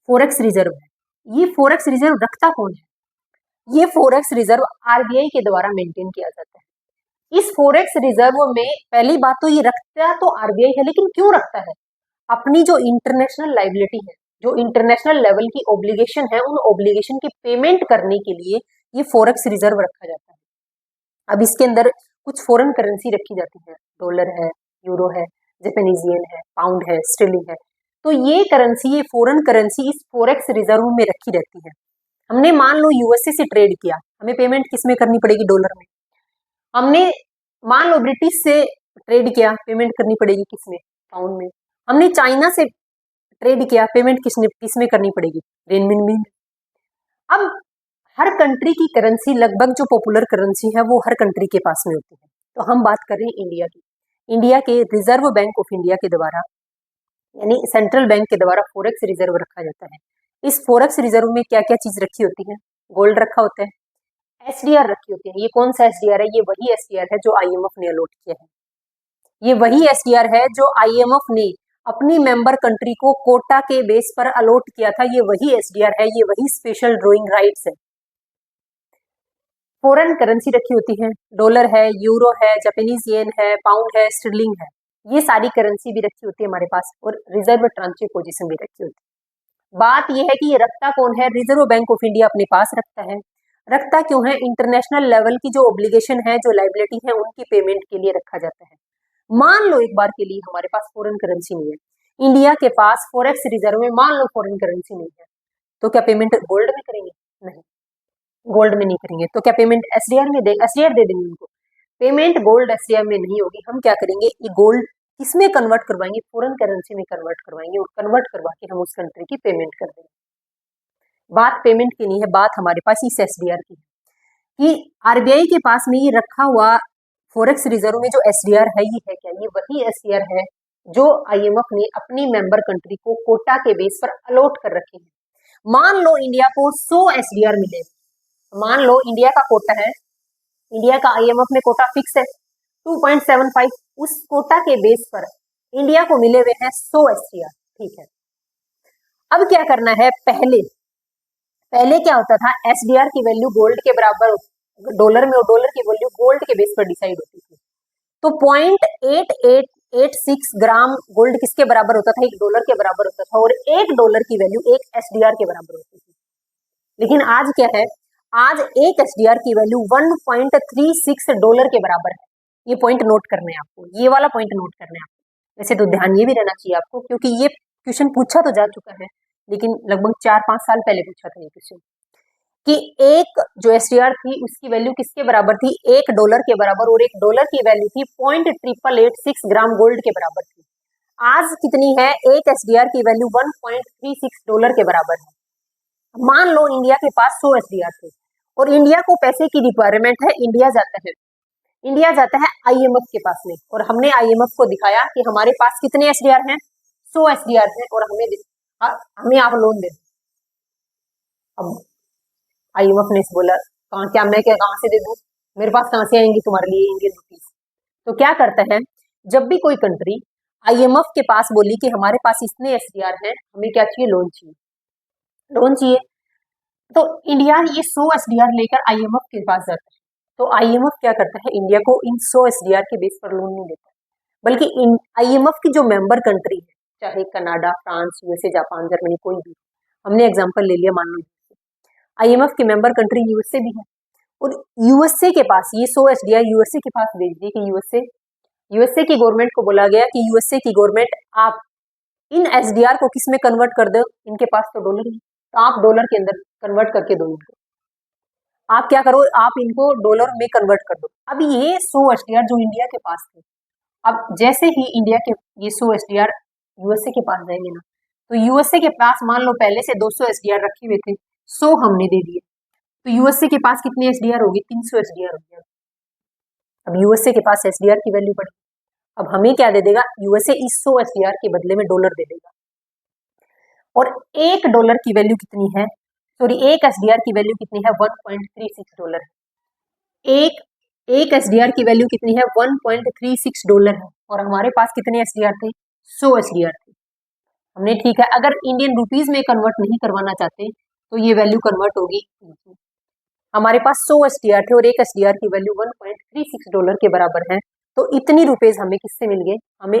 फॉरेक्स रिजर्व है। ये फॉरेक्स रिजर्व रखता कौन है? ये फॉरेक्स रिजर्व आरबीआई के द्वारा मेंटेन किया जाता है। इस फॉरेक्स रिजर्व में पहली बात तो ये रखता तो आरबीआई है, लेकिन क्यों रखता है? अपनी जो इंटरनेशनल लाइबिलिटी है, जो इंटरनेशनल लेवल की ऑब्लिगेशन है, उन ऑब्लिगेशन की पेमेंट करने के लिए ये फॉरेक्स रिजर्व रखा जाता है। अब इसके अंदर कुछ फॉरेन करेंसी रखी जाती है, डॉलर है, यूरो है, जापानीज येन है, पाउंड है, स्टर्लिंग है। तो ये करेंसी, ये फॉरेन करेंसी इस फॉरेक्स रिजर्व में रखी रहती है। हमने मान लो यूएसए से ट्रेड किया, हमें पेमेंट किस में करनी पड़ेगी? डॉलर में। हमने मान लो ब्रिटिश से ट्रेड किया, पेमेंट करनी पड़ेगी किसमें? पाउंड में। हमने चाइना से ट्रेड किया, पेमेंट किसमें करनी पड़ेगी? रेनमिनबी में। अब हर कंट्री की करेंसी, लगभग जो पॉपुलर करेंसी है वो हर कंट्री के पास में होती है। तो हम बात कर रहे हैं इंडिया की। इंडिया के रिजर्व बैंक ऑफ इंडिया के द्वारा, यानी सेंट्रल बैंक के द्वारा फॉरेक्स रिजर्व रखा जाता है। इस फॉरेक्स रिजर्व में क्या क्या चीज रखी होती है? गोल्ड रखा होता है, एसडीआर रखी होती है। ये कौन सा एसडीआर है? ये वही एसडीआर है जो आईएमएफ ने अलॉट किया है। ये वही एसडीआर है जो आईएमएफ ने अपनी मेंबर कंट्री को कोटा के बेस पर अलॉट किया था। ये वही एसडीआर है, ये वही स्पेशल ड्रॉइंग राइट्स है। फॉरेन करेंसी रखी होती है, डॉलर है, यूरो है, जापानीज येन है, पाउंड है, स्टर्लिंग है, ये सारी करेंसी भी रखी होती है हमारे पास, और रिजर्व ट्रांजिट पोजीशन भी रखी होती है। बात यह है कि ये रखता कौन है? रिजर्व बैंक ऑफ इंडिया अपने पास रखता है। रखता क्यों है? इंटरनेशनल लेवल की जो ऑब्लिगेशन है, जो लाइबिलिटी है, उनकी पेमेंट के लिए रखा जाता है। मान लो एक बार के लिए हमारे पास फॉरेन करेंसी नहीं है, इंडिया के पास फॉरेक्स रिजर्व में मान लो फॉरेन करेंसी नहीं है, तो क्या पेमेंट गोल्ड में करेंगे? नहीं, गोल्ड में नहीं करेंगे। तो क्या पेमेंट एसडीआर में दे, एसडीआर दे देंगे उनको? पेमेंट गोल्ड एसडीआर में नहीं होगी। हम क्या करेंगे? ये गोल्ड किसमें कन्वर्ट करवाएंगे? फॉरेन करेंसी में कन्वर्ट करवाएंगे, और कन्वर्ट करवा के हम उस कंट्री की पेमेंट कर देंगे। बात पेमेंट की नहीं है, बात हमारे पास इस एसडीआर की है कि आरबीआई के पास में ये रखा हुआ फॉरेक्स रिजर्व में जो एसडीआर है, ये है क्या? ये वही एसडीआर है जो आईएमएफ ने अपनी मेंबर कंट्री को कोटा के बेस पर अलॉट कर रखे हैं। मान लो इंडिया को 100 एसडीआर मिले, मान लो इंडिया का कोटा है, इंडिया का आईएमएफ में कोटा फिक्स है 2.75, उस कोटा के बेस पर इंडिया को मिले हुए हैं 100 एसडीआर। ठीक है, अब क्या करना है? पहले क्या होता था? एसडीआर की वैल्यू गोल्ड के बराबर डॉलर में, और डॉलर की वैल्यू गोल्ड के बेस पर डिसाइड होती थी। तो 0.8886 ग्राम गोल्ड किसके बराबर होता था? $1 के बराबर होता था, और $1 की वैल्यू एक एसडीआर के बराबर होती थी। लेकिन आज क्या है? आज एक एसडीआर की वैल्यू $1.36 के बराबर है। ये पॉइंट नोट करना है आपको, ये वाला पॉइंट नोट करना है आपको। वैसे तो ध्यान ये भी रहना चाहिए आपको, क्योंकि ये क्वेश्चन पूछा तो जा चुका है, लेकिन लगभग 4-5 साल पहले पूछा था ये क्वेश्चन, कि एक जो एसडीआर थी उसकी वैल्यू किसके बराबर थी? $1 के बराबर, और $1 की वैल्यू थी 0.8886 ग्राम गोल्ड के बराबर थी। आज कितनी है? एक एसडीआर की वैल्यू $1.36 के बराबर है। मान लो इंडिया के पास 100 एसडीआर थे, और इंडिया को पैसे की रिक्वायरमेंट है, इंडिया जाता है इंडिया जाता है आईएमएफ के पास में, और हमने आईएमएफ को दिखाया कि हमारे पास कितने एसडीआर हैं, 100 एसडीआर हैं, और हमें आप लोन दे। अब आईएमएफ ने बोला कहाँ, क्या मैं क्या कहाँ से दे दूं, मेरे पास कहाँ से आएंगी तुम्हारे लिए इंडियन रुपीज। तो क्या करता है, जब भी कोई कंट्री आईएमएफ के पास बोली कि हमारे पास इतने एसडीआर हैं, हमें क्या चाहिए, लोन चाहिए, लोन चाहिए, तो इंडिया ये 100 एसडीआर लेकर आईएमएफ के पास जाता है। तो आईएमएफ क्या करता है, इंडिया को इन 100 एसडीआर के बेस पर लोन नहीं देता, बल्कि आईएमएफ की जो मेंबर कंट्री है, चाहे Canada, France, USA, Japan, Germany, कोई भी, हमने एग्जांपल ले लिया, मान लो आईएमएफ की मेंबर कंट्री यूएसए भी है, और यूएसए के पास ये 100 एसडीआर यूएसए के पास भेज दिए कि यूएसए की गवर्नमेंट को बोला गया कि यूएसए की गवर्नमेंट आप इन एसडीआर को किस में कन्वर्ट कर दो, इनके पास तो डॉलर है, तो आप डॉलर के अंदर कन्वर्ट करके दो इनको, आप क्या करो, आप इनको डॉलर में कन्वर्ट कर दो। अब ये 100 एसडीआर जो इंडिया के पास थे, अब जैसे ही इंडिया के ये 100 एसडीआर यूएसए के पास जाएंगे ना, तो यूएसए के पास मान लो पहले से 200 एसडीआर रखे हुए थे, 100 हमने दे दिए, तो यूएसए के पास कितनी एसडीआर होगी, 300 एसडीआर होगी। अब यूएसए के पास एसडीआर की वैल्यू बढ़ी, अब हमें क्या दे देगा, यूएसए इस 100 एसडीआर के बदले में डॉलर दे देगा, और एक डॉलर की वैल्यू कितनी है, सॉरी एक एसडीआर की वैल्यू कितनी है, 1.36 डॉलर है। एक एसडीआर की वैल्यू कितनी है, 1.36 डॉलर है, और हमारे पास कितने एसडीआर थे, 100 एसडीआर थे। हमने ठीक है, अगर इंडियन रुपीज में कन्वर्ट नहीं करवाना चाहते तो ये वैल्यू कन्वर्ट होगी, हमारे पास 100 एसडीआर थे और एक एसडीआर की वैल्यू 1.36 डॉलर के बराबर है, तो इतनी रुपीज हमें किससे मिल गए, हमें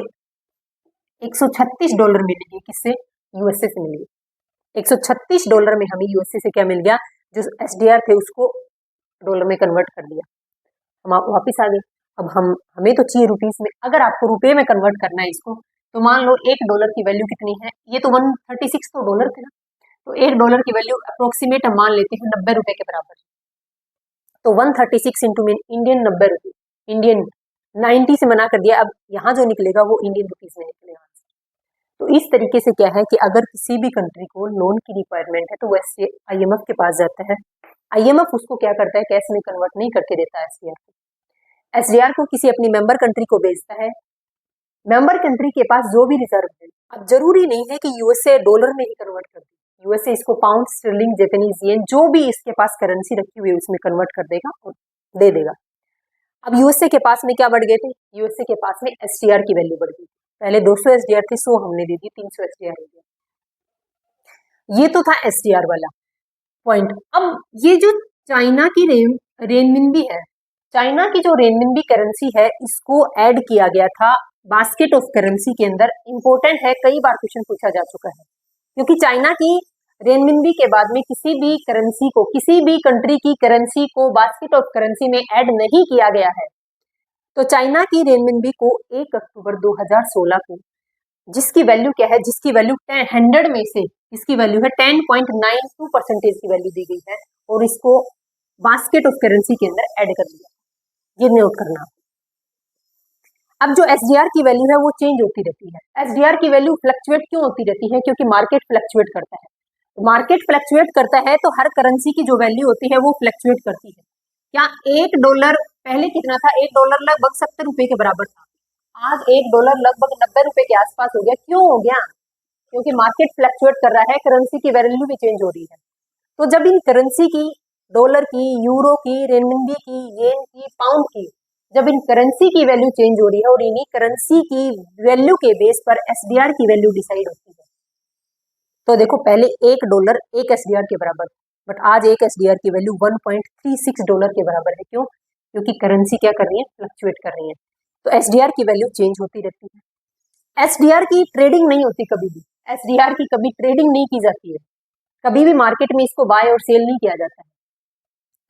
136 डॉलर मिल गए, किससे, यूएसए से मिल गए। 136 डॉलर में हमें यूएसए से क्या मिल गया, जो एसडीआर थे उसको डॉलर में कन्वर्ट कर दिया, हम वापिस आ गए। अब हमें तो चाहिए रुपीस में, अगर आपको रुपए में कन्वर्ट करना है इसको, तो मान लो एक डॉलर की वैल्यू कितनी है, ये तो 136 तो डॉलर थे ना, तो एक डॉलर की वैल्यू अप्रोक्सीमेट हम मान लेते हैं 90 रुपए के बराबर, तो 136 इंटू इंडियन 90 रुपये, इंडियन 90 से मना कर दिया, अब यहाँ जो निकलेगा वो इंडियन रुपीज में निकलेगा। तो इस तरीके से क्या है कि अगर किसी भी कंट्री को लोन की रिक्वायरमेंट है तो वैसे आईएमएफ के पास जाता है, आईएमएफ उसको क्या करता है, कैश में कन्वर्ट नहीं करके देता है एसडीआर को, एसडीआर को किसी अपनी मेंबर कंट्री को भेजता है, मेंबर कंट्री के पास जो भी रिजर्व है, अब जरूरी नहीं है कि यूएसए डॉलर में ही कन्वर्ट कर दे, यूएसए इसको पाउंड, स्टर्लिंग, जापानीज येन, जो भी इसके पास करेंसी रखी हुई है उसमें कन्वर्ट कर देगा और दे देगा। अब यूएसए के पास में क्या बढ़ गए थे, यूएसए के पास में एसडीआर की वैल्यू बढ़ गई, पहले 200 एसडीआर थी, 100 हमने दे दी, 300 एसडीआर हो गया। ये तो था एसडीआर वाला पॉइंट। अब ये जो चाइना की रेनमिनबी है, चाइना की जो रेनमिनबी करेंसी है, इसको ऐड किया गया था बास्केट ऑफ करेंसी के अंदर। इंपॉर्टेंट है, कई बार क्वेश्चन पूछा जा चुका है, क्योंकि चाइना की रेनमिनबी के बाद में किसी भी करेंसी को, किसी भी कंट्री की करेंसी को बास्केट ऑफ करेंसी में ऐड नहीं किया गया है। तो चाइना की रेनमिनबी को 1 अक्टूबर 2016 को, जिसकी वैल्यू क्या है, जिसकी वैल्यू 100 में से इसकी वैल्यू है 10.92% की वैल्यू दी गई है, और इसको बास्केट ऑफ करेंसी के अंदर ऐड कर दिया, ये नोट करना। अब जो एसडीआर की वैल्यू है वो चेंज होती रहती है। एसडीआर की वैल्यू फ्लक्चुएट क्यों होती रहती है, क्योंकि मार्केट फ्लक्चुएट करता है, मार्केट फ्लक्चुएट करता है तो हर करेंसी की जो वैल्यू होती है वो फ्लक्चुएट करती है। क्या $1 पहले कितना था, $1 लगभग 70 रुपए के बराबर था, आज $1 लगभग 90 रुपए के आसपास हो गया। क्यों हो गया, क्योंकि मार्केट फ्लक्चुएट कर रहा है, करेंसी की वैल्यू भी चेंज हो रही है। तो जब इन करेंसी की, डॉलर की, यूरो की, रेनमिनबी की, येन की, पाउंड की, जब इन करेंसी की वैल्यू चेंज हो रही है और इन्हीं करेंसी की वैल्यू के बेस पर एसडीआर की वैल्यू डिसाइड होती है। तो देखो पहले $1 एक एसडीआर के बराबर, बट आज एक एसडीआर की वैल्यू $1.36 के बराबर है। क्यों, क्योंकि करेंसी क्या कर रही है, फ्लक्चुएट कर रही है। तो एसडीआर की वैल्यू चेंज होती रहती है। एसडीआर की ट्रेडिंग नहीं होती कभी भी, एसडीआर की कभी ट्रेडिंग नहीं की जाती है, कभी भी मार्केट में इसको बाय और सेल नहीं किया जाता है,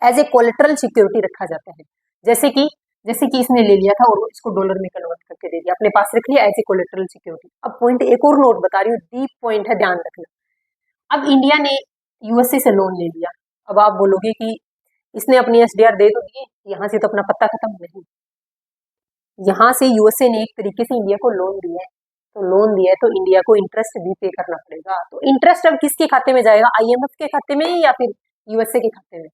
एज ए कोलेटरल सिक्योरिटी रखा जाता है। जैसे कि इसने ले लिया था और इसको डॉलर में कन्वर्ट करके दे दिया, अपने पास रख लिया एज ए कोलेटरल सिक्योरिटी। अब पॉइंट एक और नोट बता रही हूँ, डीप पॉइंट है, ध्यान रखना। अब इंडिया ने यूएसए से लोन ले लिया, अब आप बोलोगे कि इसने अपनी एसडीआर दे तो दिए, यहाँ से तो अपना पत्ता खत्म नहीं, यहाँ से यूएसए ने एक तरीके से इंडिया को लोन दिया है, तो लोन दिया है तो इंडिया को इंटरेस्ट भी पे करना पड़ेगा। तो इंटरेस्ट अब किसके खाते में जाएगा, आईएमएफ के खाते में या फिर यूएसए के खाते में।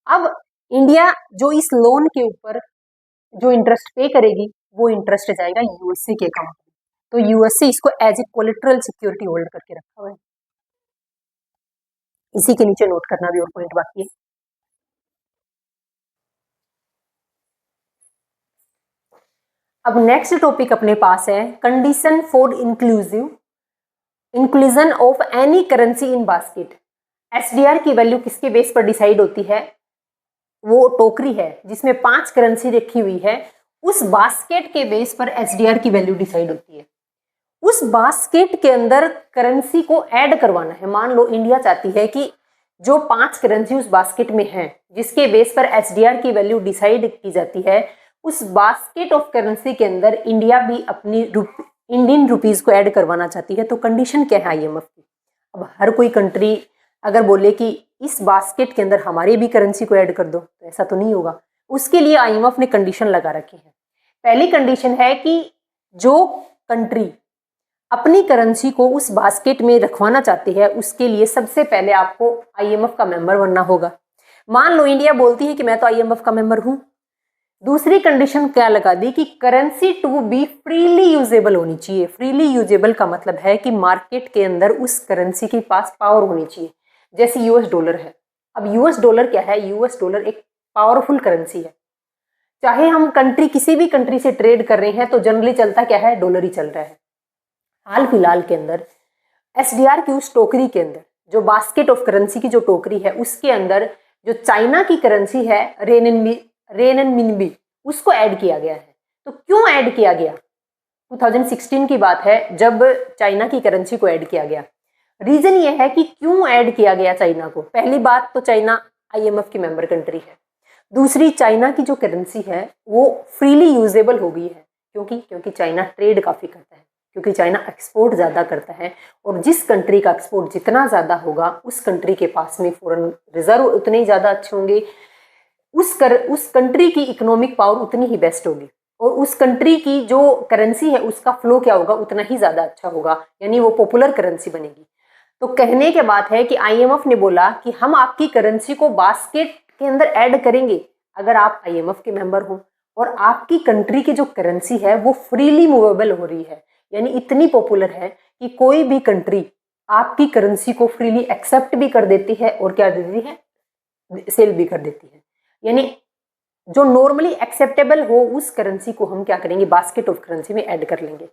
अब इंडिया जो इस लोन के ऊपर जो इंटरेस्ट पे करेगी वो इंटरेस्ट जाएगा यूएसए के अकाउंट में। तो यूएसए इसको as a collateral security hold करके रखा हुआ है। इसी के नीचे नोट करना भी और पॉइंट बाकी है। अब नेक्स्ट टॉपिक अपने पास है condition for inclusion of any currency in basket. SDR की वैल्यू किसके बेस पर डिसाइड होती है? वो टोकरी है जिसमें 5 करेंसी रखी हुई है, उस बास्केट के बेस पर एसडीआर की वैल्यू डिसाइड होती है। उस बास्केट के अंदर करेंसी को ऐड करवाना है। मान लो इंडिया चाहती है कि जो 5 करेंसी उस बास्केट में है जिसके बेस पर एसडीआर की वैल्यू डिसाइड की जाती है, उस बास्केट ऑफ करेंसी के अंदर इंडिया भी अपनी इंडियन रुपीज को ऐड करवाना चाहती है। तो कंडीशन क्या है आईएमएफ की? अब हर कोई कंट्री अगर बोले कि इस बास्केट के अंदर हमारी भी करेंसी को ऐड कर दो तो ऐसा तो नहीं होगा। उसके लिए आईएमएफ ने कंडीशन लगा रखी है। पहली कंडीशन है कि जो कंट्री अपनी करेंसी को उस बास्केट में रखवाना चाहती है उसके लिए सबसे पहले आपको आईएमएफ का मेंबर बनना होगा। मान लो इंडिया बोलती है कि मैं तो आईएमएफ का मेंबर हूं। दूसरी कंडीशन क्या लगा दी कि currency to be freely usable होनी चाहिए। फ्रीली यूजेबल का मतलब है कि मार्केट के अंदर उस करेंसी के पास पावर होनी चाहिए। जैसे यूएस डॉलर है। अब यूएस डॉलर क्या है? यूएस डॉलर एक पावरफुल करेंसी है। चाहे हम कंट्री किसी भी कंट्री से ट्रेड कर रहे हैं तो जनरली चलता क्या है? डॉलर ही चल रहा है। हाल फिलहाल के अंदर एसडीआर की उस टोकरी के अंदर, जो बास्केट ऑफ करेंसी की जो टोकरी है उसके अंदर जो चाइना की करेंसी है रेनमिनबी, उसको ऐड किया गया है। तो क्यों ऐड किया गया? 2016 की बात है जब चाइना की करेंसी को ऐड किया गया। रीजन ये है कि क्यों ऐड किया गया चाइना को। पहली बात तो चाइना आईएमएफ की मेंबर कंट्री है। दूसरी, चाइना की जो करेंसी है वो फ्रीली यूजेबल हो गई है। क्योंकि चाइना ट्रेड काफी करता है, क्योंकि चाइना एक्सपोर्ट ज़्यादा करता है और जिस कंट्री का एक्सपोर्ट जितना ज़्यादा होगा उस कंट्री के पास में फॉरेन रिजर्व उतने ही ज़्यादा अच्छे होंगे, उस कंट्री की इकोनॉमिक पावर उतनी ही बेस्ट होगी और उस कंट्री की जो करेंसी है उसका फ्लो क्या होगा? उतना ही ज़्यादा अच्छा होगा, यानी वो पॉपुलर करेंसी बनेगी। तो कहने के बात है कि आईएमएफ ने बोला कि हम आपकी करेंसी को बास्केट के अंदर ऐड करेंगे अगर आप आईएमएफ के मेंबर हो और आपकी कंट्री की जो करेंसी है वो फ्रीली मूवेबल हो रही है, यानी इतनी पॉपुलर है कि कोई भी कंट्री आपकी करेंसी को फ्रीली एक्सेप्ट भी कर देती है और क्या देती है? सेल भी कर देती है। यानी जो नॉर्मली एक्सेप्टेबल हो उस करेंसी को हम क्या करेंगे? बास्केट ऑफ करेंसी में ऐड कर लेंगे।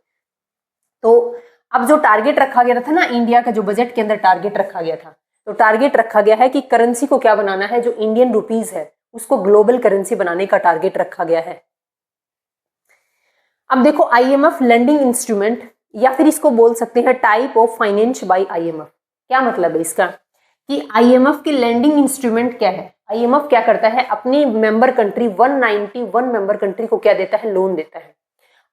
तो अब जो टारगेट रखा गया था ना, इंडिया का जो बजट के अंदर टारगेट रखा गया था, तो टारगेट रखा गया है कि करेंसी को क्या बनाना है? जो इंडियन रुपीज है उसको ग्लोबल करेंसी बनाने का टारगेट रखा गया है। अब देखो, आईएमएफ लेंडिंग इंस्ट्रूमेंट या फिर इसको बोल सकते हैं type of finance by IMF. क्या मतलब है इसका? कि आईएमएफ की लेंडिंग इंस्ट्रूमेंट क्या है? आईएमएफ क्या करता है? अपनी मेंबर कंट्री 191 मेंबर कंट्री को क्या देता है? लोन देता है।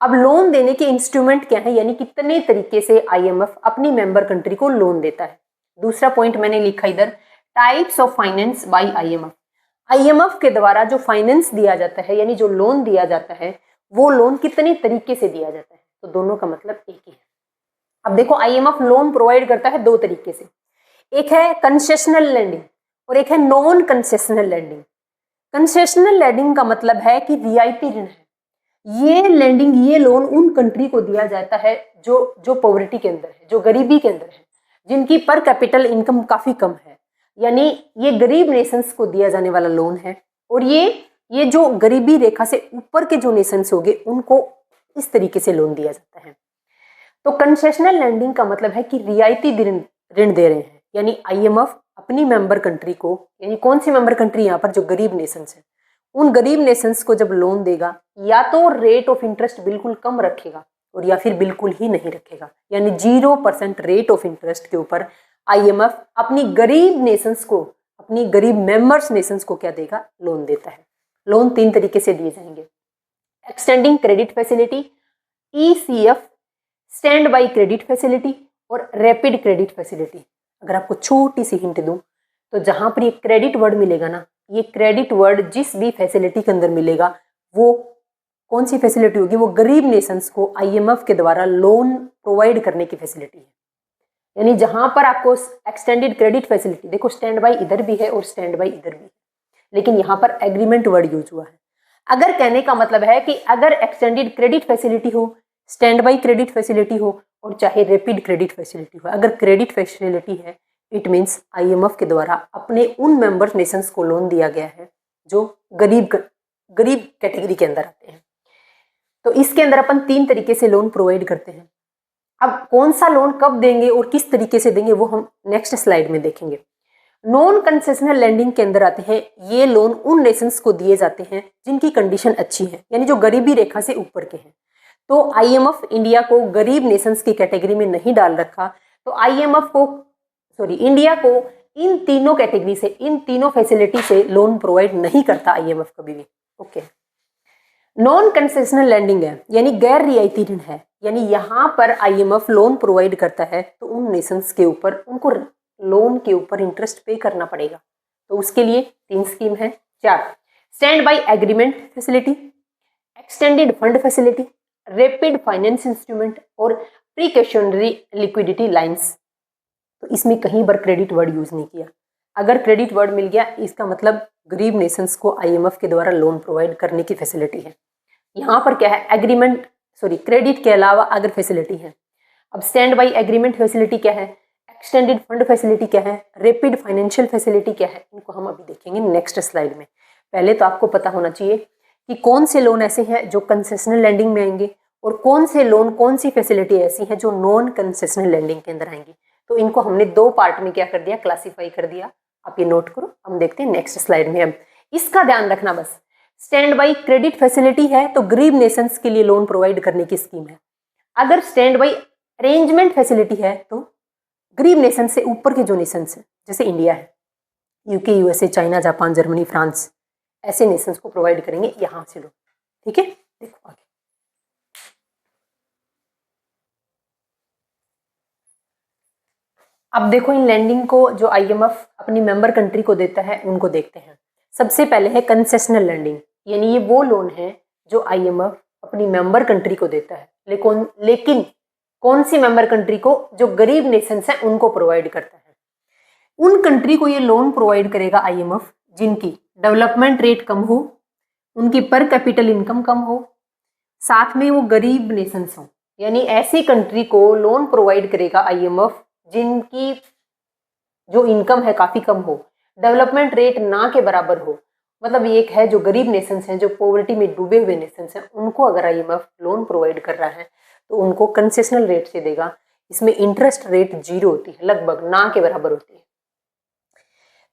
अब लोन देने के इंस्ट्रूमेंट क्या है, यानी कितने तरीके से आईएमएफ अपनी मेंबर कंट्री को लोन देता है। दूसरा पॉइंट मैंने लिखा इधर, types of finance by IMF. IMF के द्वारा जो फाइनेंस दिया जाता है, यानी जो लोन दिया जाता है, वो लोन कितने तरीके से दिया जाता है? तो दोनों का मतलब एक ही है। अब देखो, आईएमएफ लोन प्रोवाइड करता है दो तरीके से, एक है कंसेशनल लैंडिंग और एक है non concessional lending. Concessional lending का मतलब है कि रियायती ऋण है। ये लैंडिंग, ये लोन उन कंट्री को दिया जाता है जो पॉवर्टी के अंदर है, जो गरीबी के अंदर है, जिनकी पर कैपिटल इनकम काफी कम है, यानी ये गरीब नेशंस को दिया जाने वाला लोन है। और ये जो गरीबी रेखा से ऊपर के जो नेशंस होंगे उनको इस तरीके से लोन दिया जाता है। तो कंसेशनल लैंडिंग का मतलब है कि रियायती ऋण दे रहे हैं, यानी आईएमएफ अपनी मेंबर कंट्री को, यानी कौन सी मेंबर कंट्री? यहाँ पर जो गरीब नेशंस है, उन गरीब नेशंस को जब लोन देगा या तो रेट ऑफ इंटरेस्ट बिल्कुल कम रखेगा और या फिर बिल्कुल ही नहीं रखेगा, यानी 0% रेट ऑफ इंटरेस्ट के ऊपर आईएमएफ अपनी गरीब नेशंस को, अपनी गरीब मेंबर्स नेशंस को क्या देगा? लोन देता है। लोन 3 तरीके से दिए जाएंगे, extending credit facility, ECF, stand by credit facility और रैपिड क्रेडिट फैसिलिटी। अगर आपको छोटी सी हिंट दूं तो जहां पर ये क्रेडिट वर्ड मिलेगा ना, ये क्रेडिट वर्ड जिस भी फैसिलिटी के अंदर मिलेगा वो कौन सी फैसिलिटी होगी? वो गरीब नेशंस को आईएमएफ के द्वारा लोन प्रोवाइड करने की फैसिलिटी है। यानी जहां पर आपको एक्सटेंडेड क्रेडिट फैसिलिटी, देखो स्टैंड बाई इधर भी है और स्टैंड बाई इधर भी है, लेकिन यहाँ पर एग्रीमेंट वर्ड यूज हुआ है। अगर कहने का मतलब है कि अगर एक्सटेंडेड क्रेडिट फैसिलिटी हो, स्टैंड बाई क्रेडिट फैसिलिटी हो और चाहे रैपिड क्रेडिट फैसिलिटी हो, अगर क्रेडिट फैसिलिटी है इट मीन्स आईएमएफ के द्वारा अपने उन मेंबर नेशंस को लोन दिया गया है जो गरीब कैटेगरी के अंदर आते हैं। तो इसके अंदर अपन 3 तरीके से लोन प्रोवाइड करते हैं। अब कौन सा लोन कब देंगे और किस तरीके से देंगे वो हम नेक्स्ट स्लाइड में देखेंगे। नॉन कंसेशनल लैंडिंग के अंदर आते हैं, ये लोन उन नेशंस को दिए जाते हैं जिनकी कंडीशन अच्छी है, यानी जो गरीबी रेखा से ऊपर के हैं। तो आईएमएफ इंडिया को गरीब नेशंस की कैटेगरी में नहीं डाल रखा, तो इंडिया को इन तीनों कैटेगरी से, इन तीनों फैसिलिटी से लोन प्रोवाइड नहीं करता आईएमएफ कभी भी। ओके, नॉन कंसेशनल लैंडिंग है यानी गैर रियायती ऋण है, यानी यहाँ पर आईएमएफ लोन प्रोवाइड करता है तो उन नेशंस के ऊपर उनको लोन के ऊपर इंटरेस्ट पे करना पड़ेगा। तो उसके लिए 3 स्कीम है। 4 stand by agreement facility, extended fund facility, rapid finance instrument और प्रीकॉशनरी लिक्विडिटी लाइंस। तो इसमें कहीं पर क्रेडिट वर्ड यूज नहीं किया। अगर क्रेडिट वर्ड मिल गया इसका मतलब गरीब नेशंस को आईएमएफ के द्वारा लोन प्रोवाइड करने की फैसिलिटी है। यहाँ पर क्या है, क्रेडिट के अलावा अगर फैसिलिटी है। अब स्टैंड बाई एग्रीमेंट फैसिलिटी क्या है, एक्सटेंडेड फंड फैसिलिटी क्या है, रैपिड फाइनेंशियल फैसिलिटी क्या है, इनको हम अभी देखेंगे नेक्स्ट स्लाइड में। पहले तो आपको पता होना चाहिए कि कौन से लोन ऐसे हैं जो कंसेशनल लैंडिंग में आएंगे और कौन से लोन, कौन सी फैसिलिटी ऐसी हैं जो नॉन कंसेशनल लैंडिंग के अंदर आएंगी। तो इनको हमने 2 पार्ट में क्या कर दिया, क्लासीफाई कर दिया। आप ये नोट करो, हम देखते हैं नेक्स्ट स्लाइड में। हम इसका ध्यान रखना बस, स्टैंड बाई क्रेडिट फैसिलिटी है तो गरीब नेशंस के लिए लोन प्रोवाइड करने की स्कीम है। अगर स्टैंड बाई अरेंजमेंट फैसिलिटी है तो गरीब नेशन से ऊपर के जो नेशंस हैं जैसे इंडिया है, UK, USA, China, Japan, Germany, France, ऐसे नेशंस को प्रोवाइड करेंगे यहाँ से लोन। ठीक है, देखो आगे। अब देखो इन लैंडिंग को जो आईएमएफ अपनी मेंबर कंट्री को देता है उनको देखते हैं। सबसे पहले है कंसेशनल लैंडिंग, यानी ये वो लोन है जो आईएमएफ अपनी मेंबर कंट्री को देता है, लेकिन कौन सी मेंबर कंट्री को, जो गरीब नेशंस हैं उनको प्रोवाइड करता है। उन कंट्री को ये लोन प्रोवाइड करेगा आईएमएफ जिनकी डेवलपमेंट रेट कम हो, उनकी पर कैपिटल इनकम कम हो, साथ में वो गरीब नेशंस हो। यानी ऐसी कंट्री को लोन प्रोवाइड करेगा आईएमएफ जिनकी जो इनकम है काफी कम हो, डेवलपमेंट रेट ना के बराबर हो। मतलब ये एक है जो गरीब नेशंस हैं, जो पॉवर्टी में डूबे हुए नेशंस हैं, उनको अगर आईएमएफ लोन प्रोवाइड कर रहा है तो उनको कंसेशनल रेट से देगा। इसमें इंटरेस्ट रेट 0 होती है, लगभग ना के बराबर होती है।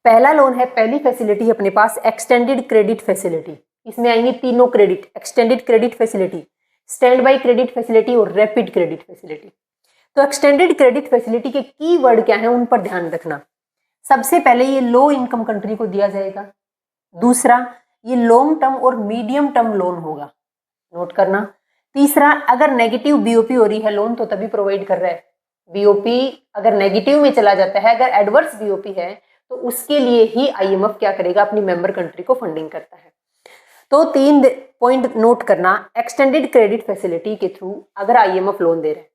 पहला लोन है, पहली फैसिलिटी अपने पास एक्सटेंडेड क्रेडिट फैसिलिटी। इसमें आएंगे तीनों credit, extended credit facility, stand by credit facility और रैपिड क्रेडिट फैसिलिटी। तो एक्सटेंडेड क्रेडिट फैसिलिटी के की वर्ड क्या है उन पर ध्यान रखना। सबसे पहले ये लो इनकम कंट्री को दिया जाएगा। दूसरा, ये लॉन्ग टर्म और मीडियम टर्म लोन होगा, नोट करना। तीसरा, अगर नेगेटिव बीओपी हो रही है लोन तो तभी प्रोवाइड कर रहा है। बीओपी अगर नेगेटिव में चला जाता है, अगर एडवर्स बीओपी है तो उसके लिए ही आईएमएफ क्या करेगा, अपनी मेंबर कंट्री को फंडिंग करता है। तो 3 पॉइंट नोट करना। एक्सटेंडेड क्रेडिट फैसिलिटी के थ्रू अगर आईएमएफ लोन दे रहे हैं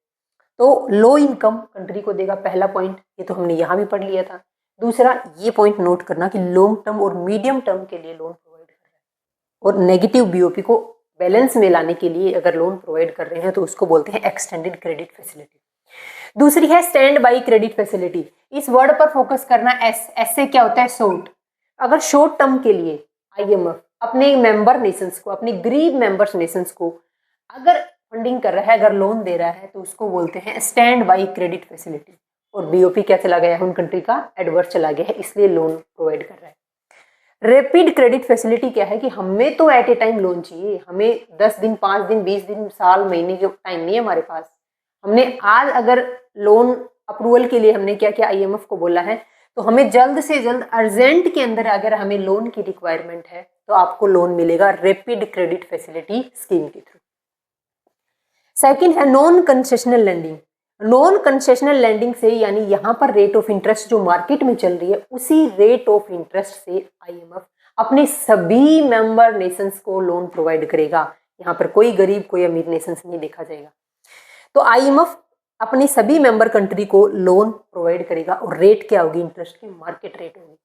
तो लो इनकम कंट्री को देगा, पहला पॉइंट, ये तो हमने यहाँ भी पढ़ लिया था। दूसरा, ये पॉइंट नोट करना कि लॉन्ग टर्म और मीडियम टर्म के लिए लोन प्रोवाइड कर रहा है, और नेगेटिव बीओपी को बैलेंस में लाने के लिए अगर लोन प्रोवाइड कर रहे हैं तो उसको बोलते हैं एक्सटेंडेड क्रेडिट फैसिलिटी। दूसरी है स्टैंड बाई क्रेडिट फैसिलिटी। इस वर्ड पर फोकस करना, ऐसे क्या होता है, शॉर्ट। अगर शॉर्ट टर्म के लिए आईएमएफ अपने मेंबर नेशंस को, अपने गरीब मेंबर्स नेशंस को अगर फंडिंग कर रहा है, अगर लोन दे रहा है तो उसको बोलते हैं स्टैंड बाई क्रेडिट फैसिलिटी। और बीओपी क्या चला गया है, उन कंट्री का एडवर्स चला गया है, इसलिए लोन प्रोवाइड कर रहा है। रैपिड क्रेडिट फैसिलिटी क्या है कि हमें तो एट ए टाइम लोन चाहिए, हमें 10 दिन, 5 दिन, 20 दिन, साल, महीने के टाइम नहीं है हमारे पास। हमने आज अगर लोन अप्रूवल के लिए हमने क्या किया, आईएमएफ को बोला है, तो हमें जल्द से जल्द अर्जेंट के अंदर अगर हमें लोन की रिक्वायरमेंट है तो आपको लोन मिलेगा रैपिड क्रेडिट फैसिलिटी स्कीम के थ्रू। सेकंड है non concessional lending. Non concessional lending से, यानी यहाँ पर रेट ऑफ इंटरेस्ट जो मार्केट में चल रही है उसी रेट ऑफ इंटरेस्ट से आईएमएफ अपने सभी मेंबर नेशंस को लोन प्रोवाइड करेगा। यहाँ पर कोई गरीब, कोई अमीर नेशंस नहीं देखा जाएगा। तो आईएमएफ अपनी सभी मेंबर कंट्री को लोन प्रोवाइड करेगा और रेट क्या होगी, इंटरेस्ट की मार्केट रेट होगी।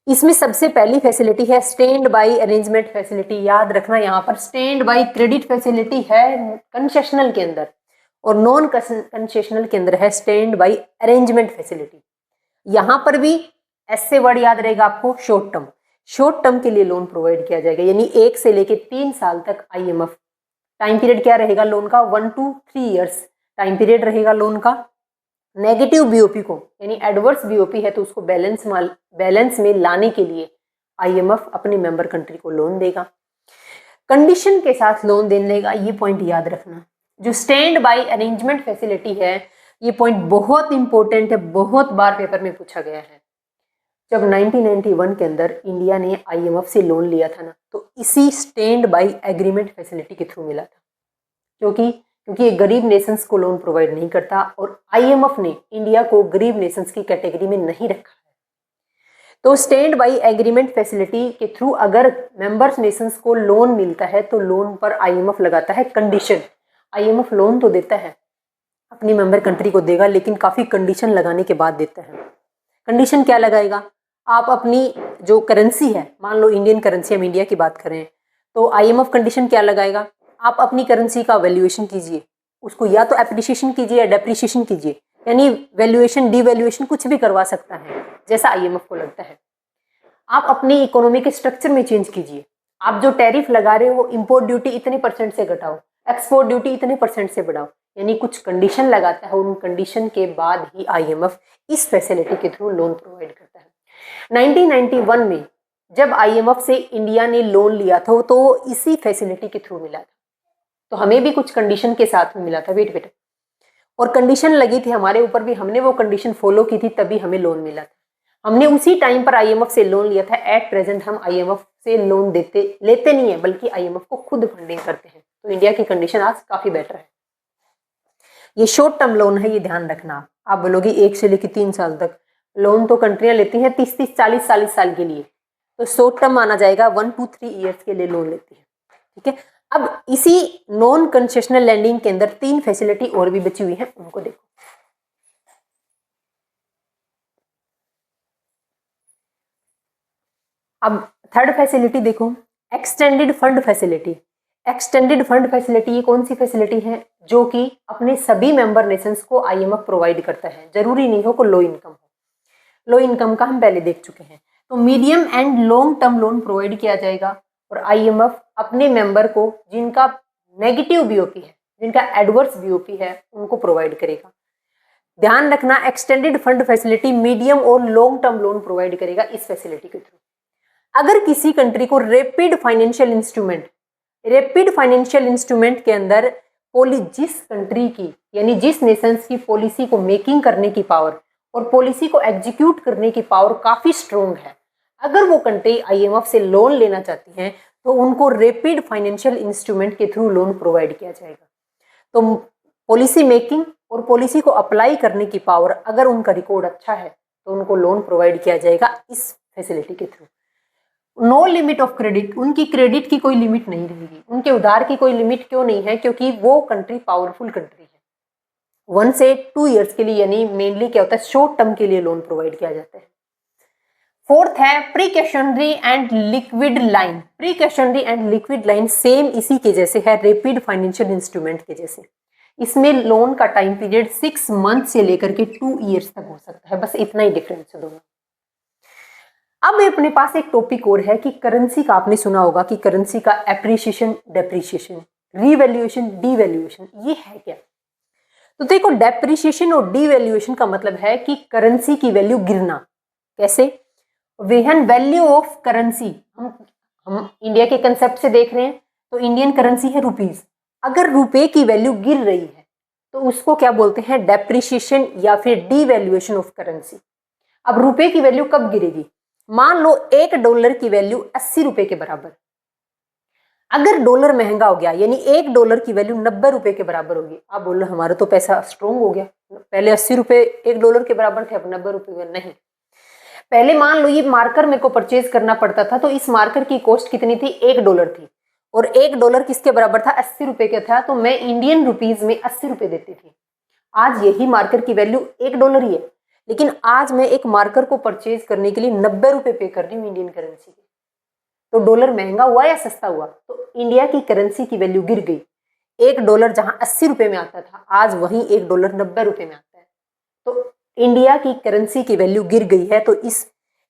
इसमें सबसे पहली फैसिलिटी है स्टैंड बाई अरेंजमेंट फैसिलिटी। याद रखना यहाँ पर स्टैंड बाई क्रेडिट फैसिलिटी है कंसेशनल के अंदर और नॉन कंसेशनल के अंदर है स्टैंड बाई अरेंजमेंट फैसिलिटी। यहाँ पर भी ऐसे वर्ड याद रहेगा आपको, शॉर्ट टर्म। शॉर्ट टर्म के लिए लोन प्रोवाइड किया जाएगा, यानी 1 से लेके 3 साल तक IMF। टाइम पीरियड क्या रहेगा लोन का, 1 to 3 ईयर्स टाइम पीरियड रहेगा लोन का। नेगेटिव BOP को यानी एडवर्स BOP है तो उसको बैलेंस में लाने के लिए IMF अपने मेंबर कंट्री को लोन देगा, कंडीशन के साथ लोन देने का। ये पॉइंट याद रखना। जो स्टैंड बाई अरेंजमेंट फैसिलिटी है, ये पॉइंट बहुत इंपॉर्टेंट है, बहुत बार पेपर में पूछा गया है। जब 1991 के अंदर इंडिया ने IMF से लोन लिया था ना, तो इसी स्टैंड बाई एग्रीमेंट फैसिलिटी के थ्रू मिला था, क्योंकि ये गरीब नेशंस को लोन प्रोवाइड नहीं करता और IMF ने इंडिया को गरीब नेशंस की कैटेगरी में नहीं रखा है। तो स्टैंड बाई एग्रीमेंट फैसिलिटी के थ्रू अगर मेंबर्स नेशंस को लोन मिलता है तो लोन पर IMF लगाता है कंडीशन। IMF लोन तो देता है, अपनी मेंबर कंट्री को देगा, लेकिन काफ़ी कंडीशन लगाने के बाद देता है। कंडीशन क्या लगाएगा, आप अपनी जो करेंसी है, मान लो इंडियन करेंसी, हम इंडिया की बात करें तो IMF कंडीशन क्या लगाएगा, आप अपनी करेंसी का वैल्यूएशन कीजिए, उसको या तो एप्रिसिएशन कीजिए या डेप्रिसिएशन कीजिए, यानी वैल्यूएशन डिवैल्यूएशन कुछ भी करवा सकता है जैसा IMF को लगता है। आप अपनी इकोनॉमी के स्ट्रक्चर में चेंज कीजिए, आप जो टैरिफ लगा रहे हो इंपोर्ट ड्यूटी इतने % से घटाओ, एक्सपोर्ट ड्यूटी इतने % से बढ़ाओ, यानी कुछ कंडीशन लगाता है। उन कंडीशन के बाद ही IMF इस फैसिलिटी के थ्रू लोन प्रोवाइड करता है। 1991 में जब IMF से इंडिया ने लोन लिया था तो इसी फैसिलिटी के थ्रू मिला था, तो हमें भी कुछ कंडीशन के साथ में मिला था। वेट बेटा, और कंडीशन लगी थी हमारे ऊपर भी, हमने वो कंडीशन फॉलो की थी, तभी हमें लोन मिला था। हमने उसी टाइम पर IMF से लोन लिया था। एट प्रेजेंट हम IMF से लोन लेते नहीं है, बल्कि IMF को खुद फंडिंग करते हैं। तो इंडिया की कंडीशन आज काफी बेटर है। ये शॉर्ट टर्म लोन है, ये ध्यान रखना। आप बोलोगे 1 से लेकर 3 साल तक लोन तो कंट्रियां लेती हैं 30-30, 40-40 साल के लिए, तो शॉर्ट टर्म माना जाएगा। 1 to 3 ईयर्स के लिए लोन लेती है, ठीक है। अब इसी नॉन कंसेशनल लैंडिंग के अंदर 3 फैसिलिटी और भी बची हुई है, उनको देखो। अब थर्ड फैसिलिटी देखो, extended fund facility. Extended fund facility ये कौन सी फैसिलिटी है, जो कि अपने सभी मेंबर नेशंस को IMF प्रोवाइड करता है। जरूरी नहीं हो को लो इनकम हो, लो इनकम का हम पहले देख चुके हैं। तो medium and long term loan provide किया जाएगा और IMF अपने मेंबर को जिनका नेगेटिव BOP है, जिनका एडवर्स BOP है, उनको प्रोवाइड करेगा। ध्यान रखना, एक्सटेंडेड फंड फैसिलिटी मीडियम और लॉन्ग टर्म लोन प्रोवाइड करेगा इस फैसिलिटी के थ्रू। अगर किसी कंट्री को रैपिड फाइनेंशियल इंस्ट्रूमेंट के अंदर जिस कंट्री की यानी जिस नेशंस की पॉलिसी को मेकिंग करने की पावर और पॉलिसी को एग्जीक्यूट करने की पावर काफी स्ट्रोंग है, अगर वो कंट्री IMF से लोन लेना चाहती हैं तो उनको रैपिड फाइनेंशियल इंस्ट्रूमेंट के थ्रू लोन प्रोवाइड किया जाएगा। तो पॉलिसी मेकिंग और पॉलिसी को अप्लाई करने की पावर अगर उनका रिकॉर्ड अच्छा है तो उनको लोन प्रोवाइड किया जाएगा इस फैसिलिटी के through. No limit of credit, उनकी क्रेडिट की कोई लिमिट नहीं रहेगी, उनके उधार की कोई लिमिट क्यों नहीं है, क्योंकि वो कंट्री पावरफुल कंट्री है। 1 से 2 ईयर्स के लिए, यानी मेनली क्या होता है, शॉर्ट टर्म के लिए लोन प्रोवाइड किया जाता है। फोर्थ है precautionary and liquid line. Precautionary and liquid line same इसी के जैसे है, रैपिड फाइनेंशियल इंस्ट्रूमेंट के जैसे। इसमें लोन का टाइम पीरियड 6 मंथ से लेकर के 2 ईयर्स तक हो सकता है, बस इतना ही डिफरेंस है दोनों। अब अपने पास एक टॉपिक और है कि करेंसी का आपने सुना होगा कि करेंसी का एप्रिसिएशन, डेप्रिसिएशन, रीवैल्यूएशन, डीवैल्यूएशन, ये है क्या। तो देखो, डेप्रिसिएशन और डीवैल्यूएशन का मतलब है कि करेंसी की वैल्यू गिरना। कैसे, वेहन वैल्यू ऑफ करेंसी, हम इंडिया के कंसेप्ट से देख रहे हैं तो इंडियन करेंसी है रुपीज, अगर रुपए की वैल्यू गिर रही है तो उसको क्या बोलते हैं, डेप्रिसिएशन या फिर डीवैल्यूएशन ऑफ करेंसी। अब रुपए की वैल्यू कब गिरेगी, मान लो $1 की वैल्यू 80 रुपए के बराबर, अगर डॉलर महंगा हो गया यानी $1 की वैल्यू 90 रुपए के बराबर होगी। आप बोल रहे हमारा तो पैसा स्ट्रोंग हो गया, पहले 80 रुपए $1 के बराबर थे, अब 90 रुपए। नहीं, पहले मान लो ये मार्कर मेरे को परचेज करना पड़ता था तो इस मार्कर की कॉस्ट कितनी थी, $1 थी, और $1 किसके बराबर था, 80 रुपए का था, तो मैं इंडियन रुपीज में 80 रुपए देती थी। आज यही मार्कर की वैल्यू $1 ही है, लेकिन आज मैं एक मार्कर को परचेज करने के लिए 90 रुपए पे कर रही हूँ इंडियन करेंसी के। तो डॉलर महंगा हुआ या सस्ता हुआ? तो इंडिया की करेंसी की वैल्यू गिर गई। एक डॉलर जहां 80 रुपए में आता था, आज वहीं एक डॉलर 90 रुपए में आता है। तो इंडिया की करेंसी की वैल्यू गिर गई है। तो इस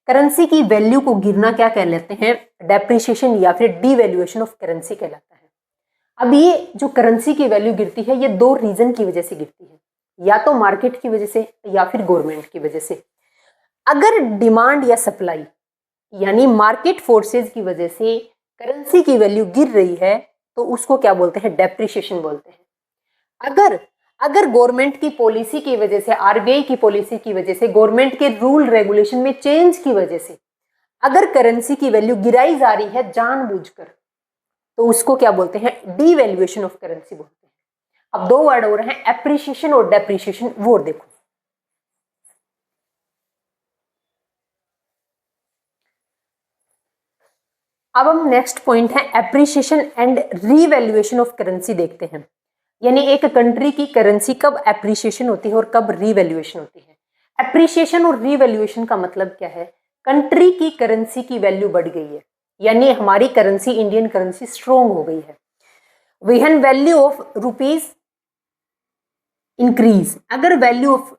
करेंसी की वैल्यू को गिरना क्या कहलाते हैं? डेप्रिसिएशन या फिर डीवैल्यूएशन ऑफ करेंसी कहलाता है। अब ये जो करेंसी की वैल्यू गिरती है, ये दो रीजन की वजह से गिरती है, या तो मार्केट की वजह से या फिर गवर्नमेंट की वजह से। अगर डिमांड या सप्लाई यानी मार्केट फोर्सेस की वजह से करेंसी की वैल्यू गिर रही है तो उसको क्या बोलते हैं? डेप्रिसिएशन बोलते हैं। अगर गवर्नमेंट की पॉलिसी की वजह से, आरबीआई की पॉलिसी की वजह से, गवर्नमेंट के रूल रेगुलेशन में चेंज की वजह से अगर करेंसी की वैल्यू गिराई जा रही है जानबूझकर, तो उसको क्या बोलते हैं? डीवैल्यूएशन ऑफ करेंसी बोलते हैं। अब दो वर्ड हो रहे हैं, एप्रिसिएशन और डेप्रिसिएशन, वो देखो। अब हम नेक्स्ट पॉइंट है appreciation and revaluation of currency देखते हैं। यानी एक कंट्री की करेंसी कब एप्रिसिएशन होती है और कब रीवैल्यूएशन होती है। एप्रिसिएशन और रीवैल्यूएशन का मतलब क्या है? कंट्री की करेंसी की वैल्यू बढ़ गई है, यानी हमारी करेंसी इंडियन करेंसी स्ट्रोंग हो गई है। When value of rupees increase, अगर वैल्यू ऑफ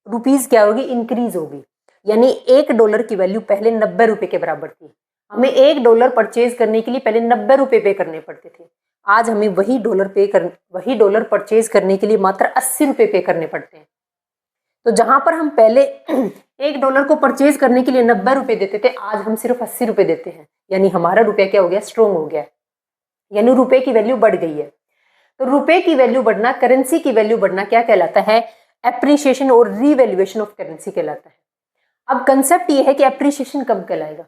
रुपीज क्या होगी? इंक्रीज होगी। यानी एक डॉलर की वैल्यू पहले 90 रुपए के बराबर थी, हमें एक डॉलर परचेज करने के लिए पहले 90 रुपए पे करने पड़ते थे। आज हमें वही डॉलर परचेज करने के लिए मात्र 80 रुपए पे करने पड़ते हैं। तो जहां पर हम पहले एक डॉलर को परचेज करने के लिए 90 रुपए देते थे, आज हम सिर्फ 80 रुपए देते हैं। यानी हमारा रुपया क्या हो गया? स्ट्रोंग हो गया, यानी रुपए की वैल्यू बढ़ गई है। तो रुपए की वैल्यू बढ़ना, करेंसी की वैल्यू बढ़ना क्या कहलाता है? एप्रिसिएशन और रीवैल्यूएशन ऑफ करेंसी कहलाता है। अब कंसेप्ट ये है कि एप्रिसिएशन कब कहलाएगा?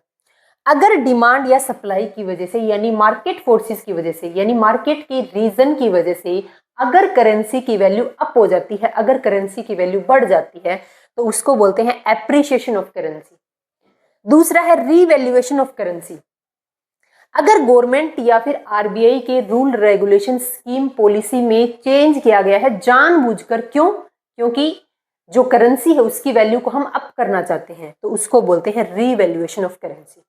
अगर डिमांड या सप्लाई की वजह से, यानी मार्केट फोर्सेस की वजह से, यानी मार्केट की रीजन की वजह से अगर करेंसी की वैल्यू अप हो जाती है, अगर करेंसी की वैल्यू बढ़ जाती है, तो उसको बोलते हैं एप्रिसिएशन ऑफ करेंसी। दूसरा है रीवैल्यूएशन ऑफ करेंसी। अगर गवर्नमेंट या फिर आरबीआई के रूल रेगुलेशन स्कीम पॉलिसी में चेंज किया गया है जानबूझकर, क्यों? क्योंकि जो करेंसी है उसकी वैल्यू को हम अप करना चाहते हैं, तो उसको बोलते हैं रीवैल्यूएशन ऑफ करेंसी।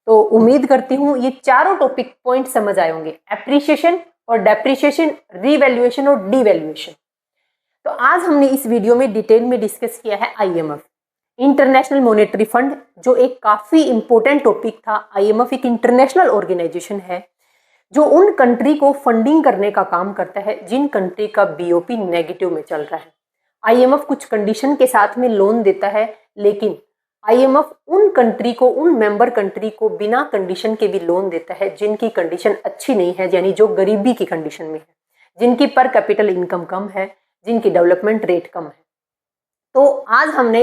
तो उम्मीद करती हूँ ये चारों टॉपिक पॉइंट समझ आए होंगे, एप्रिसिएशन और डेप्रिसिएशन, रीवैल्यूएशन और डीवैल्यूएशन। तो आज हमने इस वीडियो में डिटेल में डिस्कस किया है आईएमएफ, इंटरनेशनल मॉनेटरी फंड, जो एक काफी इंपॉर्टेंट टॉपिक था। आईएमएफ एक इंटरनेशनल ऑर्गेनाइजेशन है जो उन कंट्री को फंडिंग करने का काम करता है जिन कंट्री का बीओपी नेगेटिव में चल रहा है। आईएमएफ कुछ कंडीशन के साथ में लोन देता है, लेकिन आईएमएफ उन कंट्री को, उन मेंबर कंट्री को बिना कंडीशन के भी लोन देता है जिनकी कंडीशन अच्छी नहीं है, यानी जो गरीबी की कंडीशन में है, जिनकी पर कैपिटल इनकम कम है, जिनकी डेवलपमेंट रेट कम है। तो आज हमने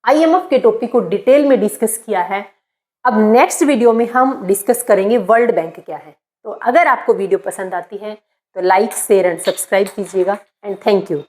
आईएमएफ के टॉपिक को डिटेल में डिस्कस किया है। अब नेक्स्ट वीडियो में हम डिस्कस करेंगे वर्ल्ड बैंक क्या है। तो अगर आपको वीडियो पसंद आती है तो लाइक, शेयर एंड सब्सक्राइब कीजिएगा एंड थैंक यू।